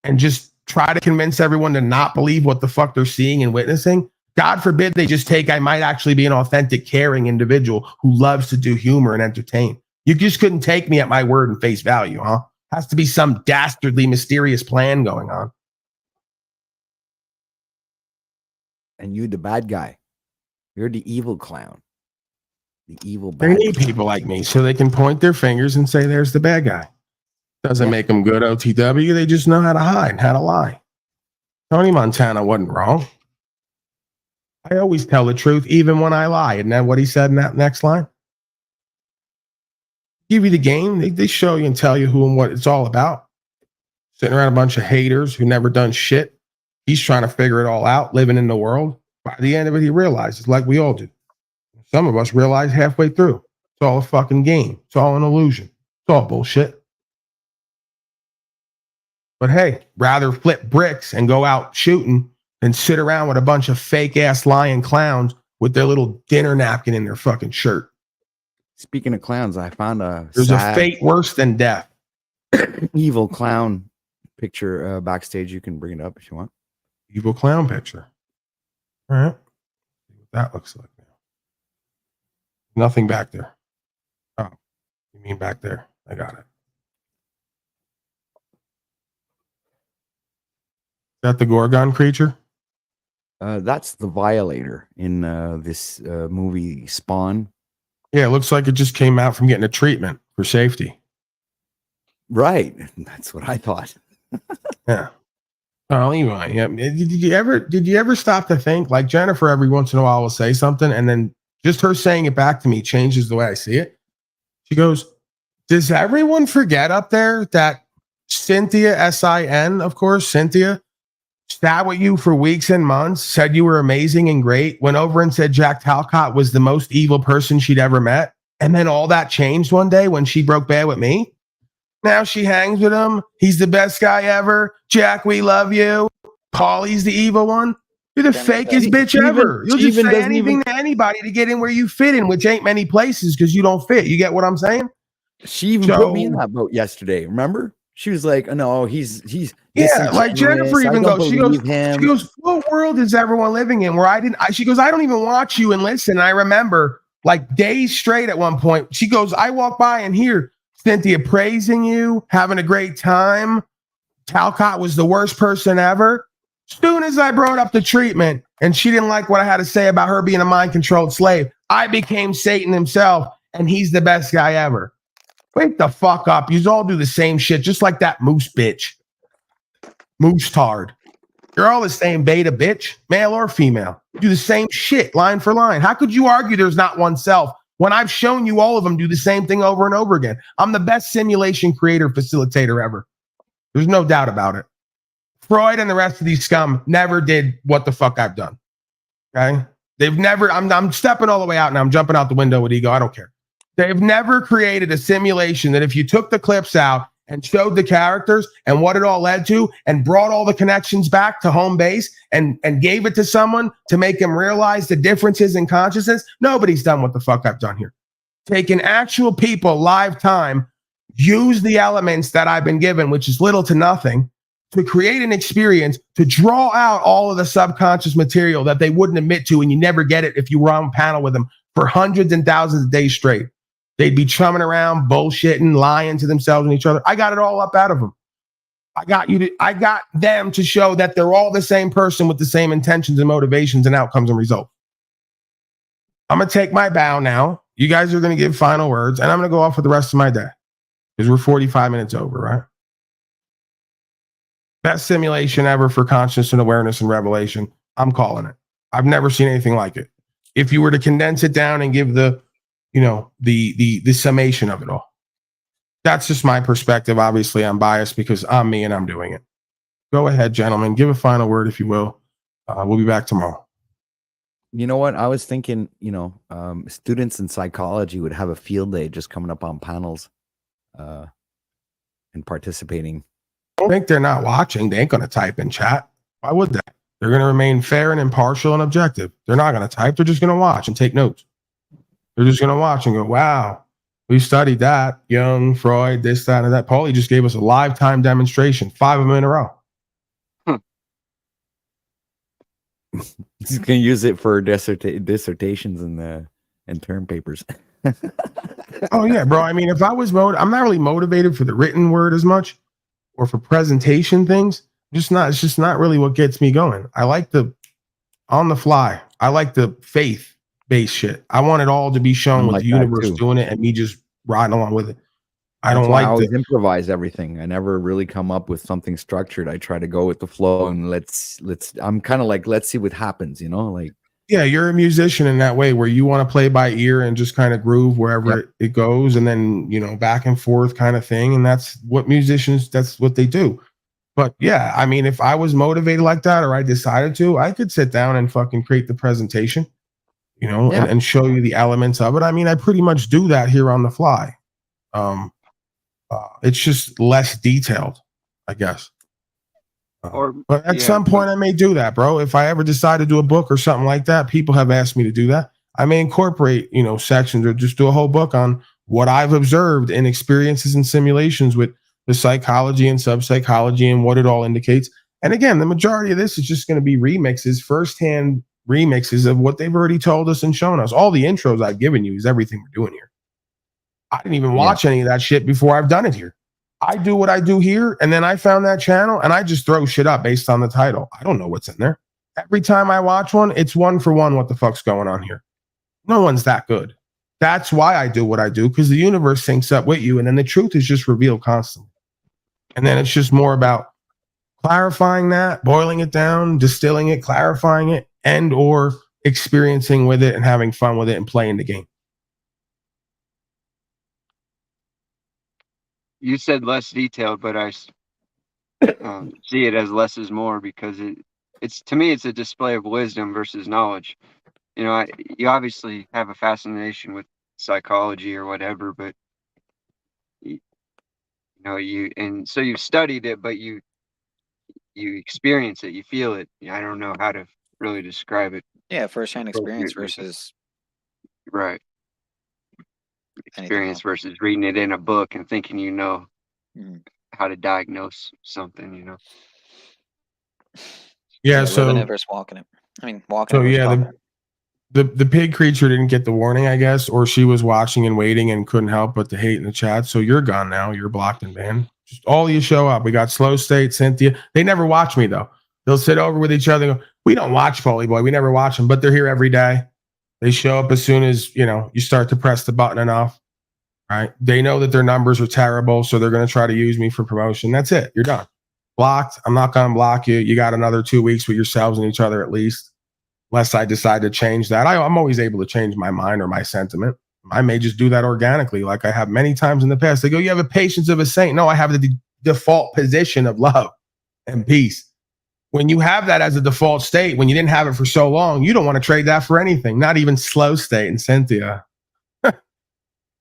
and just try to convince everyone to not believe what the fuck they're seeing and witnessing? God forbid they just take, I might actually be an authentic, caring individual who loves to do humor and entertain. You just couldn't take me at my word and face value, huh? Has to be some dastardly, mysterious plan going on. And you, the bad guy. You're the evil clown. The evil They bad need people like me so they can point their fingers and say, there's the bad guy. Doesn't make them good OTW. They just know how to hide and how to lie. Tony Montana wasn't wrong. I always tell the truth, even when I lie. Isn't that what he said in that next line? Give you the game. They show you and tell you who and what it's all about. Sitting around a bunch of haters who never done shit. He's trying to figure it all out, living in the world. By the end of it, he realizes, like we all did. Some of us realize halfway through. It's all a fucking game. It's all an illusion. It's all bullshit. But hey, rather flip bricks and go out shooting than sit around with a bunch of fake ass lying clowns with their little dinner napkin in their fucking shirt. Speaking of clowns, I found There's a fate worse than death. evil clown picture backstage. You can bring it up if you want. Evil clown picture. All right. See what that looks like now. Nothing back there. Oh, you mean back there? I got it. Is that the Gorgon creature? That's the Violator in this movie Spawn. Yeah, it looks like it just came out from getting a treatment for safety. Right. That's what I thought. Yeah. Oh, anyway, yeah. Did you ever stop to think, like Jennifer every once in a while will say something and then just her saying it back to me changes the way I see it. She goes, does everyone forget up there that Cynthia, S-I-N, of course, Cynthia, sat with you for weeks and months, said you were amazing and great, went over and said Jack Talcott was the most evil person she'd ever met. And then all that changed one day when she broke bad with me. Now she hangs with him. He's the best guy ever. Jack, we love you. Paulie's the evil one. You're the fakest bitch ever. You'll just say anything to anybody to get in where you fit in, which ain't many places because you don't fit. You get what I'm saying? She even put me in that boat yesterday. Remember? She was like, "No, he's yeah." Like Jennifer even goes. She goes, "What world is everyone living in?" Where I didn't. She goes, "I don't even watch you and listen." I remember like days straight at one point. She goes, "I walk by and hear Cynthia praising you, having a great time. Talcott was the worst person ever." Soon as I brought up the treatment and she didn't like what I had to say about her being a mind-controlled slave, I became Satan himself, and he's the best guy ever. Wake the fuck up. You all do the same shit, just like that moose bitch. Moose tard. You're all the same beta bitch, male or female. You do the same shit, line for line. How could you argue there's not one self when I've shown you all of them do the same thing over and over again? I'm the best simulation creator facilitator ever. There's no doubt about it. Freud and the rest of these scum never did what the fuck I've done. Okay? They've never, I'm stepping all the way out and I'm jumping out the window with ego. I don't care. They've never created a simulation that if you took the clips out and showed the characters and what it all led to and brought all the connections back to home base and gave it to someone to make them realize the differences in consciousness, nobody's done what the fuck I've done here. Taking actual people live time, use the elements that I've been given, which is little to nothing, to create an experience, to draw out all of the subconscious material that they wouldn't admit to, and you never get it if you were on panel with them for hundreds and thousands of days straight. They'd be chumming around, bullshitting, lying to themselves and each other. I got it all up out of them. I got them to show that they're all the same person with the same intentions and motivations and outcomes and results. I'm going to take my bow now. You guys are going to give final words, and I'm going to go off for the rest of my day because we're 45 minutes over, right? Best simulation ever for consciousness and awareness and revelation. I'm calling it. I've never seen anything like it. If you were to condense it down and give the summation of it all. That's just my perspective. Obviously, I'm biased because I'm me and I'm doing it. Go ahead, gentlemen. Give a final word, if you will. We'll be back tomorrow. You know what? I was thinking, students in psychology would have a field day just coming up on panels and participating. I think they're not watching. They ain't going to type in chat. Why would they? They're going to remain fair and impartial and objective. They're not going to type. They're just going to watch and take notes. They're just going to watch and go, wow, we studied that. Jung, Freud, this, that, and that. Paulie just gave us a lifetime demonstration, 5 of them in a row. He's going to use it for dissertations and term papers. Oh, yeah, bro. I mean, if I was I'm not really motivated for the written word as much or for presentation things. It's just not really what gets me going. I like the on the fly. I like the faith-based shit. I want it all to be shown with the universe doing it and me just riding along with it. I don't like to improvise everything. I never really come up with something structured. I try to go with the flow and let's I'm kind of like, let's see what happens, like. Yeah, you're a musician in that way where you want to play by ear and just kind of groove wherever it goes and then, back and forth kind of thing. And that's what that's what they do. But yeah, I mean, if I was motivated like that or I decided to, I could sit down and fucking create the presentation, and show you the elements of it. I mean, I pretty much do that here on the fly. It's just less detailed, I guess. But at yeah, some point, I may do that, bro. If I ever decide to do a book or something like that, people have asked me to do that. I may incorporate, sections or just do a whole book on what I've observed in experiences and simulations with the psychology and subpsychology and what it all indicates. And again, the majority of this is just going to be remixes, firsthand remixes of what they've already told us and shown us. All the intros I've given you is everything we're doing here. I didn't even watch any of that shit before I've done it here. I do what I do here, and then I found that channel, and I just throw shit up based on the title. I don't know what's in there. Every time I watch one, it's one for one what the fuck's going on here. No one's that good. That's why I do what I do, because the universe syncs up with you, and then the truth is just revealed constantly. And then it's just more about clarifying that, boiling it down, distilling it, clarifying it, and or experiencing with it and having fun with it and playing the game. You said less detailed, but I see it as less is more, because it's to me, it's a display of wisdom versus knowledge. You obviously have a fascination with psychology or whatever, but so you've studied it, but you experience it, you feel it. I don't know how to really describe it. Yeah, firsthand experience versus right. Experience versus reading it in a book and thinking how to diagnose something. Yeah, living it versus walking it. I mean, walking So it versus yeah, talking it. the pig creature didn't get the warning, I guess, or she was watching and waiting and couldn't help but to hate in the chat. So you're gone now. You're blocked and banned. Just all you show up. We got Slow State, Cynthia. They never watch me though. They'll sit over with each other and go, we don't watch Poly Boy. We never watch them, but they're here every day. They show up as soon as you start to press the button enough. Right? They know that their numbers are terrible, so they're going to try to use me for promotion. That's it. You're done. Blocked. I'm not going to block you. You got another 2 weeks with yourselves and each other at least. Unless I decide to change that. I'm always able to change my mind or my sentiment. I may just do that organically, like I have many times in the past. They go, you have a patience of a saint. No, I have the default position of love and peace. When you have that as a default state, when you didn't have it for so long, you don't want to trade that for anything, not even Slow State and Cynthia.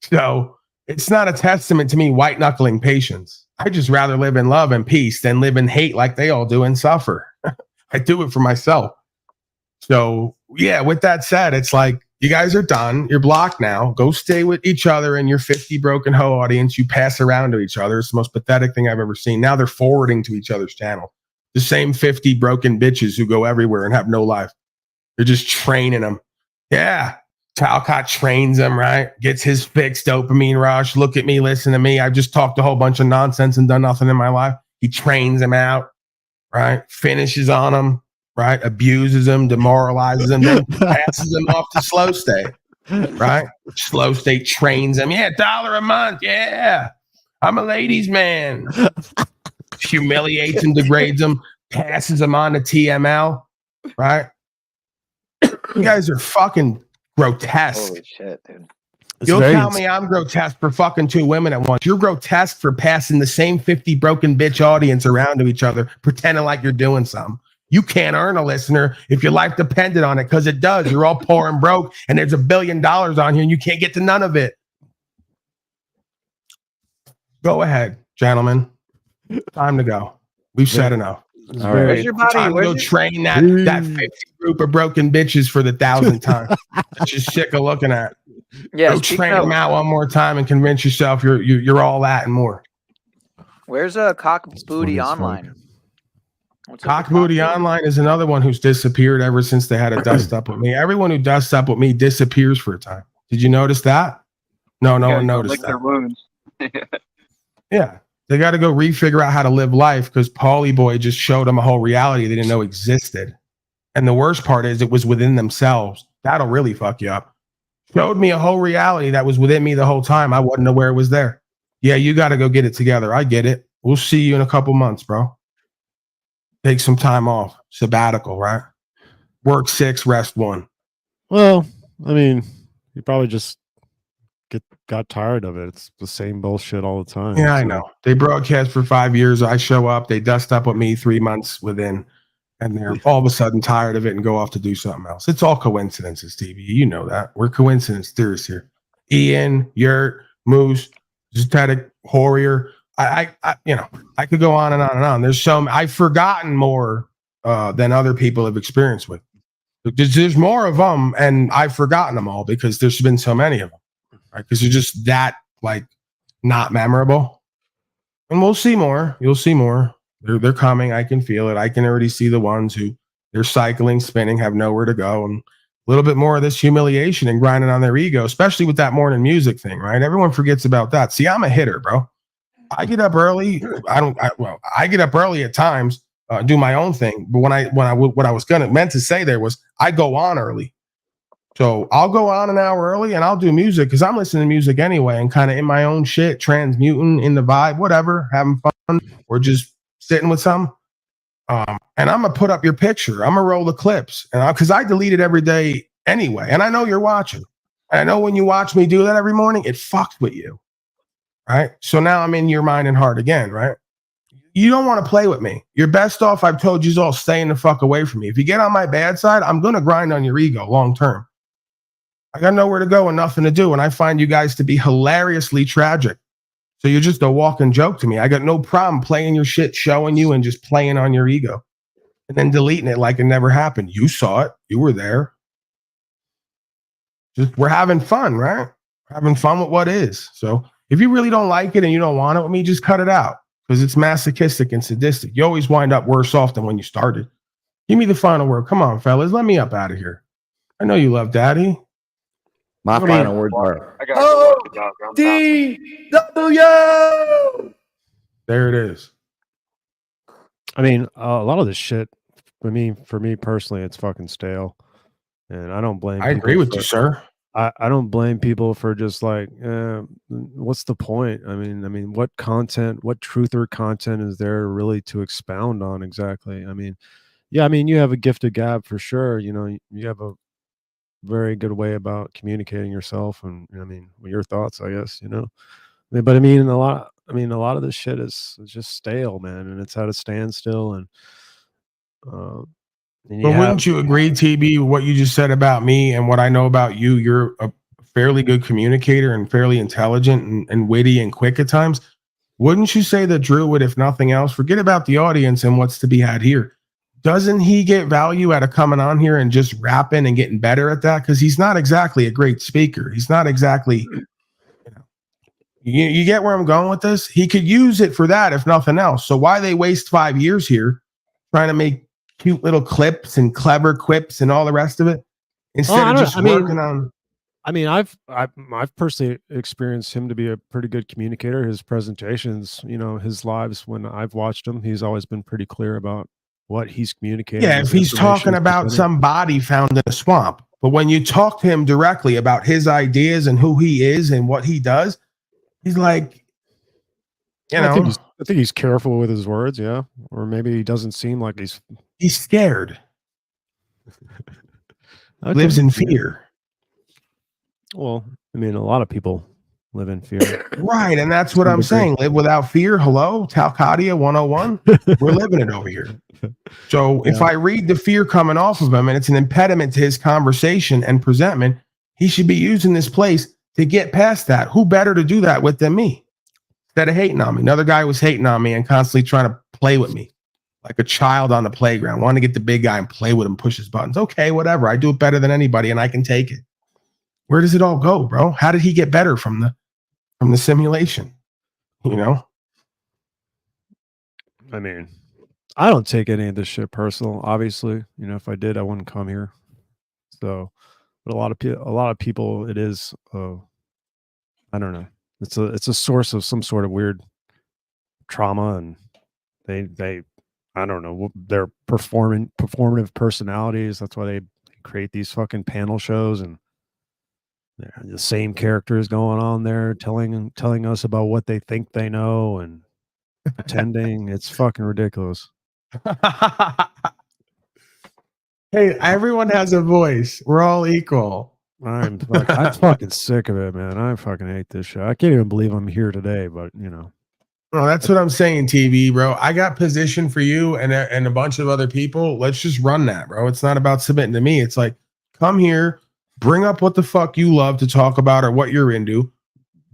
So it's not a testament to me white knuckling patience. I just rather live in love and peace than live in hate like they all do and suffer. I do it for myself. So yeah, with that said, it's like, you guys are done. You're blocked now. Go stay with each other and your 50 broken hoe audience. You pass around to each other. It's the most pathetic thing I've ever seen. Now they're forwarding to each other's channel. The same 50 broken bitches who go everywhere and have no life. They're just training them. Yeah. Talcott trains him, right? Gets his fixed dopamine rush. Look at me, listen to me. I've just talked a whole bunch of nonsense and done nothing in my life. He trains him out, right? Finishes on him, right? Abuses him, demoralizes him, then passes him off to Slow State, right? Slow State trains him. Yeah, $1 a month. Yeah. I'm a ladies' man. Humiliates him, degrades him, passes him on to TML, right? You guys are fucking grotesque. Holy shit, dude. You'll tell me I'm grotesque for fucking 2 women at once. You're grotesque for passing the same 50 broken bitch audience around to each other, pretending like you're doing something. You can't earn a listener if your life depended on it, because it does. You're all poor and broke, and there's $1 billion on here, and you can't get to none of it. Go ahead, gentlemen. Time to go. We've said enough. All right. Where's your body? Time to go train that 50 group of broken bitches for the 1,000th time. That's just sick of looking at. Yeah, go train them out one more time and convince yourself you're all that and more. Where's Cock Booty Online? Cock Booty Online is another one who's disappeared ever since they had a dust up with me. Everyone who dusts up with me disappears for a time. Did you notice that? No one noticed that. Their wounds. Yeah. They got to go refigure out how to live life, because Paulie Boy just showed them a whole reality they didn't know existed. And the worst part is it was within themselves. That'll really fuck you up. Showed me a whole reality that was within me the whole time. I wasn't aware it was there. Yeah, you got to go get it together. I get it. We'll see you in a couple months, bro. Take some time off. Sabbatical, right? Work 6, rest 1. Well, I mean, you probably just got tired of it. It's the same bullshit all the time. Yeah, I know. They broadcast for 5 years. I show up. They dust up with me 3 months within, and they're all of a sudden tired of it and go off to do something else. It's all coincidences, TV. You know that. We're coincidence theorists here. Ian, Yurt, Moose, Zetetic, Horrier. I I could go on and on and on. There's some I've forgotten more than other people have experienced with. There's more of them, and I've forgotten them all because there's been so many of them, right? Because they're just that like not memorable. And we'll see more. You'll see more. They're coming. I can feel it. I can already see the ones who they're cycling, spinning, have nowhere to go, and a little bit more of this humiliation and grinding on their ego, especially with that morning music thing, right? Everyone forgets about that. See, I'm a hitter, bro. I get up early. I get up early at times, do my own thing. But what I was meant to say there was I go on early. So I'll go on an hour early and I'll do music because I'm listening to music anyway and kind of in my own shit, transmuting in the vibe, whatever, having fun or just sitting with some. And I'm gonna put up your picture. I'm gonna roll the clips, and because I delete it every day anyway. And I know you're watching. And I know when you watch me do that every morning, it fucked with you, right? So now I'm in your mind and heart again, right? You don't want to play with me. You're best off. I've told you all, staying the fuck away from me. If you get on my bad side, I'm gonna grind on your ego long term. I got nowhere to go and nothing to do, and I find you guys to be hilariously tragic. So you're just a walking joke to me. I got no problem playing your shit, showing you, and just playing on your ego. And then deleting it like it never happened. You saw it. You were there. Just we're having fun, right? We're having fun with what is. So if you really don't like it and you don't want it with me, just cut it out. Because it's masochistic and sadistic. You always wind up worse off than when you started. Give me the final word. Come on, fellas. Let me up out of here. I know you love daddy. My final words are DW. There it is. I mean, a lot of this shit, for me personally, it's fucking stale. And I don't blame I agree with you, sir. I don't blame people for just like, what's the point? I mean, what truth or content is there really to expound on exactly? I mean, yeah, I mean, you have a gift of gab for sure. You know, you have a very good way about communicating yourself and your thoughts, I guess, you know. But I mean, a lot of this shit is just stale, man, and it's at a standstill. And wouldn't you agree, TB, what you just said about me and what I know about you? You're a fairly good communicator and fairly intelligent and witty and quick at times. Wouldn't you say that Drew would, if nothing else, forget about the audience and what's to be had here? Doesn't he get value out of coming on here and just rapping and getting better at that? Because he's not exactly a great speaker. He's not exactly, you get where I'm going with this? He could use it for that, if nothing else. So why they waste 5 years here trying to make cute little clips and clever quips and all the rest of it instead of just working on? I mean, I've personally experienced him to be a pretty good communicator. His presentations, you know, his lives, when I've watched him, he's always been pretty clear about what he's communicating. Yeah, if he's talking about some body found in a swamp. But when you talk to him directly about his ideas and who he is and what he does, he's like, I think he's careful with his words, yeah. Or maybe he doesn't seem like he's scared. Lives in fear. Well, I mean, a lot of people live in fear. Right, and that's what I'm saying. Live without fear. Hello, Talcadia 101. We're living it over here. So if I read the fear coming off of him and it's an impediment to his conversation and presentment, he should be using this place to get past that. Who better to do that with than me? Instead of hating on me. Another guy was hating on me and constantly trying to play with me like a child on the playground, wanting to get the big guy and play with him, push his buttons. Okay, whatever. I do it better than anybody and I can take it. Where does it all go, bro? How did he get better from the simulation? You know? I mean, I don't take any of this shit personal. Obviously, you know, if I did, I wouldn't come here. So, but a lot of people, it is, I don't know. It's a source of some sort of weird trauma, and they I don't know, they're performative personalities. That's why they create these fucking panel shows, and the same characters going on there telling us about what they think they know and pretending. It's fucking ridiculous. Hey, everyone has a voice. We're all equal. I'm fucking sick of it, man. I fucking hate this shit. I can't even believe I'm here today, but you know. Well, that's what I'm saying, TV, bro. I got position for you and a bunch of other people. Let's just run that, bro. It's not about submitting to me. It's like, come here, bring up what the fuck you love to talk about or what you're into.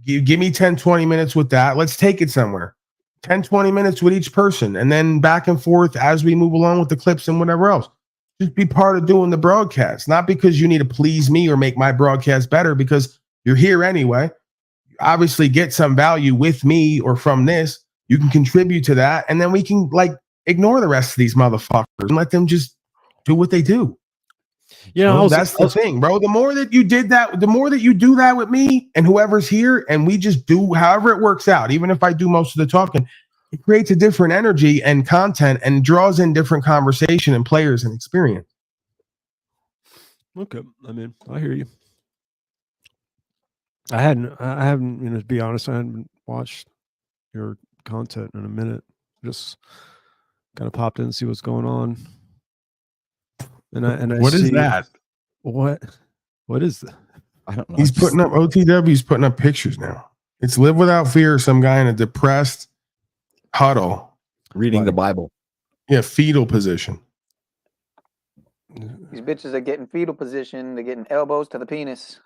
Give me 10, 20 minutes with that. Let's take it somewhere. 10, 20 minutes with each person, and then back and forth as we move along with the clips and whatever else. Just be part of doing the broadcast, not because you need to please me or make my broadcast better, because you're here anyway. You obviously get some value with me or from this. You can contribute to that, and then we can like ignore the rest of these motherfuckers and let them just do what they do. That's the thing, bro. The more that you did that, the more that you do that with me and whoever's here, and we just do however it works out, even if I do most of the talking, it creates a different energy and content and draws in different conversation and players and experience. Okay. I mean, I hear you. I haven't, to be honest, I hadn't watched your content in a minute. Just kind of popped in and see what's going on. And I What is see, that? What is that? I don't know. He's putting up OTW's putting up pictures now. It's Live Without Fear, some guy in a depressed huddle. Reading the Bible. Yeah, fetal position. These bitches are getting fetal position. They're getting elbows to the penis.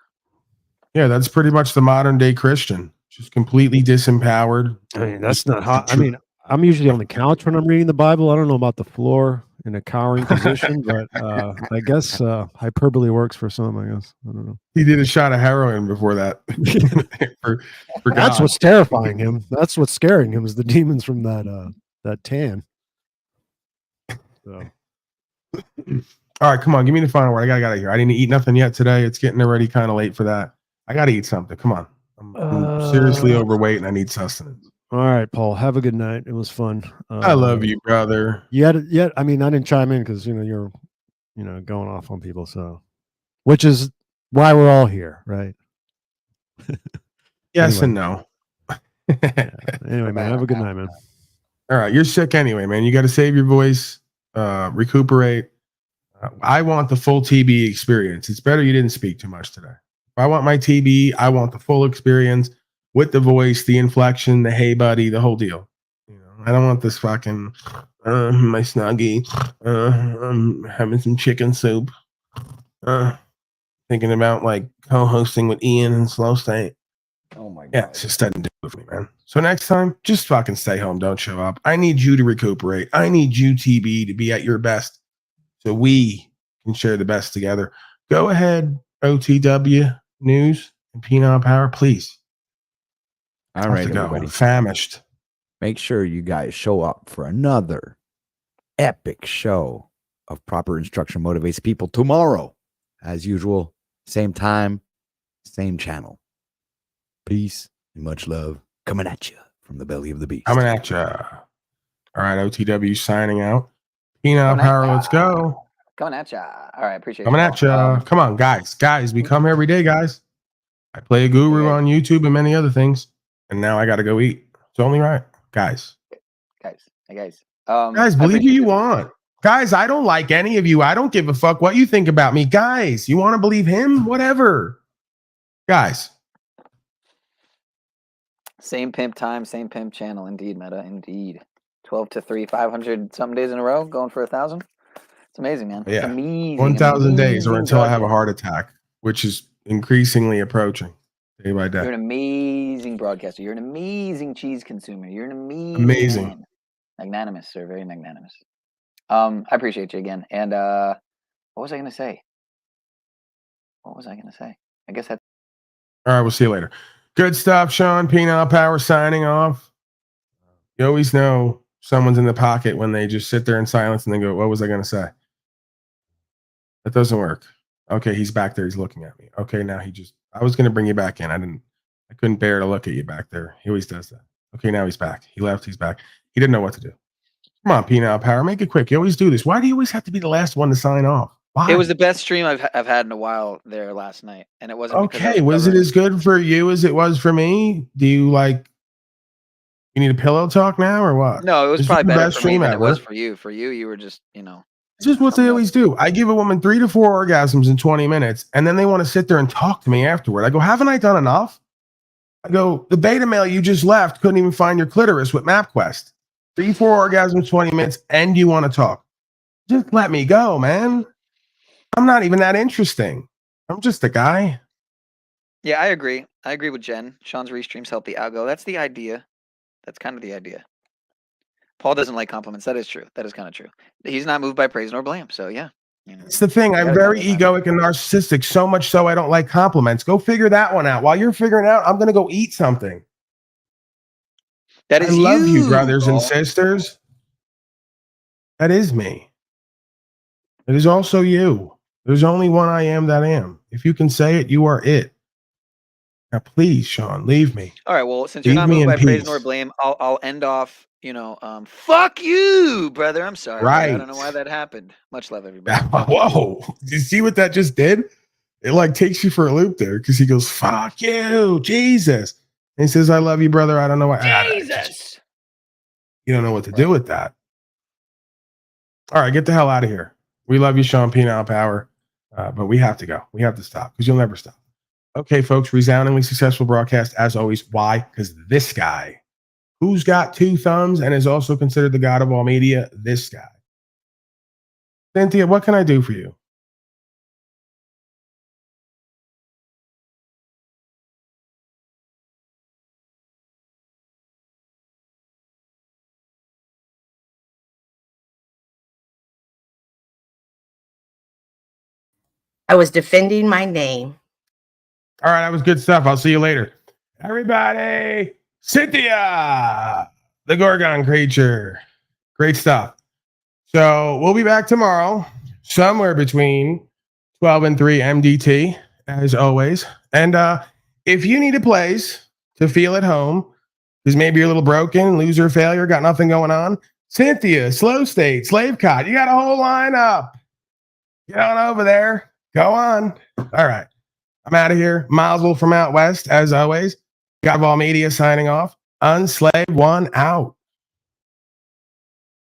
Yeah, that's pretty much the modern day Christian. Just completely disempowered. I mean, that's not hot. I mean, I'm usually on the couch when I'm reading the Bible. I don't know about the floor in a cowering position, but I guess hyperbole works for some, I guess. I don't know. He did a shot of heroin before that. for That's God. what's terrifying him. That's what's scaring him is the demons from that tan. So. All right, come on, give me the final word. I gotta get out of here. I didn't eat nothing yet today. It's getting already kind of late for that. I gotta eat something. Come on. I'm seriously overweight and I need sustenance. All right, Paul. Have a good night. It was fun. I love you, brother. Yet, I mean, I didn't chime in because you're, going off on people. So, which is why we're all here, right? Yes Anyway. and no. Anyway, man, have a good night, man. All right, you're sick anyway, man. You got to save your voice, recuperate. I want the full TB experience. It's better you didn't speak too much today. If I want my TB, I want the full experience with the voice, the inflection, the hey buddy, the whole deal. I don't want this fucking my snuggie. I'm having some chicken soup. Thinking about like co-hosting with Ian and Slow State. Oh my God. Yeah, it just doesn't do it for me, man. So next time, just fucking stay home. Don't show up. I need you to recuperate. I need you, TB, to be at your best so we can share the best together. Go ahead, OTW News and Penile Power, please. All right, everybody. Famished. Make sure you guys show up for another epic show of Proper Instruction Motivates People tomorrow. As usual, same time, same channel. Peace and much love coming at you from the belly of the beast. Coming at you. All right, OTW signing out. Penile Power, let's go. Coming at ya. All right, appreciate Coming you. at you. Come on, guys. Guys, we come every day, guys. I play a guru on YouTube and many other things. And now I got to go eat. It's only right. Guys. Hey, guys. Guys, believe who you want. Guys, I don't like any of you. I don't give a fuck what you think about me. Guys, you want to believe him? Whatever. Guys. Same pimp time, same pimp channel. Indeed, Meta. Indeed. 12 to 3, 500 something days in a row, going for 1,000. It's amazing, man. It's Yeah. amazing. 1,000 days or amazing until I have a broadcast. heart attack, which is increasingly approaching day by You're day. an amazing broadcaster. You're an amazing cheese consumer. You're an Amazing. man. Magnanimous, sir. Very magnanimous. I appreciate you again. And what was I going to say? I guess that's All right, we'll see you later. Good stuff, Sean. Penile Power signing off. You always know someone's in the pocket when they just sit there in silence and they go, what was I going to say? That doesn't work. Okay, he's back there. He's looking at me. Okay, now I was going to bring you back in. I couldn't bear to look at you back there. He always does that. Okay, now he's back. He left. He's back. He didn't know what to do. Come on, Penile Power. Make it quick. You always do this. Why do you always have to be the last one to sign off? Why? It was the best stream I've had in a while there last night, and it wasn't. because I Okay, was it covering- as good for you as it was for me? Do you you need a pillow talk now or what? No, it was This is probably the better best for me stream than it was ever. for you. For you, you were just, It's just what they always do. I give a woman 3 to 4 orgasms in 20 minutes, and then they want to sit there and talk to me afterward. I go, haven't I done enough? I go, the beta male you just left couldn't even find your clitoris with MapQuest. 3, 4 orgasms, 20 minutes, and you want to talk. Just let me go, man. I'm not even that interesting. I'm just a guy. Yeah, I agree. I agree with Jen. Sean's restreams help the algo. That's the idea. That's kind of the idea. Paul doesn't like compliments. That is true. That is kind of true. He's not moved by praise nor blame. So yeah. It's the thing. I'm very egoic and narcissistic, so much so I don't like compliments. Go figure that one out. While you're figuring it out, I'm going to go eat something. That is I love you, brothers and Paul. sisters. That is me. It is also you. There's only one I am that am. If you can say it, you are it. Now, please, Sean, leave me. All right. Well, since you're Leave not me moved in by praise peace. nor blame, I'll end off. Fuck you, brother. I'm sorry. brother. I Right. don't know why that happened. Much love, everybody. Whoa. Did you see what that just did? It like takes you for a loop there because he goes, fuck you, Jesus. And he says, I love you, brother. I don't know why. Jesus. You don't know what to do with that. All right, get the hell out of here. We love you, Sean Penal Power. But we have to go. We have to stop because you'll never stop. Okay, folks, resoundingly successful broadcast as always. Why? Because this guy, who's got 2 thumbs and is also considered the god of all media, this guy. Cynthia, what can I do for you? I was defending my name. All right, that was good stuff. I'll see you later. Everybody, Cynthia, the Gorgon creature. Great stuff. So we'll be back tomorrow, somewhere between 12 and 3 MDT, as always. And if you need a place to feel at home, because maybe you're a little broken, loser, failure, got nothing going on, Cynthia, Slow State, Slave Cot, you got a whole lineup. Get on over there. Go on. All right. I'm out of here. Mazel from out west, as always. God of all media signing off. Unslave one out.